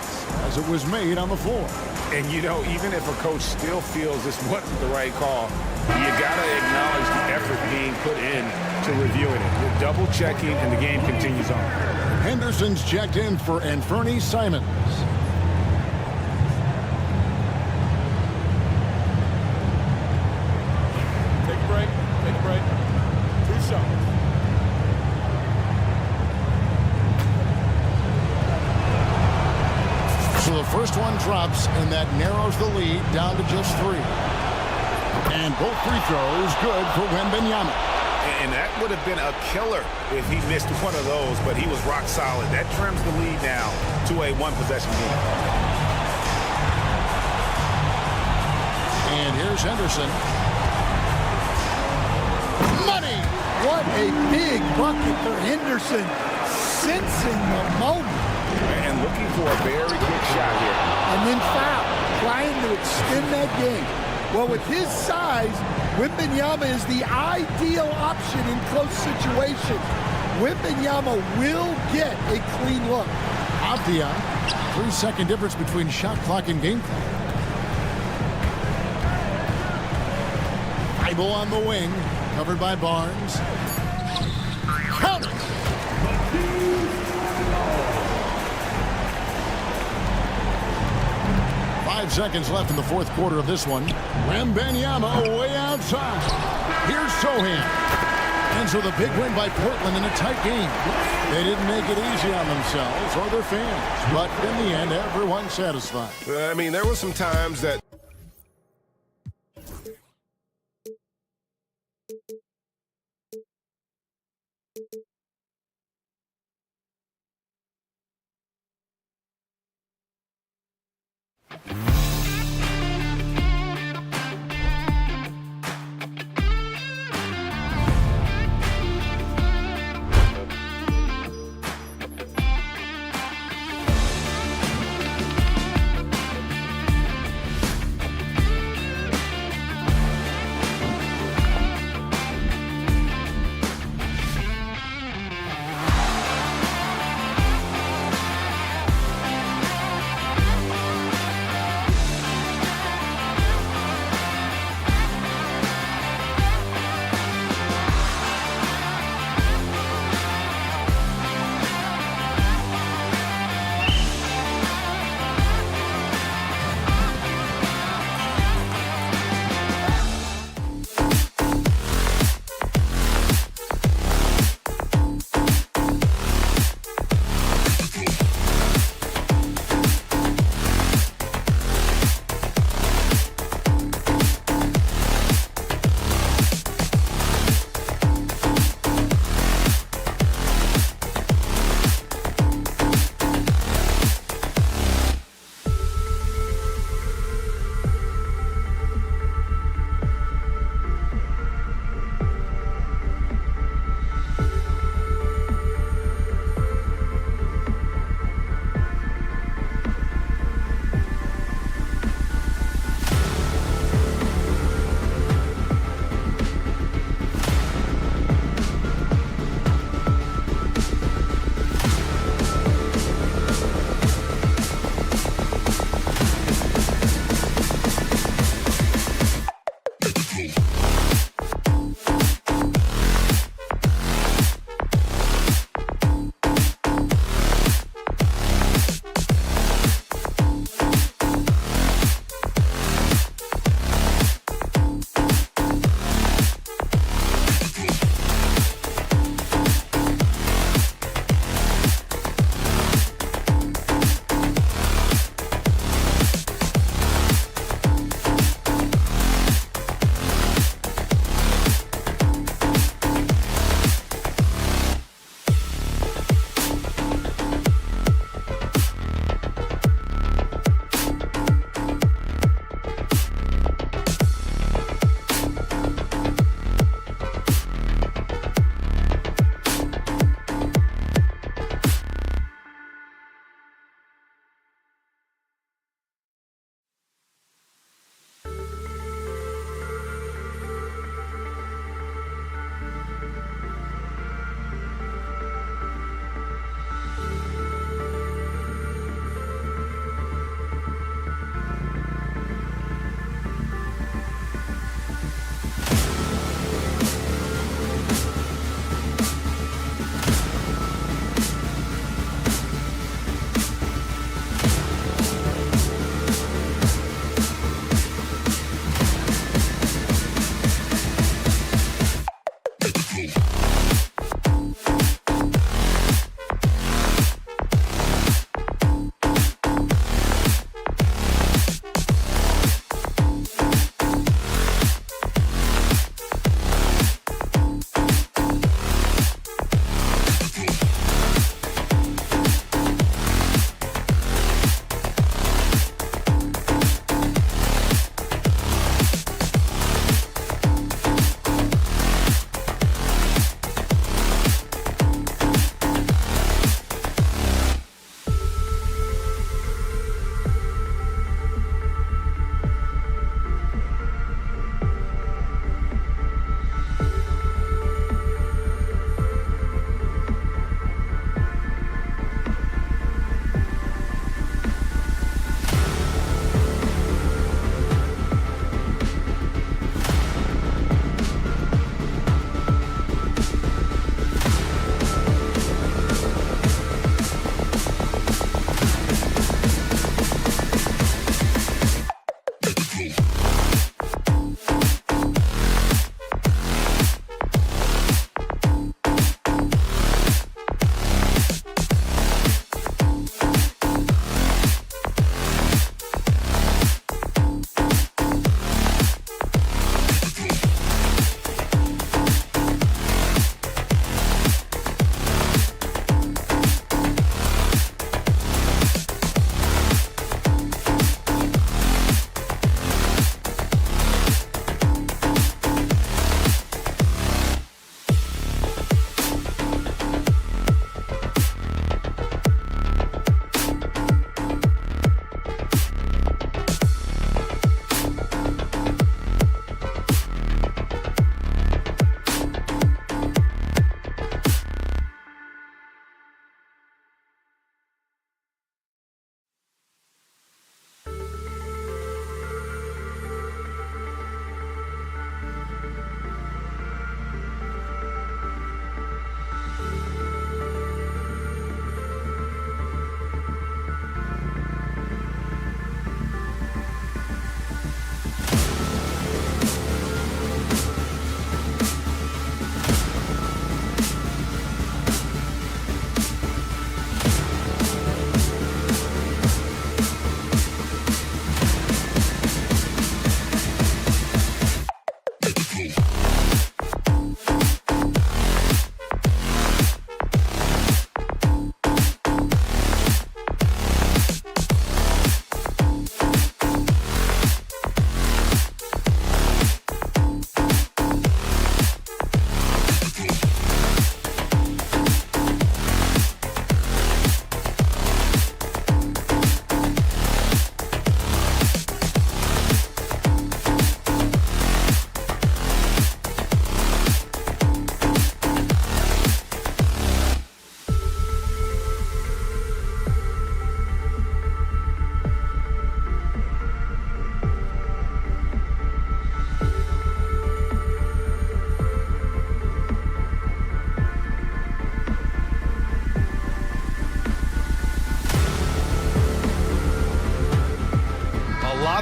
as it was made on the floor. And, you know, even if a coach still feels this wasn't the right call, you got to acknowledge the effort being put in to reviewing it. You're double-checking, and the game continues on. Henderson's checked in for Anfernee Simons. Take a break. Take a break. 2 shots. So the first one drops, and that narrows the lead down to just 3. And both free throws good for Wembanyama. And that would have been a killer if he missed one of those, but he was rock solid. That trims the lead now to a 1-possession game. And here's Henderson. Money! What a big bucket for Henderson, sensing the moment. And looking for a very quick shot here. And then foul, trying to extend that game. Well, with his size, Wembanyama is the ideal option in close situations. Wembanyama will get a clean look. Avdia, 3-second difference between shot clock and game clock. Thibault on the wing, covered by Barnes. Count it! 5 seconds left in the fourth quarter of this one. Wembanyama way outside. Here's Sohan. And so the big win by Portland in a tight game. They didn't make it easy on themselves or their fans, but in the end, everyone's satisfied. I mean, there were some times that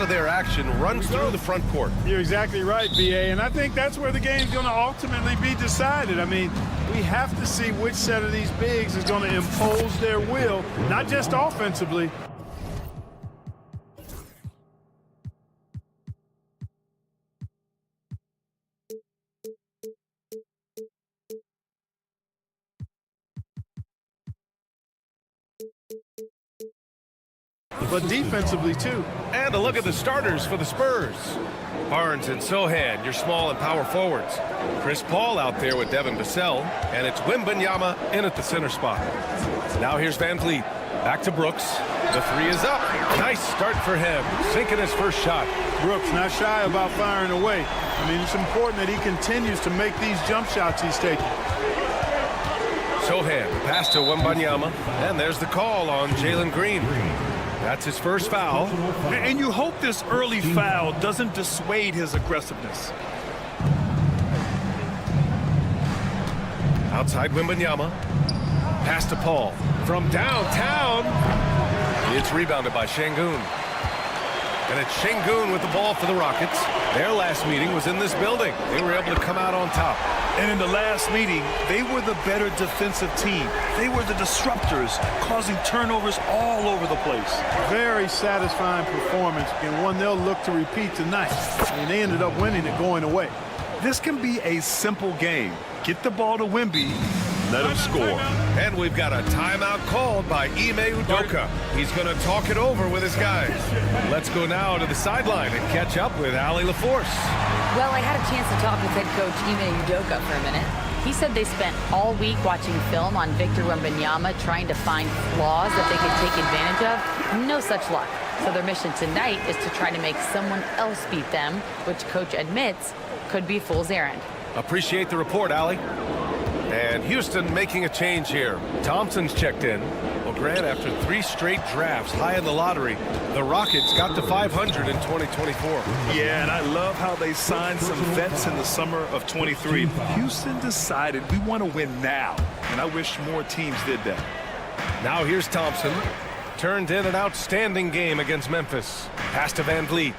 lot of their action runs through the front court. You're exactly right, B.A., and I think that's where the game's going to ultimately be decided. I mean, we have to see which set of these bigs is going to impose their will, not just offensively. But defensively, too. And a look at the starters for the Spurs. Barnes and Sohan, your small and power forwards. Chris Paul out there with Devin Vassell. And it's Wembanyama in at the center spot. Now here's Van Vliet. Back to Brooks. The three is up. Nice start for him. Sinking his first shot. Brooks not shy about firing away. I mean, it's important that he continues to make these jump shots he's taking. Sohan, pass to Wembanyama. And there's the call on Jalen Green. That's his first foul. And you hope this early foul doesn't dissuade his aggressiveness. Outside Wembanyama. Pass to Paul. From downtown. It's rebounded by Şengün. And it's Şengün with the ball for the Rockets. Their last meeting was in this building. They were able to come out on top. And in the last meeting, they were the better defensive team. They were the disruptors, causing turnovers all over the place. Very satisfying performance, and one they'll look to repeat tonight. And they ended up winning it going away. This can be a simple game. Get the ball to Wemby, let him score. And we've got a timeout called by Ime Udoka. He's going to talk it over with his guys. Let's go now to the sideline and catch up with Allie LaForce. Well, I had a chance to talk with head coach Ime Udoka for a minute. He said they spent all week watching film on Victor Wembanyama, trying to find flaws that they could take advantage of. No such luck. So their mission tonight is to try to make someone else beat them, which coach admits could be fool's errand. Appreciate the report, Allie. And Houston making a change here. Thompson's checked in. Well, Grant, after 3 straight drafts high in the lottery, the Rockets got to 500 in 2024. Yeah, and I love how they signed some vets in the summer of 23. Houston decided we want to win now, and I wish more teams did that. Now here's Thompson. Turned in an outstanding game against Memphis. Pass to Van Vliet.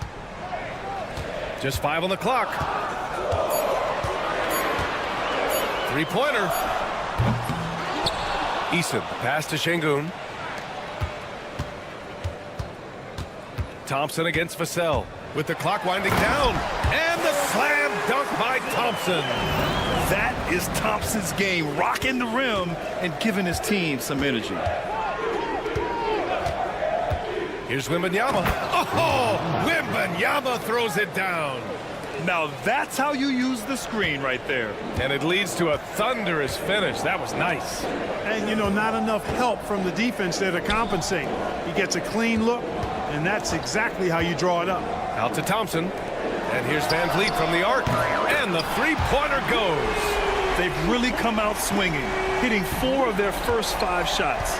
Just 5 on the clock. Three-pointer. Eason, pass to Şengün. Thompson against Vassell with the clock winding down. And the slam dunk by Thompson. That is Thompson's game, rocking the rim and giving his team some energy. Here's Wembanyama. Oh, Wembanyama throws it down. Now that's how you use the screen right there. And it leads to a thunderous finish. That was nice. And, you know, not enough help from the defense there to compensate. He gets a clean look, and that's exactly how you draw it up. Out to Thompson. And here's Van Vliet from the arc. And the three-pointer goes. They've really come out swinging, hitting 4 of their first 5 shots.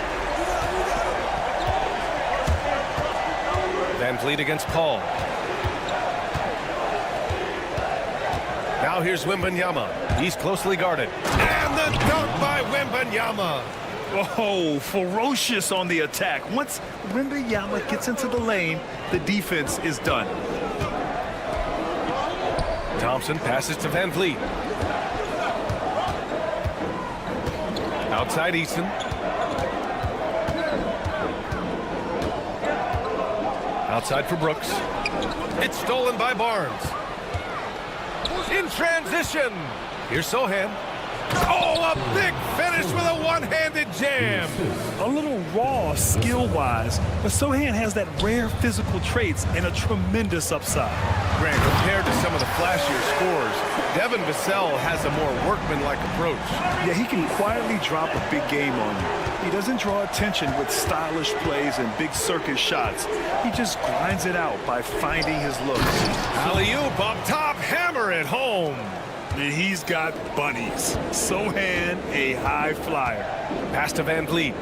Van Vliet against Paul. Now here's Wembanyama. He's closely guarded. And the dunk by Wembanyama. Oh, ferocious on the attack. Once Wembanyama gets into the lane, the defense is done. Thompson passes to Van Vliet. Outside Eason. Outside for Brooks. It's stolen by Barnes. In transition. Here's Sohan. Oh, a big finish with a one-handed jam. A little raw skill-wise, but Sohan has that rare physical traits and a tremendous upside. Grant, compared to some of the flashier scorers, Devin Vassell has a more workmanlike approach. Yeah, he can quietly drop a big game on you. He doesn't draw attention with stylish plays and big circus shots. He just grinds it out by finding his looks. Alley-oop up top, hammer it home. And he's got bunnies. Sohan, a high flyer. Pass to Van Vliet.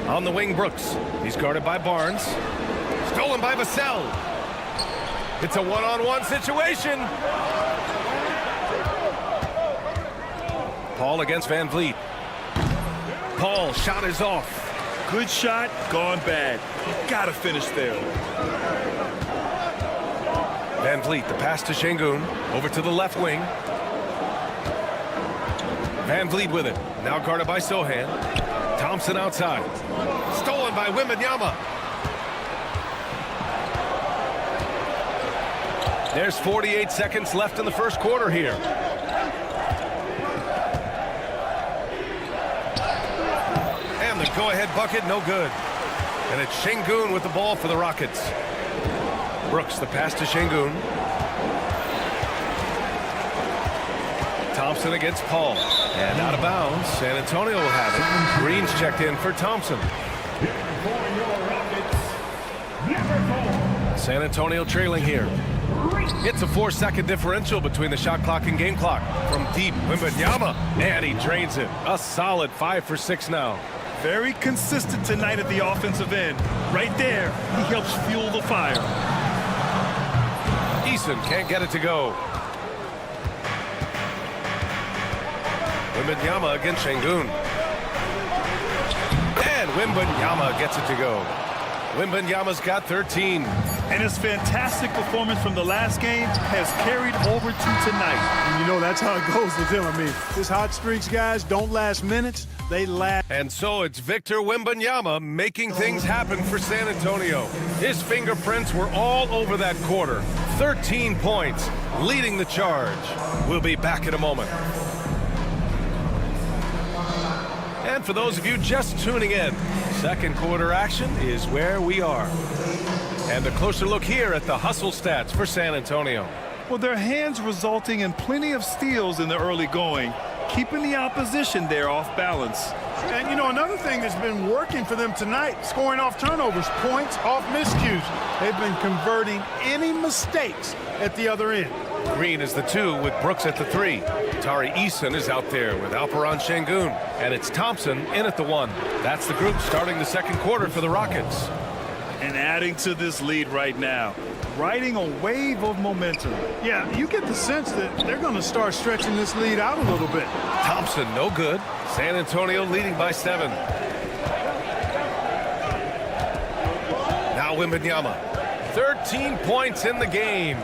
On the wing, Brooks. He's guarded by Barnes. Stolen by Vassell. It's a one-on-one situation. Paul against Van Vliet. Paul, shot is off. Good shot, gone bad. Gotta finish there. Van Vliet, the pass to Şengün. Over to the left wing. Van Vliet with it. Now guarded by Sohan. Thompson outside. Stolen by Wembanyama. There's 48 seconds left in the first quarter here. And the go-ahead bucket, no good. And it's Şengün with the ball for the Rockets. Brooks, the pass to Şengün. Thompson against Paul. And out of bounds. San Antonio will have it. Green's checked in for Thompson. San Antonio trailing here. It's a 4-second differential between the shot clock and game clock. From deep, Wembanyama. And he drains it. A solid 5 for 6 now. Very consistent tonight at the offensive end. Right there, he helps fuel the fire. Eason can't get it to go. Wembanyama against Şengün. And Wembanyama gets it to go. Wembanyama's got 13. And his fantastic performance from the last game has carried over to tonight. And you know, that's how it goes with him. I mean, his hot streaks, guys, don't last minutes. They last. And so it's Victor Wembanyama making things happen for San Antonio. His fingerprints were all over that quarter. 13 points, leading the charge. We'll be back in a moment. And for those of you just tuning in, second quarter action is where we are. And a closer look here at the hustle stats for San Antonio. Well, their hands resulting in plenty of steals in the early going, keeping the opposition there off balance. And, you know, another thing that's been working for them tonight, scoring off turnovers, points off miscues. They've been converting any mistakes at the other end. Green is the 2 with Brooks at the 3. Tari Eason is out there with Alperen Şengün. And it's Thompson in at the 1. That's the group starting the second quarter for the Rockets. And adding to this lead right now, riding a wave of momentum. Yeah, you get the sense that they're going to start stretching this lead out a little bit. Thompson, no good. San Antonio leading by 7. Now Wembanyama. 13 points in the game.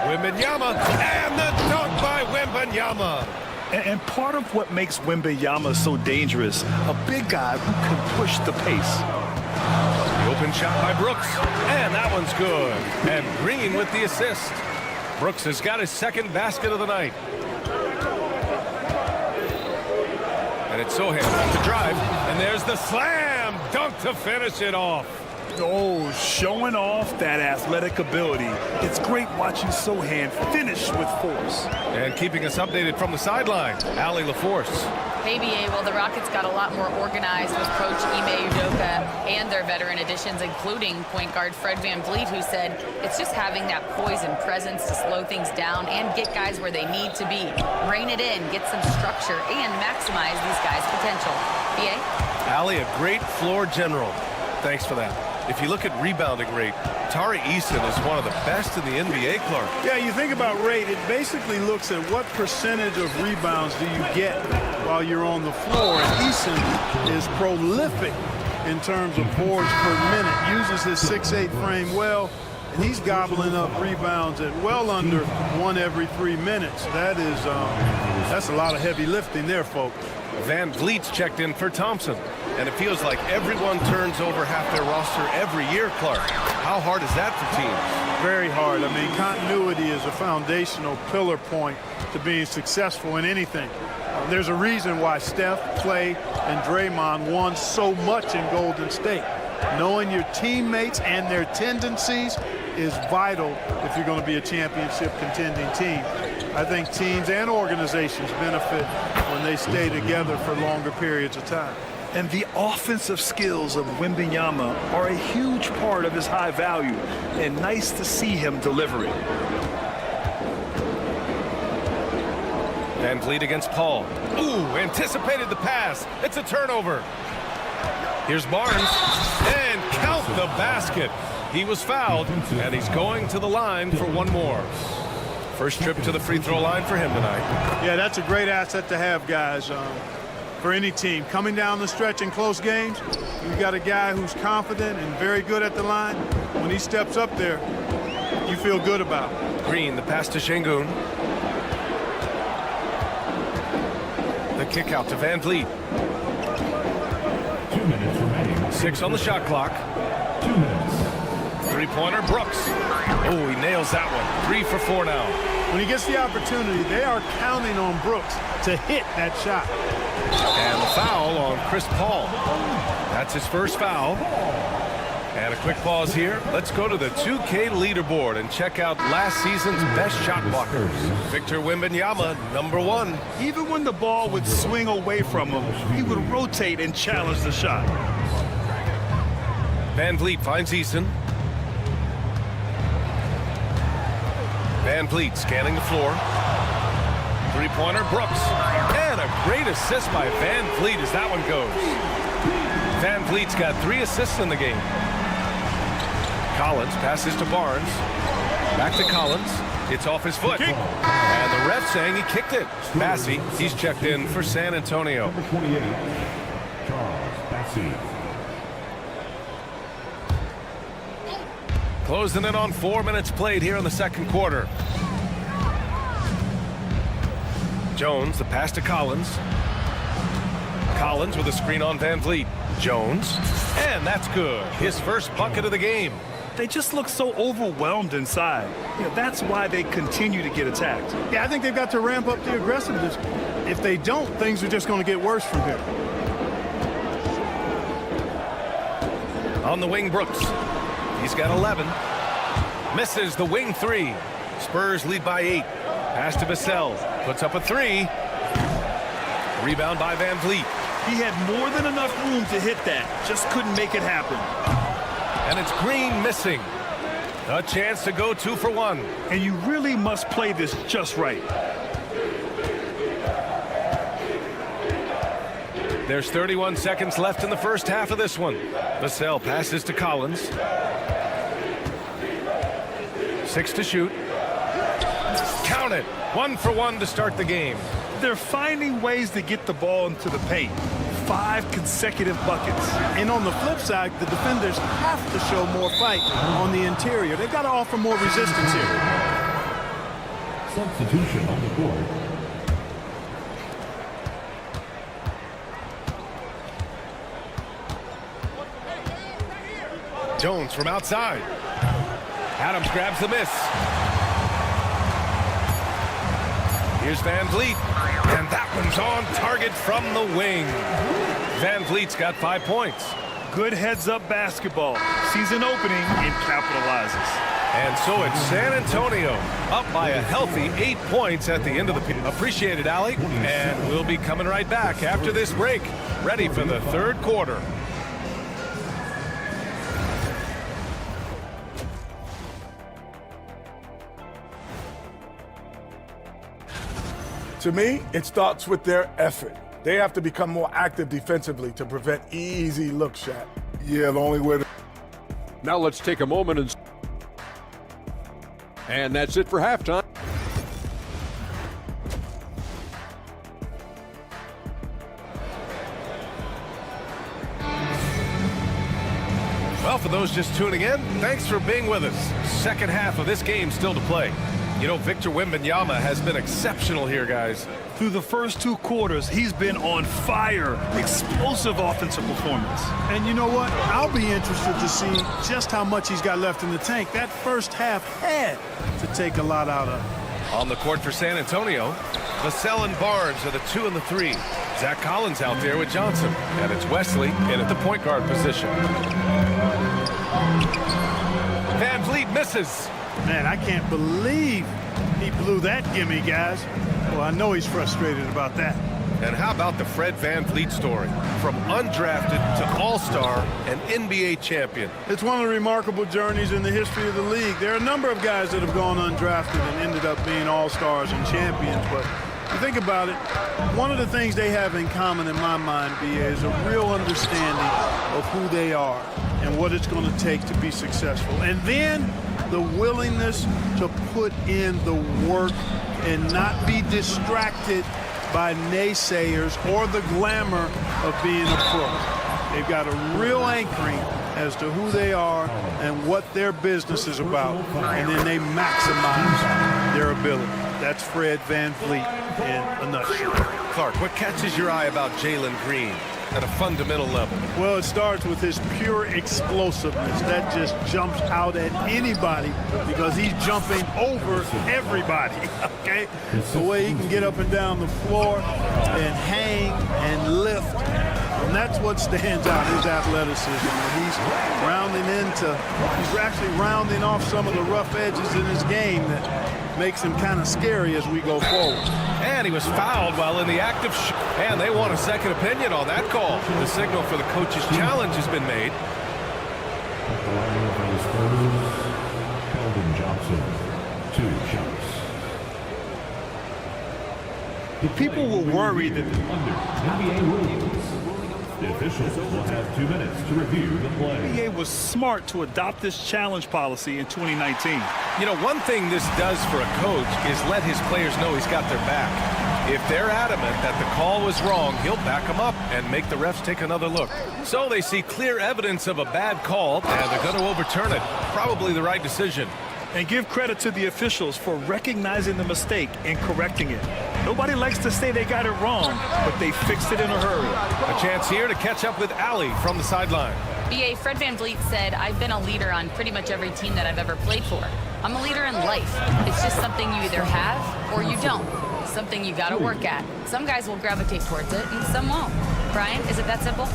Wembanyama, and the dunk by Wembanyama. And part of what makes Wembanyama so dangerous, a big guy who can push the pace. The open shot by Brooks, and that one's good. And Green with the assist. Brooks has got his second basket of the night. And it's Sohan to drive, and there's the slam dunk to finish it off. Oh, showing off that athletic ability. It's great watching Sohan finish with force. And keeping us updated from the sideline, Allie LaForce. Hey, BA, well, the Rockets got a lot more organized with Coach Ime Udoka and their veteran additions, including point guard Fred Van Vliet, who said it's just having that poise and presence to slow things down and get guys where they need to be. Rein it in, get some structure, and maximize these guys' potential. BA? Allie, a great floor general. Thanks for that. If you look at rebounding rate, Tari Eason is one of the best in the NBA, Clark. Yeah, you think about rate, it basically looks at what percentage of rebounds do you get while you're on the floor. And Eason is prolific in terms of boards per minute, uses his 6'8" frame well, and he's gobbling up rebounds at well under 1 every 3 minutes. That is, that's a lot of heavy lifting there, folks. Van Vliet's checked in for Thompson. And it feels like everyone turns over half their roster every year, Clark. How hard is that for teams? Very hard. I mean, continuity is a foundational pillar point to being successful in anything. There's a reason why Steph, Clay, and Draymond won so much in Golden State. Knowing your teammates and their tendencies is vital if you're going to be a championship contending team. I think teams and organizations benefit when they stay together for longer periods of time. And the offensive skills of Wembanyama are a huge part of his high value, and nice to see him deliver it. Van Vliet against Paul. Ooh, anticipated the pass. It's a turnover. Here's Barnes, and count the basket. He was fouled, and he's going to the line for one more. First trip to the free throw line for him tonight. Yeah, that's a great asset to have, guys. for any team. Coming down the stretch in close games, you've got a guy who's confident and very good at the line. When he steps up there, you feel good about it. Green, the pass to Şengün. The kick out to Van Vliet. 2 minutes remaining. 6 on the shot clock. 2 minutes. Three-pointer, Brooks. Oh, he nails that one. 3 for 4 now. When he gets the opportunity, they are counting on Brooks to hit that shot. And the foul on Chris Paul. That's his first foul. And a quick pause here. Let's go to the 2K leaderboard and check out last season's best shot blockers. Victor Wembanyama, #1. Even when the ball would swing away from him, he would rotate and challenge the shot. Van Vliet finds Eason. Van Vliet scanning the floor. Three-pointer, Brooks. And a great assist by Van Vliet as that one goes. Van Vliet's got 3 assists in the game. Collins passes to Barnes. Back to Collins. It's off his foot. And the ref saying he kicked it. Massey, he's checked in for San Antonio. Number 28, Charles Massey. Closing in on 4 minutes played here in the second quarter. Jones, the pass to Collins. Collins with a screen on Van Vliet. Jones, and that's good. His first bucket of the game. They just look so overwhelmed inside. That's why they continue to get attacked. Yeah, I think they've got to ramp up the aggressiveness. If they don't, things are just going to get worse from here. On the wing, Brooks. He's got 11. Misses the wing 3. Spurs lead by 8. Pass to Vassell. Puts up a 3. Rebound by Van Vliet. He had more than enough room to hit that. Just couldn't make it happen. And it's Green missing. A chance to go 2 for 1. And you really must play this just right. There's 31 seconds left in the first half of this one. Vassell passes to Collins. 6 to shoot. Count it. 1 for 1 to start the game. They're finding ways to get the ball into the paint. 5 consecutive buckets. And on the flip side, the defenders have to show more fight on the interior. They've got to offer more resistance here. Substitution on the court. Jones from outside. Adams grabs the miss. Here's Van Vliet. And that one's on target from the wing. Van Vliet's got 5 points. Good heads-up basketball. Season opening and capitalizes. And so it's San Antonio up by a healthy 8 points at the end of the period. Appreciate it, Allie. And we'll be coming right back after this break. Ready for the third quarter. To me, it starts with their effort. They have to become more active defensively to prevent easy look shot. Yeah, the only way to... Now let's take a moment and that's it for halftime. Well, for those just tuning in, thanks for being with us. Second half of this game still to play. You know, Victor Wembanyama has been exceptional here, guys. Through the first 2 quarters, he's been on fire. Explosive offensive performance. And you know what? I'll be interested to see just how much he's got left in the tank. That first half had to take a lot out of him. On the court for San Antonio, Vassell and Barnes are the 2 and the 3. Zach Collins out there with Johnson. And it's Wesley in at the point guard position. Van Vliet misses. Man, I can't believe he blew that gimme, guys. Well, I know he's frustrated about that. And how about the Fred Van Vliet story? From undrafted to all-star and NBA champion. It's one of the remarkable journeys in the history of the league. There are a number of guys that have gone undrafted and ended up being all-stars and champions, but you think about it, one of the things they have in common in my mind, B.A., is a real understanding of who they are and what it's going to take to be successful. And then the willingness to put in the work and not be distracted by naysayers or the glamour of being a pro. They've got a real anchoring as to who they are and what their business is about, and then they maximize their ability. That's Fred VanVleet in a nutshell. Clark, what catches your eye about Jalen Green at a fundamental level? Well, it starts with his pure explosiveness. That just jumps out at anybody because he's jumping over everybody, okay? The way he can get up and down the floor and hang and lift. And that's what stands out, his athleticism. And he's actually rounding off some of the rough edges in his game that makes him kind of scary as we go forward. And he was fouled while in the act of and they want a second opinion on that call. The signal for the coach's challenge has been made. Keldon Johnson, 2 shots. The people will worry that NBA rules. The officials will have 2 minutes to review the play. The NBA was smart to adopt this challenge policy in 2019. You know, one thing this does for a coach is let his players know he's got their back. If they're adamant that the call was wrong, he'll back them up and make the refs take another look. So they see clear evidence of a bad call, and they're going to overturn it. Probably the right decision. And give credit to the officials for recognizing the mistake and correcting it. Nobody likes to say they got it wrong, but they fixed it in a hurry. A chance here to catch up with Allie from the sideline. BA, Fred VanVleet said, I've been a leader on pretty much every team that I've ever played for. I'm a leader in life. It's just something you either have or you don't. Something you got to work at. Some guys will gravitate towards it and some won't. Brian, is it that simple?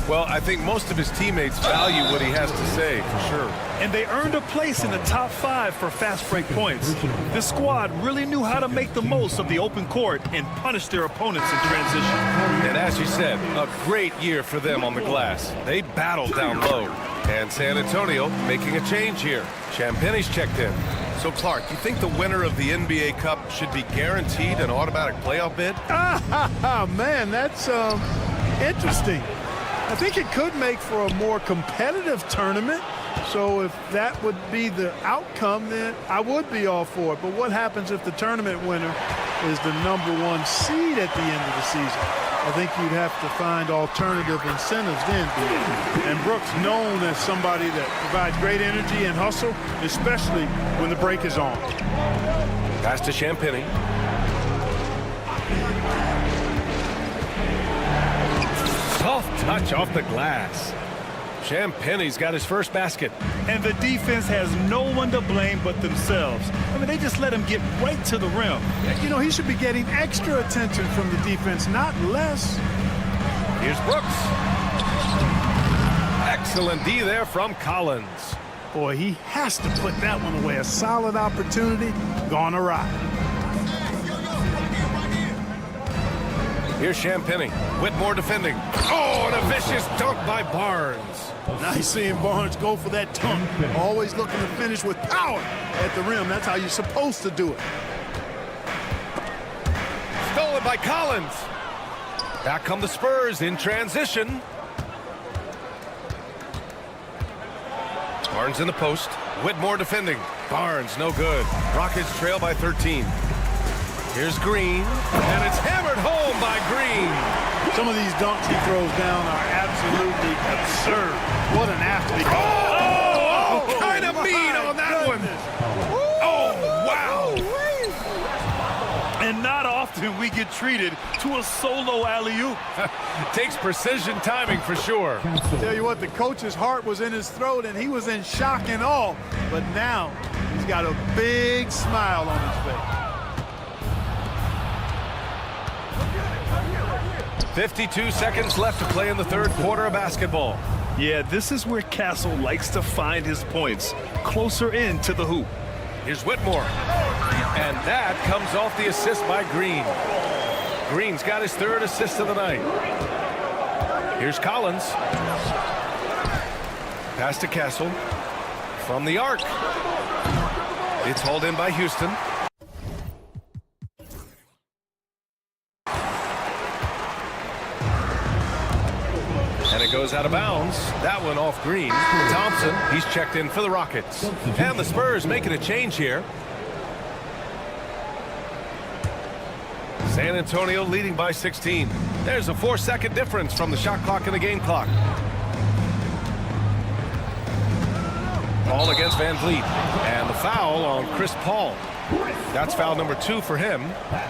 Well, I think most of his teammates value what he has to say, for sure. And they earned a place in the top 5 for fast break points. This squad really knew how to make the most of the open court and punish their opponents in transition. And as you said, a great year for them on the glass. They battled down low. And San Antonio making a change here. Champagne's checked in. So, Clark, you think the winner of the NBA Cup should be guaranteed an automatic playoff bid? Man, that's interesting. I think it could make for a more competitive tournament. So if that would be the outcome, then I would be all for it. But what happens if the tournament winner is the #1 seed at the end of the season? I think you'd have to find alternative incentives then. And Brooks known as somebody that provides great energy and hustle, especially when the break is on. Pass to Champagnie. Soft touch off the glass. Champagnie's got his first basket. And the defense has no one to blame but themselves. I mean, they just let him get right to the rim. You know, he should be getting extra attention from the defense, not less. Here's Brooks. Excellent D there from Collins. Boy, he has to put that one away. A solid opportunity gone awry. Here's Champagnie. Whitmore defending. Oh, and a vicious dunk by Barnes. Nice seeing Barnes go for that dunk. Always looking to finish with power at the rim. That's how you're supposed to do it. Stolen by Collins. Back come the Spurs in transition. Barnes in the post. Whitmore defending. Barnes no good. Rockets trail by 13. Here's Green, and it's hammered home by Green. Some of these dunks he throws down are absolutely absurd. What an athlete. Oh, kind of mean on that one. Oh, wow. And not often we get treated to a solo alley-oop. Takes precision timing for sure. Tell you what, the coach's heart was in his throat, and he was in shock and awe. But now he's got a big smile on his face. 52 seconds left to play in the third quarter of basketball. Yeah, this is where Castle likes to find his points, closer in to the hoop. Here's Whitmore. And that comes off the assist by Green. Green's got his 3rd assist of the night. Here's Collins. Pass to Castle. From the arc. It's hauled in by Houston. And it goes out of bounds. That one off Green. Thompson, he's checked in for the Rockets. And the Spurs making a change here. San Antonio leading by 16. There's a 4-second difference from the shot clock and the game clock. Paul against Van Vliet. And the foul on Chris Paul. That's foul number 2 for him.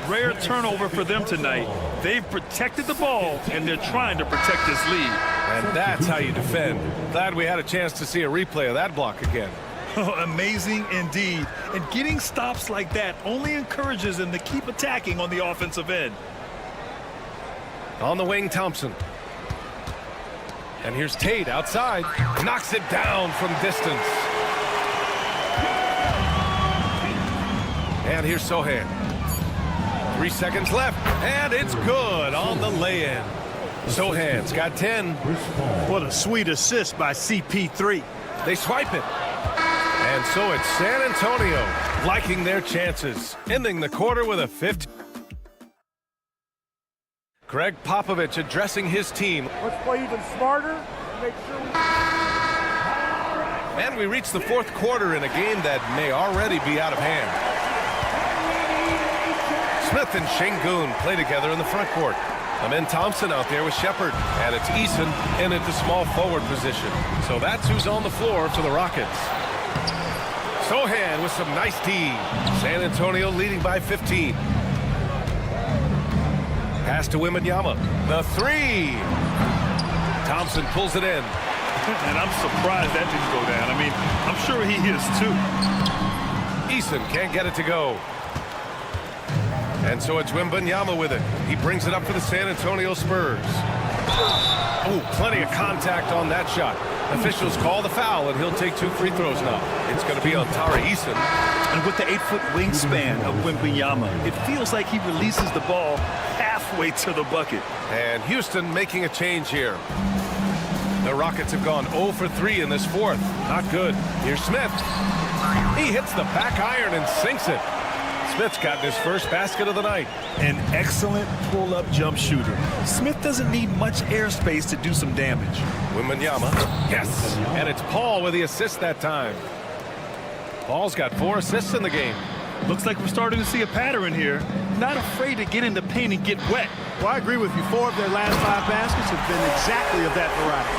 Rare turnover for them tonight. They've protected the ball, and they're trying to protect this lead. And that's how you defend. Glad we had a chance to see a replay of that block again. Amazing indeed. And getting stops like that only encourages them to keep attacking on the offensive end. On the wing, Thompson. And here's Tate outside. Knocks it down from distance. And here's Sohan. 3 seconds left. And it's good on the lay-in. Sohan's got 10. What a sweet assist by CP3. They swipe it. And so it's San Antonio liking their chances, ending the quarter with a 50. Greg Popovich addressing his team. Let's play even smarter. Make sure we... And we reach the 4th quarter in a game that may already be out of hand. Smith and Şengün play together in the front court. Amin Thompson out there with Shepard. And it's Eason in at the small forward position. So that's who's on the floor for the Rockets. Sohan with some nice D. San Antonio leading by 15. Pass to Wembanyama. The 3. Thompson pulls it in. And I'm surprised that didn't go down. I mean, I'm sure he is too. Eason can't get it to go. And so it's Wembanyama with it. He brings it up for the San Antonio Spurs. Oh, plenty of contact on that shot. Officials call the foul, and he'll take 2 free throws now. It's going to be on Tari Eason. And with the 8-foot wingspan of Wembanyama, it feels like he releases the ball halfway to the bucket. And Houston making a change here. The Rockets have gone 0 for 3 in this 4th. Not good. Here's Smith. He hits the back iron and sinks it. Smith's gotten his first basket of the night. An excellent pull-up jump shooter. Smith doesn't need much airspace to do some damage. Wembanyama. Yes. And it's Paul with the assist that time. Paul's got 4 assists in the game. Looks like we're starting to see a pattern here. Not afraid to get in the paint and get wet. Well, I agree with you. 4 of their last 5 baskets have been exactly of that variety.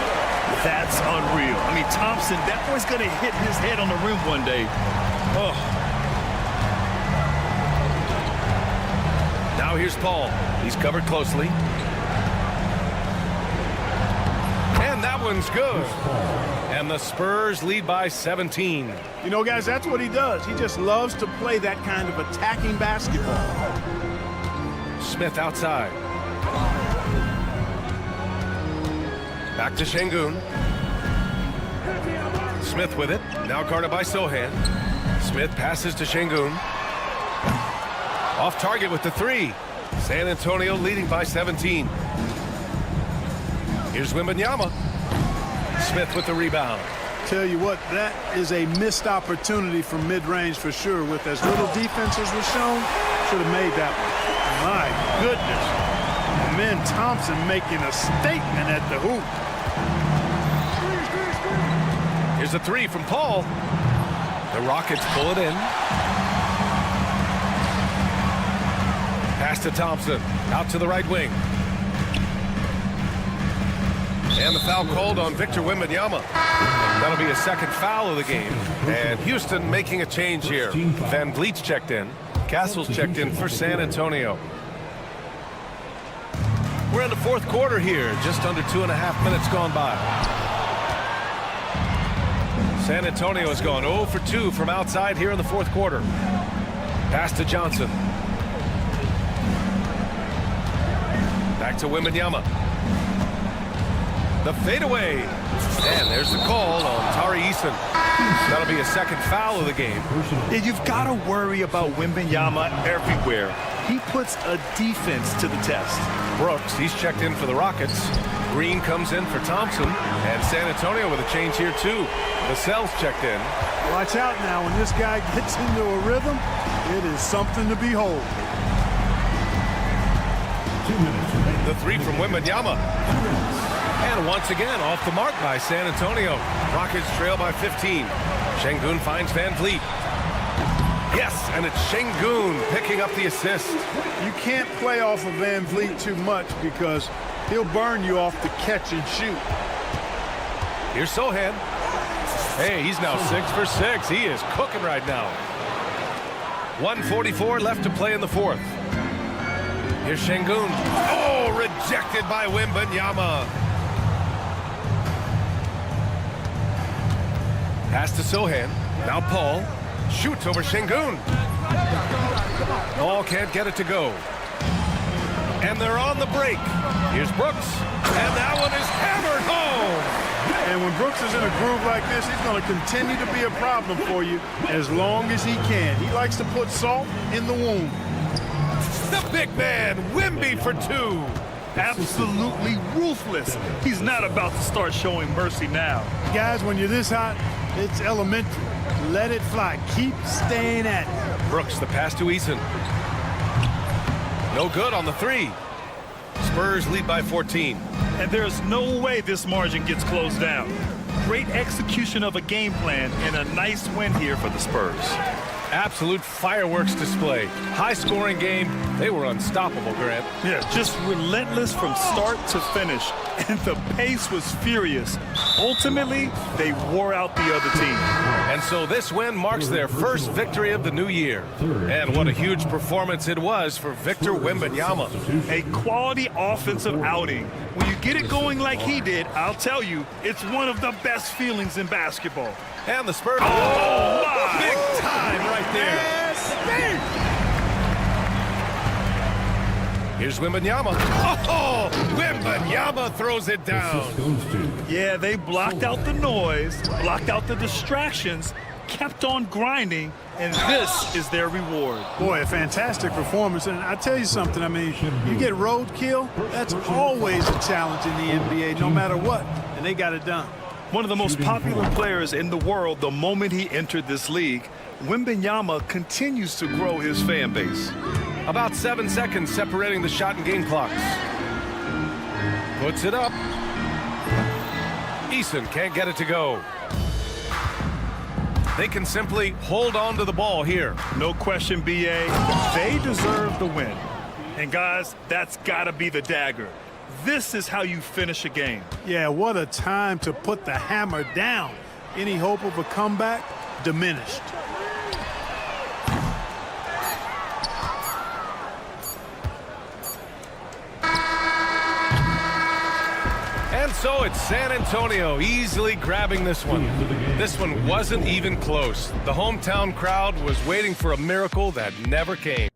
That's unreal. I mean, Thompson, that boy's going to hit his head on the rim one day. Oh. Now here's Paul. He's covered closely. And that one's good. And the Spurs lead by 17. You know, guys, that's what he does. He just loves to play that kind of attacking basketball. Smith outside. Back to Şengün. Smith with it. Now guarded by Sohan. Smith passes to Şengün. Off target with the 3. San Antonio leading by 17. Here's Wembanyama. Smith with the rebound. Tell you what, that is a missed opportunity from mid-range for sure. With as little defense as was shown, should have made that one. My goodness. Amin Thompson making a statement at the hoop. Here's a 3 from Paul. The Rockets pull it in. Pass to Thompson. Out to the right wing. And the foul called on Victor Wembanyama. That'll be a 2nd foul of the game. And Houston making a change here. Van Vliet's checked in. Castle's checked in for San Antonio. We're in the 4th quarter here. Just under 2.5 minutes gone by. San Antonio has gone 0 for 2 from outside here in the 4th quarter. Pass to Johnson. Back to Wembanyama. The fadeaway. And there's the call on Tari Eason. That'll be a 2nd foul of the game. Yeah, you've got to worry about Wembanyama everywhere. He puts a defense to the test. Brooks, he's checked in for the Rockets. Green comes in for Thompson. And San Antonio with a change here, too. Vassell's checked in. Watch out now. When this guy gets into a rhythm, it is something to behold. 2 minutes remaining. The 3 from Wembanyama. And once again, off the mark by San Antonio. Rockets trail by 15. Şengün finds Van Vliet. Yes, and it's Şengün picking up the assist. You can't play off of Van Vliet too much because he'll burn you off the catch and shoot. Here's Sohan. Hey, he's now 6 for 6. He is cooking right now. 1:44 left to play in the fourth. Here's Şengün. Oh, rejected by Wembanyama. Pass to Sohan. Now Paul shoots over Şengün. Paul can't get it to go. And they're on the break. Here's Brooks. And that one is hammered home. And when Brooks is in a groove like this, he's going to continue to be a problem for you as long as he can. He likes to put salt in the wound. The big man, Wemby for 2. Absolutely ruthless. He's not about to start showing mercy now. Guys, when you're this hot, it's elementary. Let it fly. Keep staying at it. Brooks, the pass to Eason. No good on the 3. Spurs lead by 14. And there's no way this margin gets closed down. Great execution of a game plan and a nice win here for the Spurs. Absolute fireworks display. High-scoring game. They were unstoppable, Grant. Yeah, just relentless from start to finish. And the pace was furious. Ultimately, they wore out the other team. And so this win marks their first victory of the new year. And what a huge performance it was for Victor Wembanyama. A quality offensive outing. When you get it going like he did, I'll tell you, it's one of the best feelings in basketball. And the Spurs. Oh, my. Big time right there. Here's Wembanyama. Oh, Wembanyama throws it down. Yeah, they blocked out the noise, blocked out the distractions, kept on grinding, and this is their reward. Boy, a fantastic performance. And I tell you something, I mean, you get roadkill, that's always a challenge in the NBA, no matter what, and they got it done. One of the most popular players in the world the moment he entered this league, Wembanyama continues to grow his fan base. About 7 seconds separating the shot and game clocks. Puts it up. Eason can't get it to go. They can simply hold on to the ball here. No question, BA. They deserve the win. And guys, that's got to be the dagger. This is how you finish a game. Yeah, what a time to put the hammer down. Any hope of a comeback? Diminished. And so it's San Antonio easily grabbing this one. This one wasn't even close. The hometown crowd was waiting for a miracle that never came.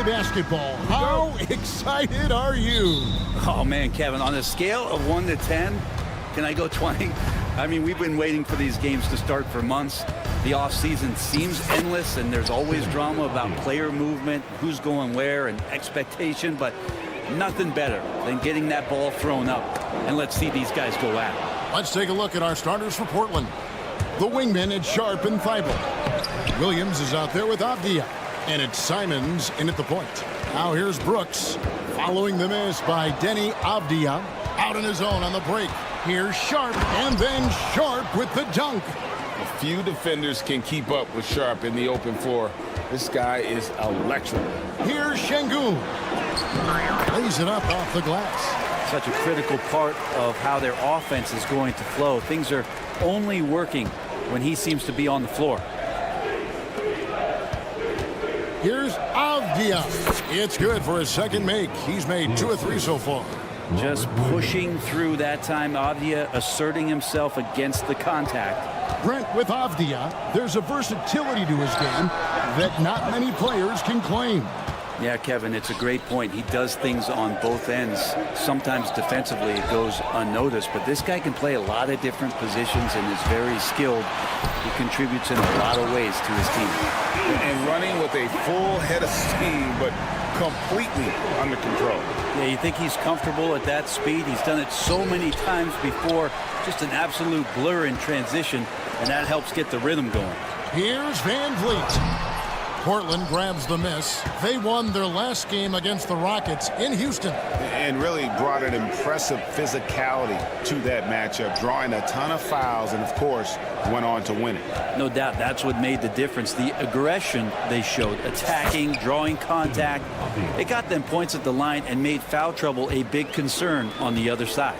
basketball. How excited are you? Oh, man, Kevin, on a scale of 1 to 10, can I go 20? I mean, we've been waiting for these games to start for months. The offseason seems endless, and there's always drama about player movement, who's going where, and expectation, but nothing better than getting that ball thrown up. And let's see these guys go at it. Let's take a look at our starters for Portland. The wingmen, it's Sharp and Thibault. Williams is out there with Avdia. And it's Simons in at the point. Now here's Brooks. Following the miss by Denny Avdia. Out on his own on the break. Here's Sharp, and then Sharp with the dunk. A few defenders can keep up with Sharp in the open floor. This guy is electric. Here's Şengün. Lays it up off the glass. Such a critical part of how their offense is going to flow. Things are only working when he seems to be on the floor. Here's Avdia. It's good for his second make. He's made 2 of 3 so far. Just pushing through that time. Avdia asserting himself against the contact. Brent, with Avdia, there's a versatility to his game that not many players can claim. Yeah, Kevin, it's a great point. He does things on both ends. Sometimes defensively it goes unnoticed, but this guy can play a lot of different positions and is very skilled. He contributes in a lot of ways to his team. And running with a full head of steam, but completely under control. Yeah, you think he's comfortable at that speed? He's done it so many times before. Just an absolute blur in transition, and that helps get the rhythm going. Here's Van Vliet. Portland grabs the miss. They won their last game against the Rockets in Houston. And really brought an impressive physicality to that matchup, drawing a ton of fouls, and of course, went on to win it. No doubt, that's what made the difference. The aggression they showed, attacking, drawing contact. It got them points at the line and made foul trouble a big concern on the other side.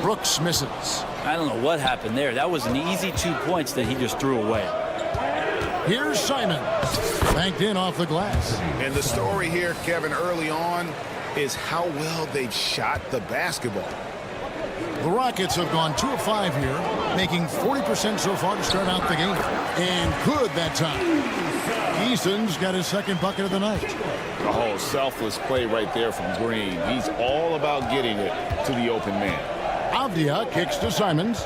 Brooks misses. I don't know what happened there. That was an easy 2 points that he just threw away. Here's Simon. Banked in off the glass. And the story here, Kevin, early on is how well they've shot the basketball. The Rockets have gone 2 of 5 here, making 40% so far to start out the game. And good that time. Eason's got his second bucket of the night. Oh, selfless play right there from Green. He's all about getting it to the open man. Avdia kicks to Simons.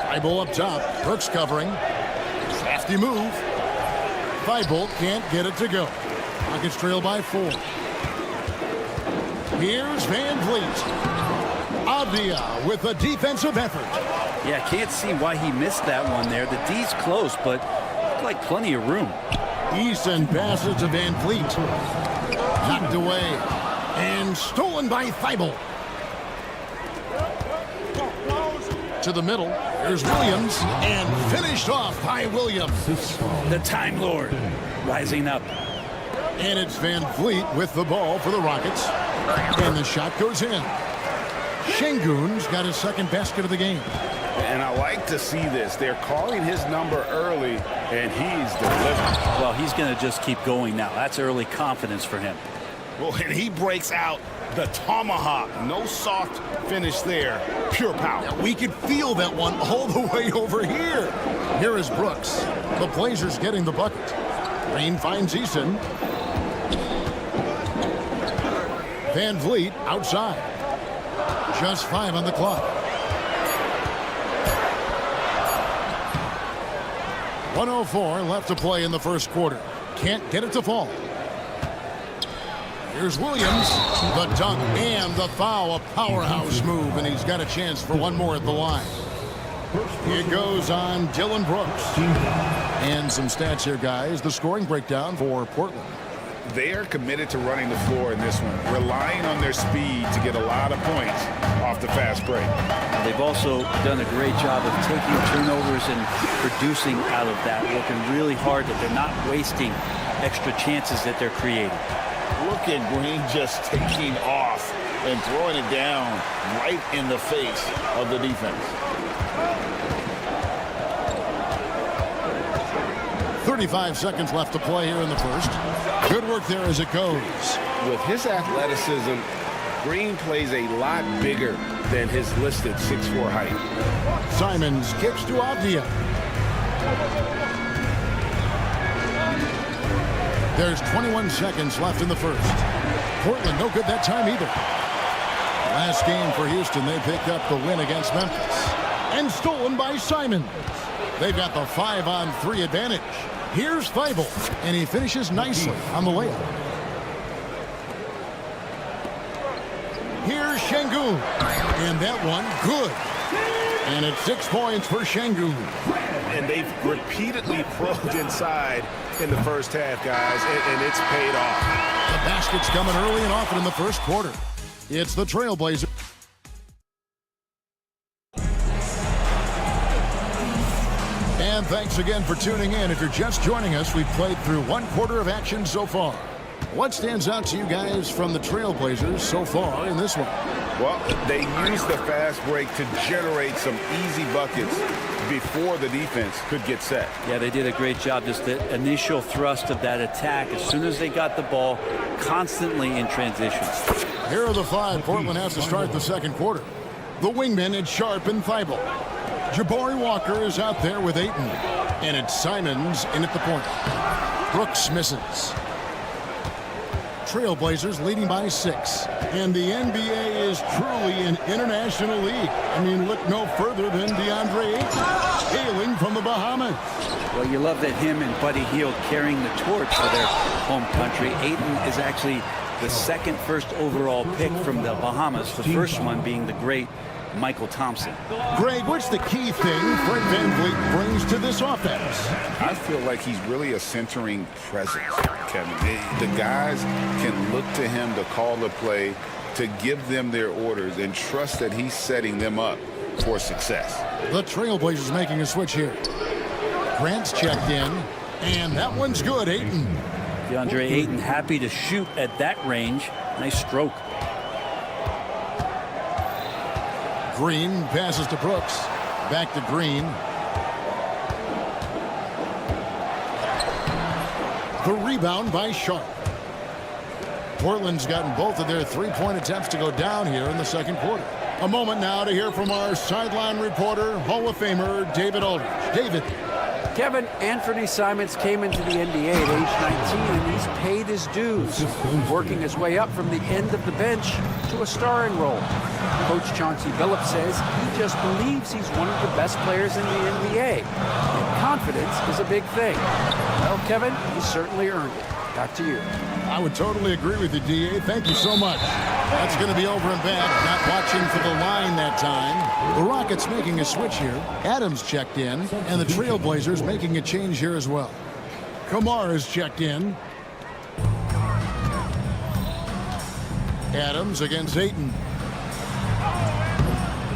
Thibault up top. Brooks covering. Crafty move. Thibault can't get it to go. Rockets trail by 4. Here's Van Vliet. Avdia with a defensive effort. Yeah, can't see why he missed that one there. The D's close, but looked like plenty of room. Easton passes to Van Vliet. Knocked away. And stolen by Thibault. To the middle. There's Williams. And finished off by Williams. The Time Lord rising up. And it's Van Vliet with the ball for the Rockets. And the shot goes in. Şengün's got his second basket of the game. And I like to see this. They're calling his number early, and he's delivering. Well, he's going to just keep going now. That's early confidence for him. Well, and he breaks out the tomahawk. No soft finish there. Pure power. Yeah, we could feel that one all the way over here. Here is Brooks. The Blazers getting the bucket. Green finds Easton. Van Vliet outside. Just 5 on the clock. 1:04 left to play in the first quarter. Can't get it to fall. Here's Williams, the dunk and the foul, a powerhouse move, and he's got a chance for one more at the line. It goes on Dylan Brooks. And some stats here, guys. The scoring breakdown for Portland. They are committed to running the floor in this one, relying on their speed to get a lot of points off the fast break. They've also done a great job of taking turnovers and producing out of that, working really hard that they're not wasting extra chances that they're creating. Look at Green just taking off and throwing it down right in the face of the defense. 35 seconds left to play here in the first. Good work there as it goes. With his athleticism, Green plays a lot bigger than his listed 6'4" height. Simons kicks to Avdia. There's 21 seconds left in the first. Portland no good that time either. Last game for Houston, they picked up the win against Memphis. And stolen by Simons. They've got the 5-on-3 advantage. Here's Thibault, and he finishes nicely on the layup. Here's Şengün, and that one good. And it's 6 points for Şengün. And they've repeatedly probed inside in the first half, guys, and it's paid off. The basket's coming early and often in the first quarter. It's the Trailblazers. And thanks again for tuning in. If you're just joining us, we've played through 1 quarter of action so far. What stands out to you guys from the Trailblazers so far in this one? Well, they used the fast break to generate some easy buckets before the defense could get set. Yeah, they did a great job. Just the initial thrust of that attack, as soon as they got the ball, constantly in transition. Here are the 5 Portland has to start the second quarter. The wingmen, it's Sharp and Thibault. Jabari Walker is out there with Ayton. And it's Simons in at the point. Brooks misses. Trailblazers leading by 6. And the NBA is truly an international league. I mean, look no further than DeAndre Ayton, hailing from the Bahamas. Well, you love that him and Buddy Hield carrying the torch for their home country. Ayton is actually the second first overall pick from the Bahamas, the first one being the great Michael Thompson. Greg, what's the key thing Fred VanVleet brings to this offense? I feel like he's really a centering presence, Kevin. The guys can look to him to call the play, to give them their orders, and trust that he's setting them up for success. The Trailblazers making a switch here. Grant's checked in, and that one's good, Ayton. DeAndre Ayton happy to shoot at that range. Nice stroke. Green passes to Brooks. Back to Green. The rebound by Sharp. Portland's gotten both of their 3-point attempts to go down here in the second quarter. A moment now to hear from our sideline reporter, Hall of Famer David Aldridge. David. Kevin, Anthony Simons came into the NBA at age 19, and he's paid his dues, working his way up from the end of the bench to a starring role. Coach Chauncey Billups says he just believes he's one of the best players in the NBA. And confidence is a big thing. Well, Kevin, he certainly earned it. Back to you. I would totally agree with you, D.A. Thank you so much. That's going to be over and back. Not watching for the line that time. The Rockets making a switch here. Adams checked in, and the Trailblazers making a change here as well. Kamara is checked in. Adams against Ayton.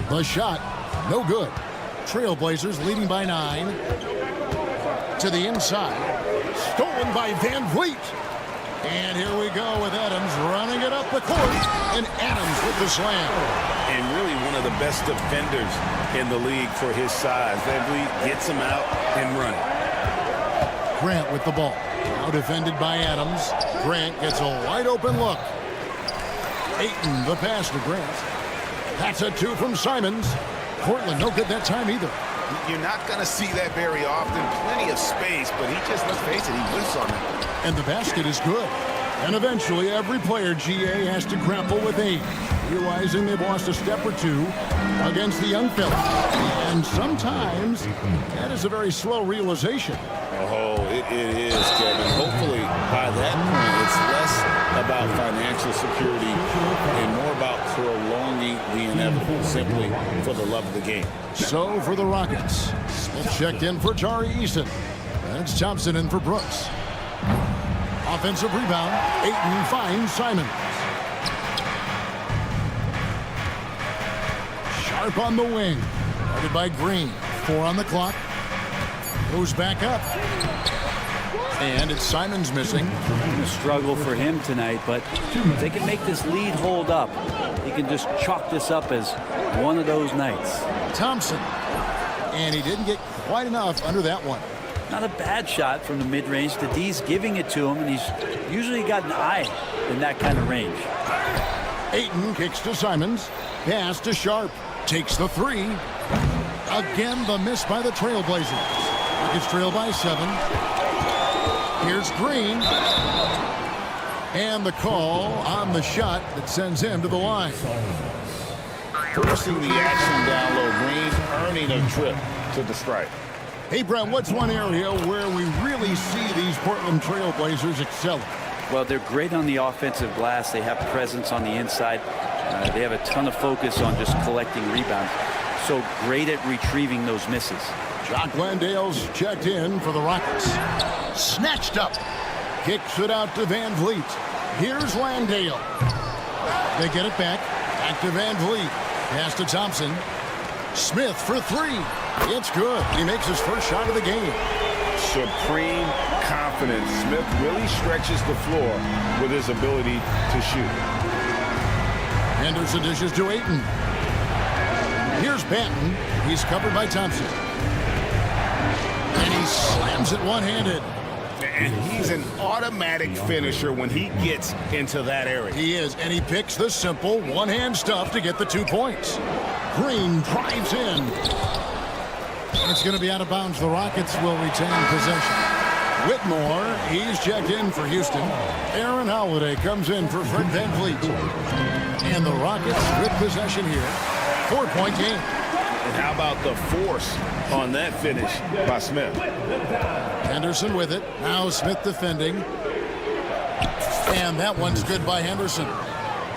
The shot, no good. Trailblazers leading by 9. To the inside. Stolen by VanVleet. And here we go with Adams running it up the court. And Adams with the slam. And really one of the best defenders in the league for his size. VanVleet gets him out and running. Grant with the ball. Now defended by Adams. Grant gets a wide open look. Ayton, the pass to Grant. That's a 2 from Simons. Portland no good that time either. You're not going to see that very often. Plenty of space, but he just, let's face it, he whiffs on it. And the basket is good. And eventually every player, GA, has to grapple with age, realizing they've lost a step or two against the young fella. And sometimes that is a very slow realization. Oh, it is, Kevin. Hopefully by that point it's less about financial security and more about prolonging the inevitable, simply for the love of the game. So for the Rockets, Smith checked in for Tari Eason. And it's Thompson in for Brooks. Offensive rebound. Ayton finds Simons. Sharp on the wing. Guarded by Green. 4 on the clock. Goes back up. And it's Simons missing. A struggle for him tonight, but if they can make this lead hold up, he can just chalk this up as one of those nights. Thompson. And he didn't get quite enough under that one. Not a bad shot from the mid-range. The D's giving it to him, and he's usually got an eye in that kind of range. Ayton kicks to Simons. Pass to Sharp. Takes the three. Again, the miss by the Trailblazers. Rockets trail by 7. Here's Green. And the call on the shot that sends him to the line. Forcing the action down low. Green earning a trip to the stripe. Hey, Brent, what's one area where we really see these Portland Trailblazers excelling? Well, they're great on the offensive glass. They have presence on the inside. They have a ton of focus on just collecting rebounds. So great at retrieving those misses. Jock Landale's checked in for the Rockets. Snatched up. Kicks it out to Van Vliet. Here's Landale. They get it back. Back to Van Vliet. Pass to Thompson. Smith for 3. It's good. He makes his first shot of the game. Supreme confidence. Smith really stretches the floor with his ability to shoot. Henderson dishes to Ayton. Here's Banton. He's covered by Thompson. And he slams it one-handed. And he's an automatic finisher when he gets into that area. He is, and he picks the simple one-hand stuff to get the 2 points. Green drives in. It's going to be out of bounds. The Rockets will retain possession. Whitmore, he's checked in for Houston. Aaron Holiday comes in for Fred VanVleet. And the Rockets with possession here. 4-point game. And how about the force on that finish by Smith? Henderson with it. Now Smith defending. And that one's good by Henderson.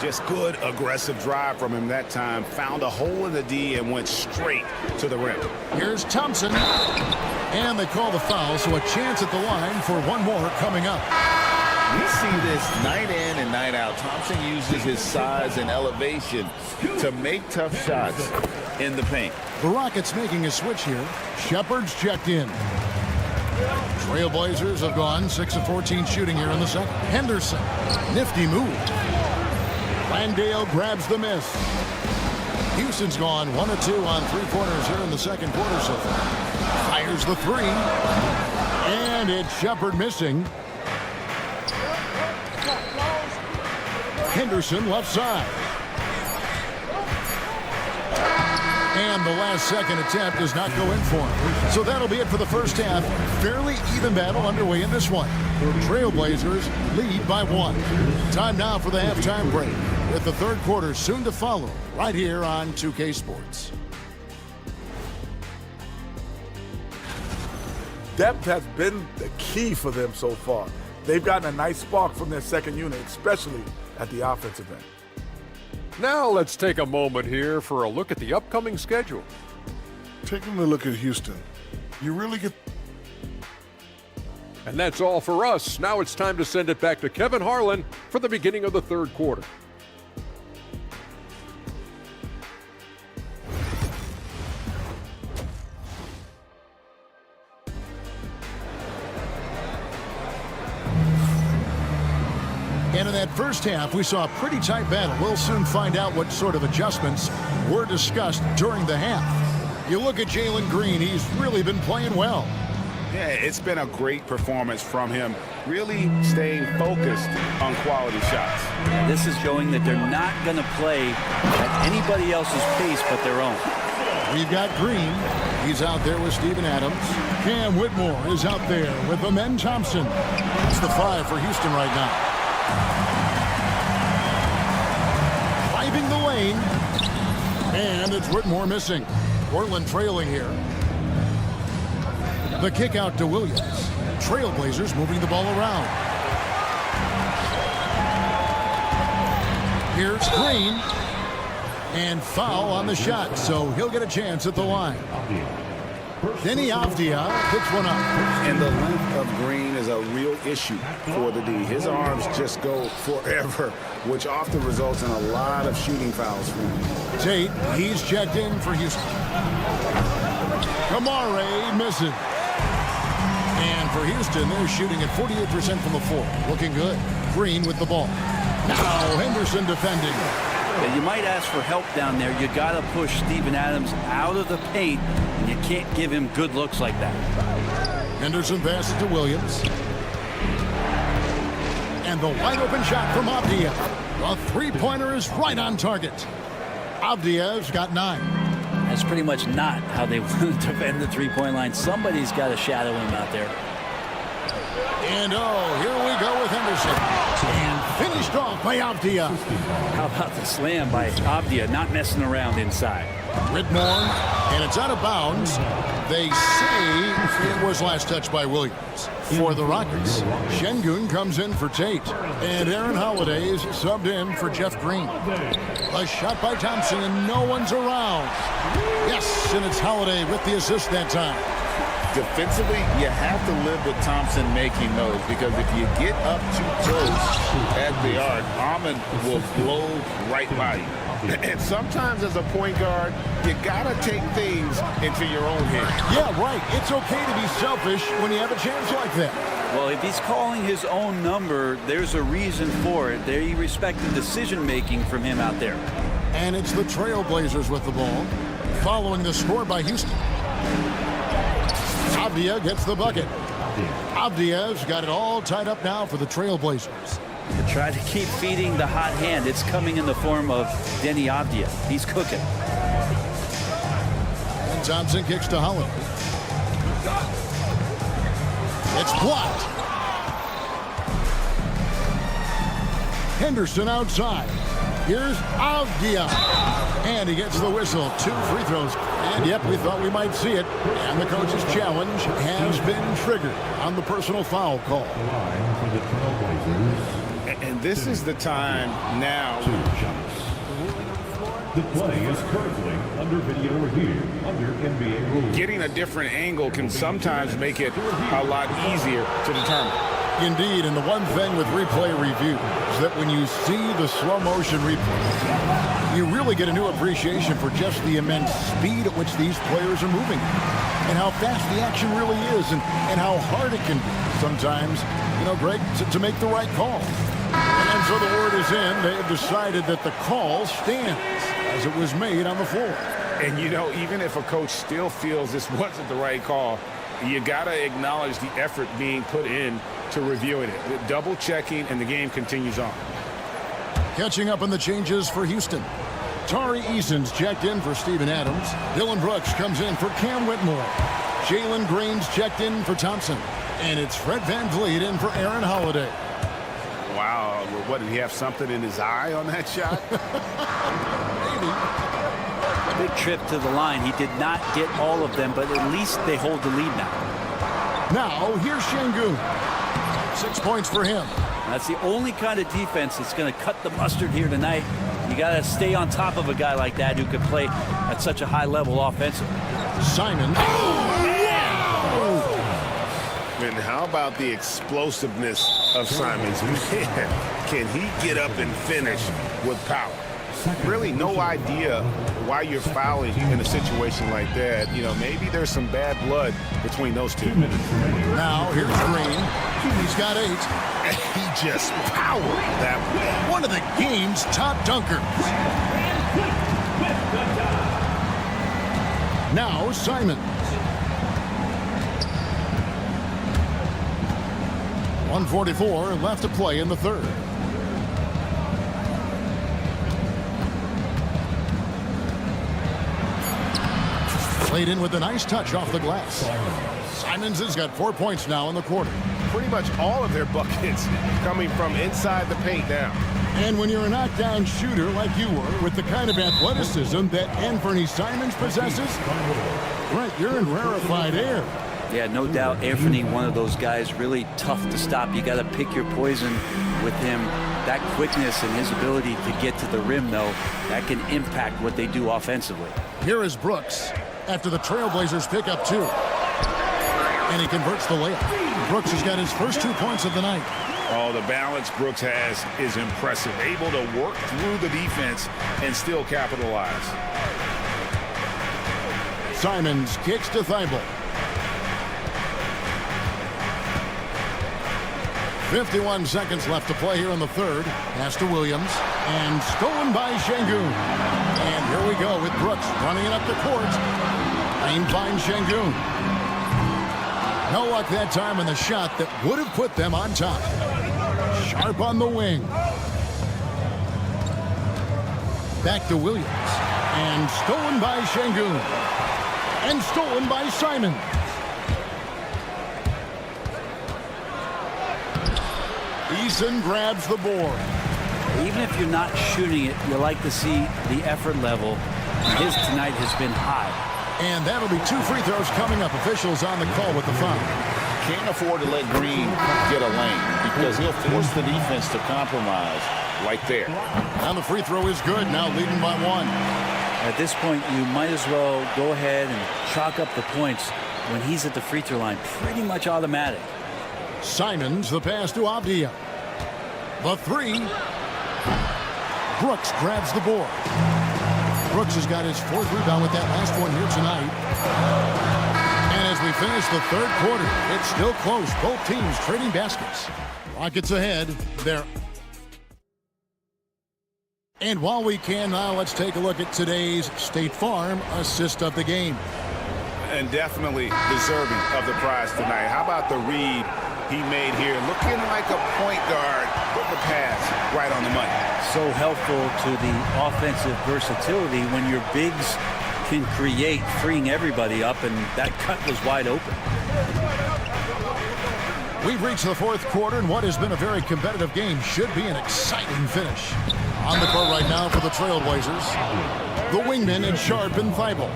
Just good aggressive drive from him that time. Found a hole in the D and went straight to the rim. Here's Thompson. And they call the foul, so a chance at the line for one more coming up. We see this night in and night out. Thompson uses his size and elevation to make tough shots in the paint. The Rockets making a switch here. Shepard's checked in. Trailblazers have gone 6 of 14 shooting here in the second. Henderson, nifty move. Landale grabs the miss. Houston's gone 1 of 2 on 3-pointers here in the second quarter so far. Fires the 3. And it's Shepard missing. Henderson left side. And the last second attempt does not go in for him. So that'll be it for the first half. Fairly even battle underway in this one. Trailblazers lead by 1. Time now for the halftime break, with the third quarter soon to follow right here on 2K Sports. Depth has been the key for them so far. They've gotten a nice spark from their second unit, especially at the offensive end. Now let's take a moment here for a look at the upcoming schedule. Taking a look at Houston, you really get... And that's all for us. Now it's time to send it back to Kevin Harlan for the beginning of the third quarter. And in that first half, we saw a pretty tight battle. We'll soon find out what sort of adjustments were discussed during the half. You look at Jalen Green, he's really been playing well. Yeah, it's been a great performance from him, really staying focused on quality shots. This is showing that they're not going to play at anybody else's pace but their own. We've got Green. He's out there with Steven Adams. Cam Whitmore is out there with Amen Thompson. It's the 5 for Houston right now. Driving the lane. And it's Whitmore missing. Portland trailing here. The kick out to Williams. Trailblazers moving the ball around. Here's Green. And foul on the shot, so he'll get a chance at the line. Denny Avdia picks one up. And the length of Green is a real issue for the D. His arms just go forever, which often results in a lot of shooting fouls for him. Tate, he's checked in for Houston. Kamare misses. And for Houston, they're shooting at 48% from the floor. Looking good. Green with the ball. Now Henderson defending. Yeah, you might ask for help down there. You got to push Steven Adams out of the paint, and you can't give him good looks like that. Henderson passes to Williams. And the wide open shot from Avdia. The three-pointer is right on target. Avdia's got 9. That's pretty much not how they want to defend the three-point line. Somebody's got to shadow him out there. And here we go with Henderson. And finished off by Avdia. How about the slam by Avdia, not messing around inside. Whitmore, and it's out of bounds. They say it was last touched by Williams. For the Rockets, Şengün comes in for Tate. And Aaron Holiday is subbed in for Jeff Green. A shot by Thompson, and no one's around. Yes, and it's Holiday with the assist that time. Defensively, you have to live with Thompson making those, because if you get up too close at the arc, Ahmed will blow right by you. And sometimes as a point guard, you gotta take things into your own hands. Yeah, right. It's okay to be selfish when you have a chance like that. Well, if he's calling his own number, there's a reason for it. They respect the decision-making from him out there. And it's the Trailblazers with the ball, following the score by Houston. Avdia gets the bucket. Avdia's got it all tied up now for the Trailblazers. To try to keep feeding the hot hand. It's coming in the form of Denny Avdia. He's cooking. And Thompson kicks to Holiday. It's blocked. Henderson outside. Here's Avdia. And he gets the whistle. 2 free throws. And yep, we thought we might see it. And the coach's challenge has been triggered on the personal foul call. And this is the time now. The play is currently under video review under NBA rules. Getting a different angle can sometimes make it a lot easier to determine. Indeed, and the one thing with replay review is that when you see the slow motion replay, you really get a new appreciation for just the immense speed at which these players are moving and how fast the action really is and how hard it can be sometimes, Greg, to make the right call. And so the word is in. They have decided that the call stands as it was made on the floor. And, even if a coach still feels this wasn't the right call, you got to acknowledge the effort being put in to reviewing it. Double checking, and the game continues on. Catching up on the changes for Houston. Tari Eason's checked in for Steven Adams. Dylan Brooks comes in for Cam Whitmore. Jalen Green's checked in for Thompson. And it's Fred VanVleet in for Aaron Holiday. Wow, what, did he have something in his eye on that shot? Maybe. Big trip to the line. He did not get all of them, but at least they hold the lead now. Now, here's Şengün. 6 points for him. That's the only kind of defense that's going to cut the mustard here tonight. You got to stay on top of a guy like that who can play at such a high level offensively. Simon. And how about the explosiveness of Simons? Man, can he get up and finish with power? Really no idea why you're fouling in a situation like that. Maybe there's some bad blood between those two. Now, here's Green. He's got 8. And he just powered that way. One of the game's top dunkers. Now, Simons. 1:44 left to play in the third. Played in with a nice touch off the glass. Simons has got 4 points now in the quarter. Pretty much all of their buckets coming from inside the paint now. And when you're a knockdown shooter like you were, with the kind of athleticism that Anthony Simons possesses, right, you're in rarefied air. Yeah, no doubt Anthony, one of those guys, really tough to stop. You got to pick your poison with him. That quickness and his ability to get to the rim, though, that can impact what they do offensively. Here is Brooks after the Trailblazers pick up 2. And he converts the layup. Brooks has got his first 2 points of the night. Oh, the balance Brooks has is impressive. Able to work through the defense and still capitalize. Simons kicks to Thibault. 51 seconds left to play here in the third. Pass to Williams. And stolen by Şengün. And here we go with Brooks running it up the court. Green finds Şengün. No luck that time on the shot that would have put them on top. Sharp on the wing. Back to Williams. And stolen by Şengün. And stolen by Simon. Eason grabs the board. Even if you're not shooting it, you like to see the effort level. His tonight has been high. And that'll be 2 free throws coming up. Officials on the call with the foul. Can't afford to let Green get a lane because he'll force the defense to compromise right there. And the free throw is good. Now leading by 1. At this point, you might as well go ahead and chalk up the points when he's at the free throw line. Pretty much automatic. Simons the pass to Avdia. The 3. Brooks grabs the board. Brooks has got his 4th rebound with that last one here tonight. And as we finish the 3rd quarter, it's still close. Both teams trading baskets. Rockets ahead. There. And while we can now, let's take a look at today's State Farm assist of the game. And definitely deserving of the prize tonight. How about the read he made here? Looking like a point guard. Put the pass right on the money. So helpful to the offensive versatility when your bigs can create, freeing everybody up, and that cut was wide open. We've reached the 4th quarter, and what has been a very competitive game should be an exciting finish. On the court right now for the Trailblazers, the wingmen in Sharp and Thibault.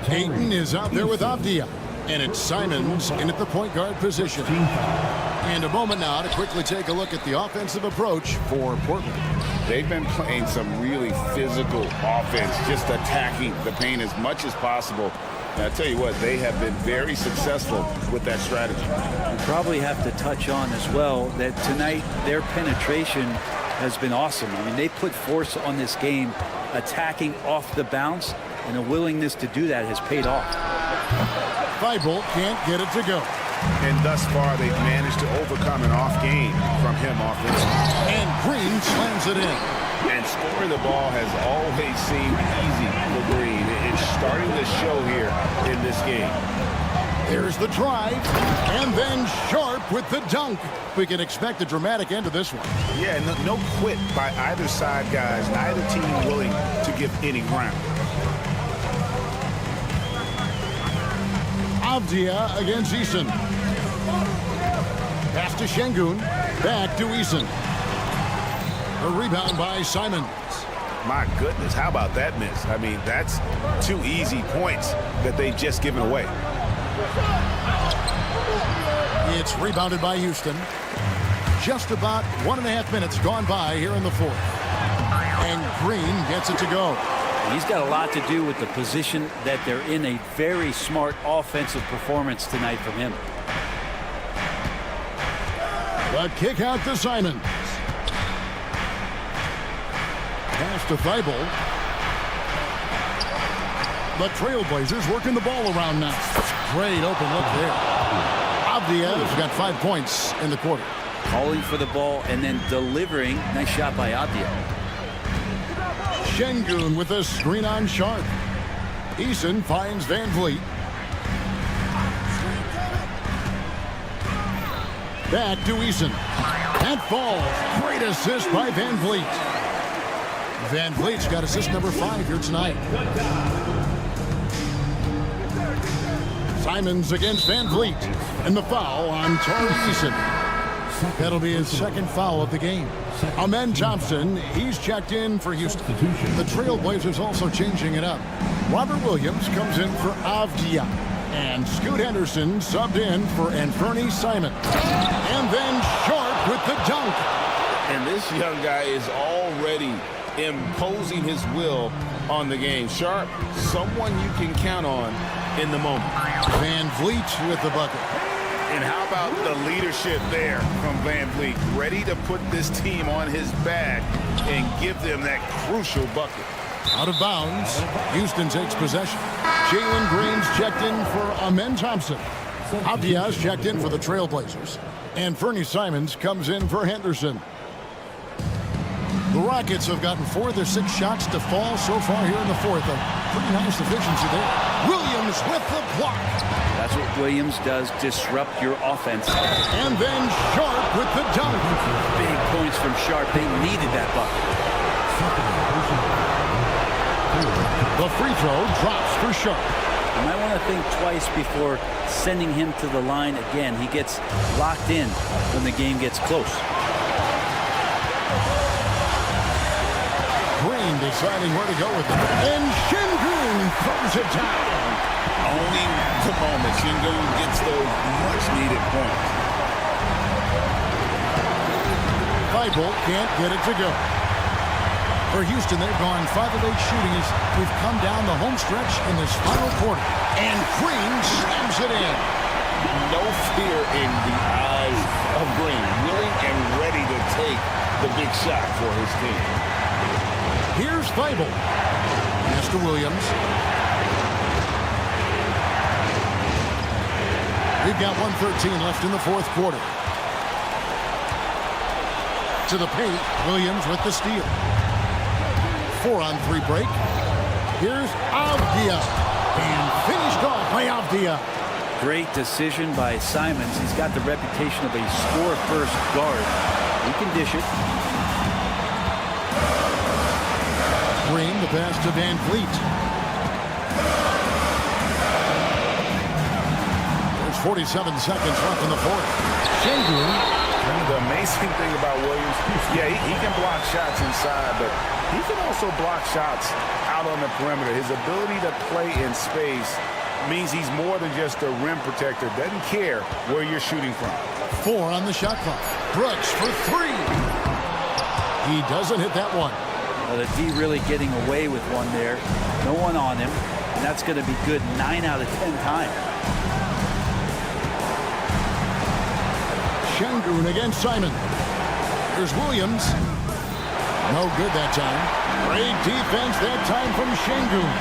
Ayton is out there with Avdia, and it's Simons in at the point guard position. And a moment now to quickly take a look at the offensive approach for Portland. They've been playing some really physical offense, just attacking the paint as much as possible. And I tell you what, they have been very successful with that strategy. You probably have to touch on as well that tonight their penetration has been awesome. I mean, they put force on this game, attacking off the bounce, and a willingness to do that has paid off. Thibault can't get it to go. And thus far, they've managed to overcome an off game from him offensively. And Green slams it in. And scoring the ball has always seemed easy for Green. It's starting to show here in this game. There's the drive, and then Sharp with the dunk. We can expect a dramatic end to this one. Yeah, no quit by either side, guys. Neither team willing to give any ground. Avdia against Eason. Pass to Şengün. Back to Eason. A rebound by Simons. My goodness, how about that miss? I mean, that's 2 easy points that they've just given away. It's rebounded by Houston. Just about 1.5 minutes gone by here in the 4th. And Green gets it to go. He's got a lot to do with the position that they're in. A very smart offensive performance tonight from him. The kick out to Simons. Pass to Thibault. The Trailblazers working the ball around now. Great open look there. Avdia's got 5 points in the quarter. Calling for the ball and then delivering. Nice shot by Avdia. Şengün with a screen on Sharp. Eason finds Van Vliet. Back to Eason. That falls. Great assist by Van Vliet. Van Vliet's got assist number 5 here tonight. Simons against Van Vliet. And the foul on Tari Eason. That'll be his 2nd foul of the game. Amen Thompson, he's checked in for Houston. The Trailblazers also changing it up. Robert Williams comes in for Avdia. And Scoot Henderson subbed in for Anfernee Simons. And then Sharp with the dunk. And this young guy is already imposing his will on the game. Sharp, someone you can count on in the moment. Van Vliet with the bucket. And how about the leadership there from Van Vliet? Ready to put this team on his back and give them that crucial bucket. Out of bounds. Houston takes possession. Jalen Green's checked in for Amen Thompson. Avdia's checked in for the Trailblazers. And Anfernee Simons comes in for Henderson. The Rockets have gotten 4 of their 6 shots to fall so far here in the 4th. A pretty nice efficiency there. Williams with the block. That's what Williams does, disrupt your offense. And then Sharp with the dunk. Big points from Sharp. They needed that bucket. The free throw drops for Sharp. You might want to think twice before sending him to the line again. He gets locked in when the game gets close. Green deciding where to go with it. And Şengün throws it down. Owning the moment. Şengün gets those much-needed points. Thybulle can't get it to go. For Houston, they've gone 5 of 8 shooting as we've come down the home stretch in this final quarter. And Green slams it in. No fear in the eyes of Green. Willing and ready to take the big shot for his team. Here's Thybulle. Pass to Williams. We've got 1:13 left in the fourth quarter. To the paint, Williams with the steal. 4-on-3 break. Here's Avdia. And finished off by Avdia. Great decision by Simons. He's got the reputation of a score-first guard. He can dish it. Green, the pass to Van Vliet. There's 47 seconds left in the fourth. Şengün. The amazing thing about Williams, yeah, he can block shots inside, but he can also block shots out on the perimeter. His ability to play in space means he's more than just a rim protector. Doesn't care where you're shooting from. 4 on the shot clock. Brooks for 3. He doesn't hit that one. Well, the D really getting away with one there. No one on him, and that's going to be good 9 out of 10 times. Şengün against Simon. Here's Williams. No good that time. Great defense that time from Şengün.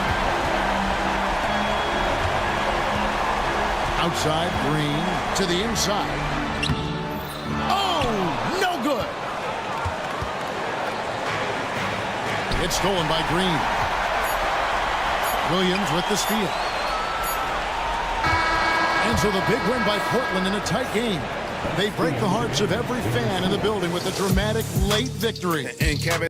Outside, Green to the inside. Oh, no good. It's stolen by Green. Williams with the steal. And so the big win by Portland in a tight game. They break the hearts of every fan in the building with a dramatic late victory. And Kevin,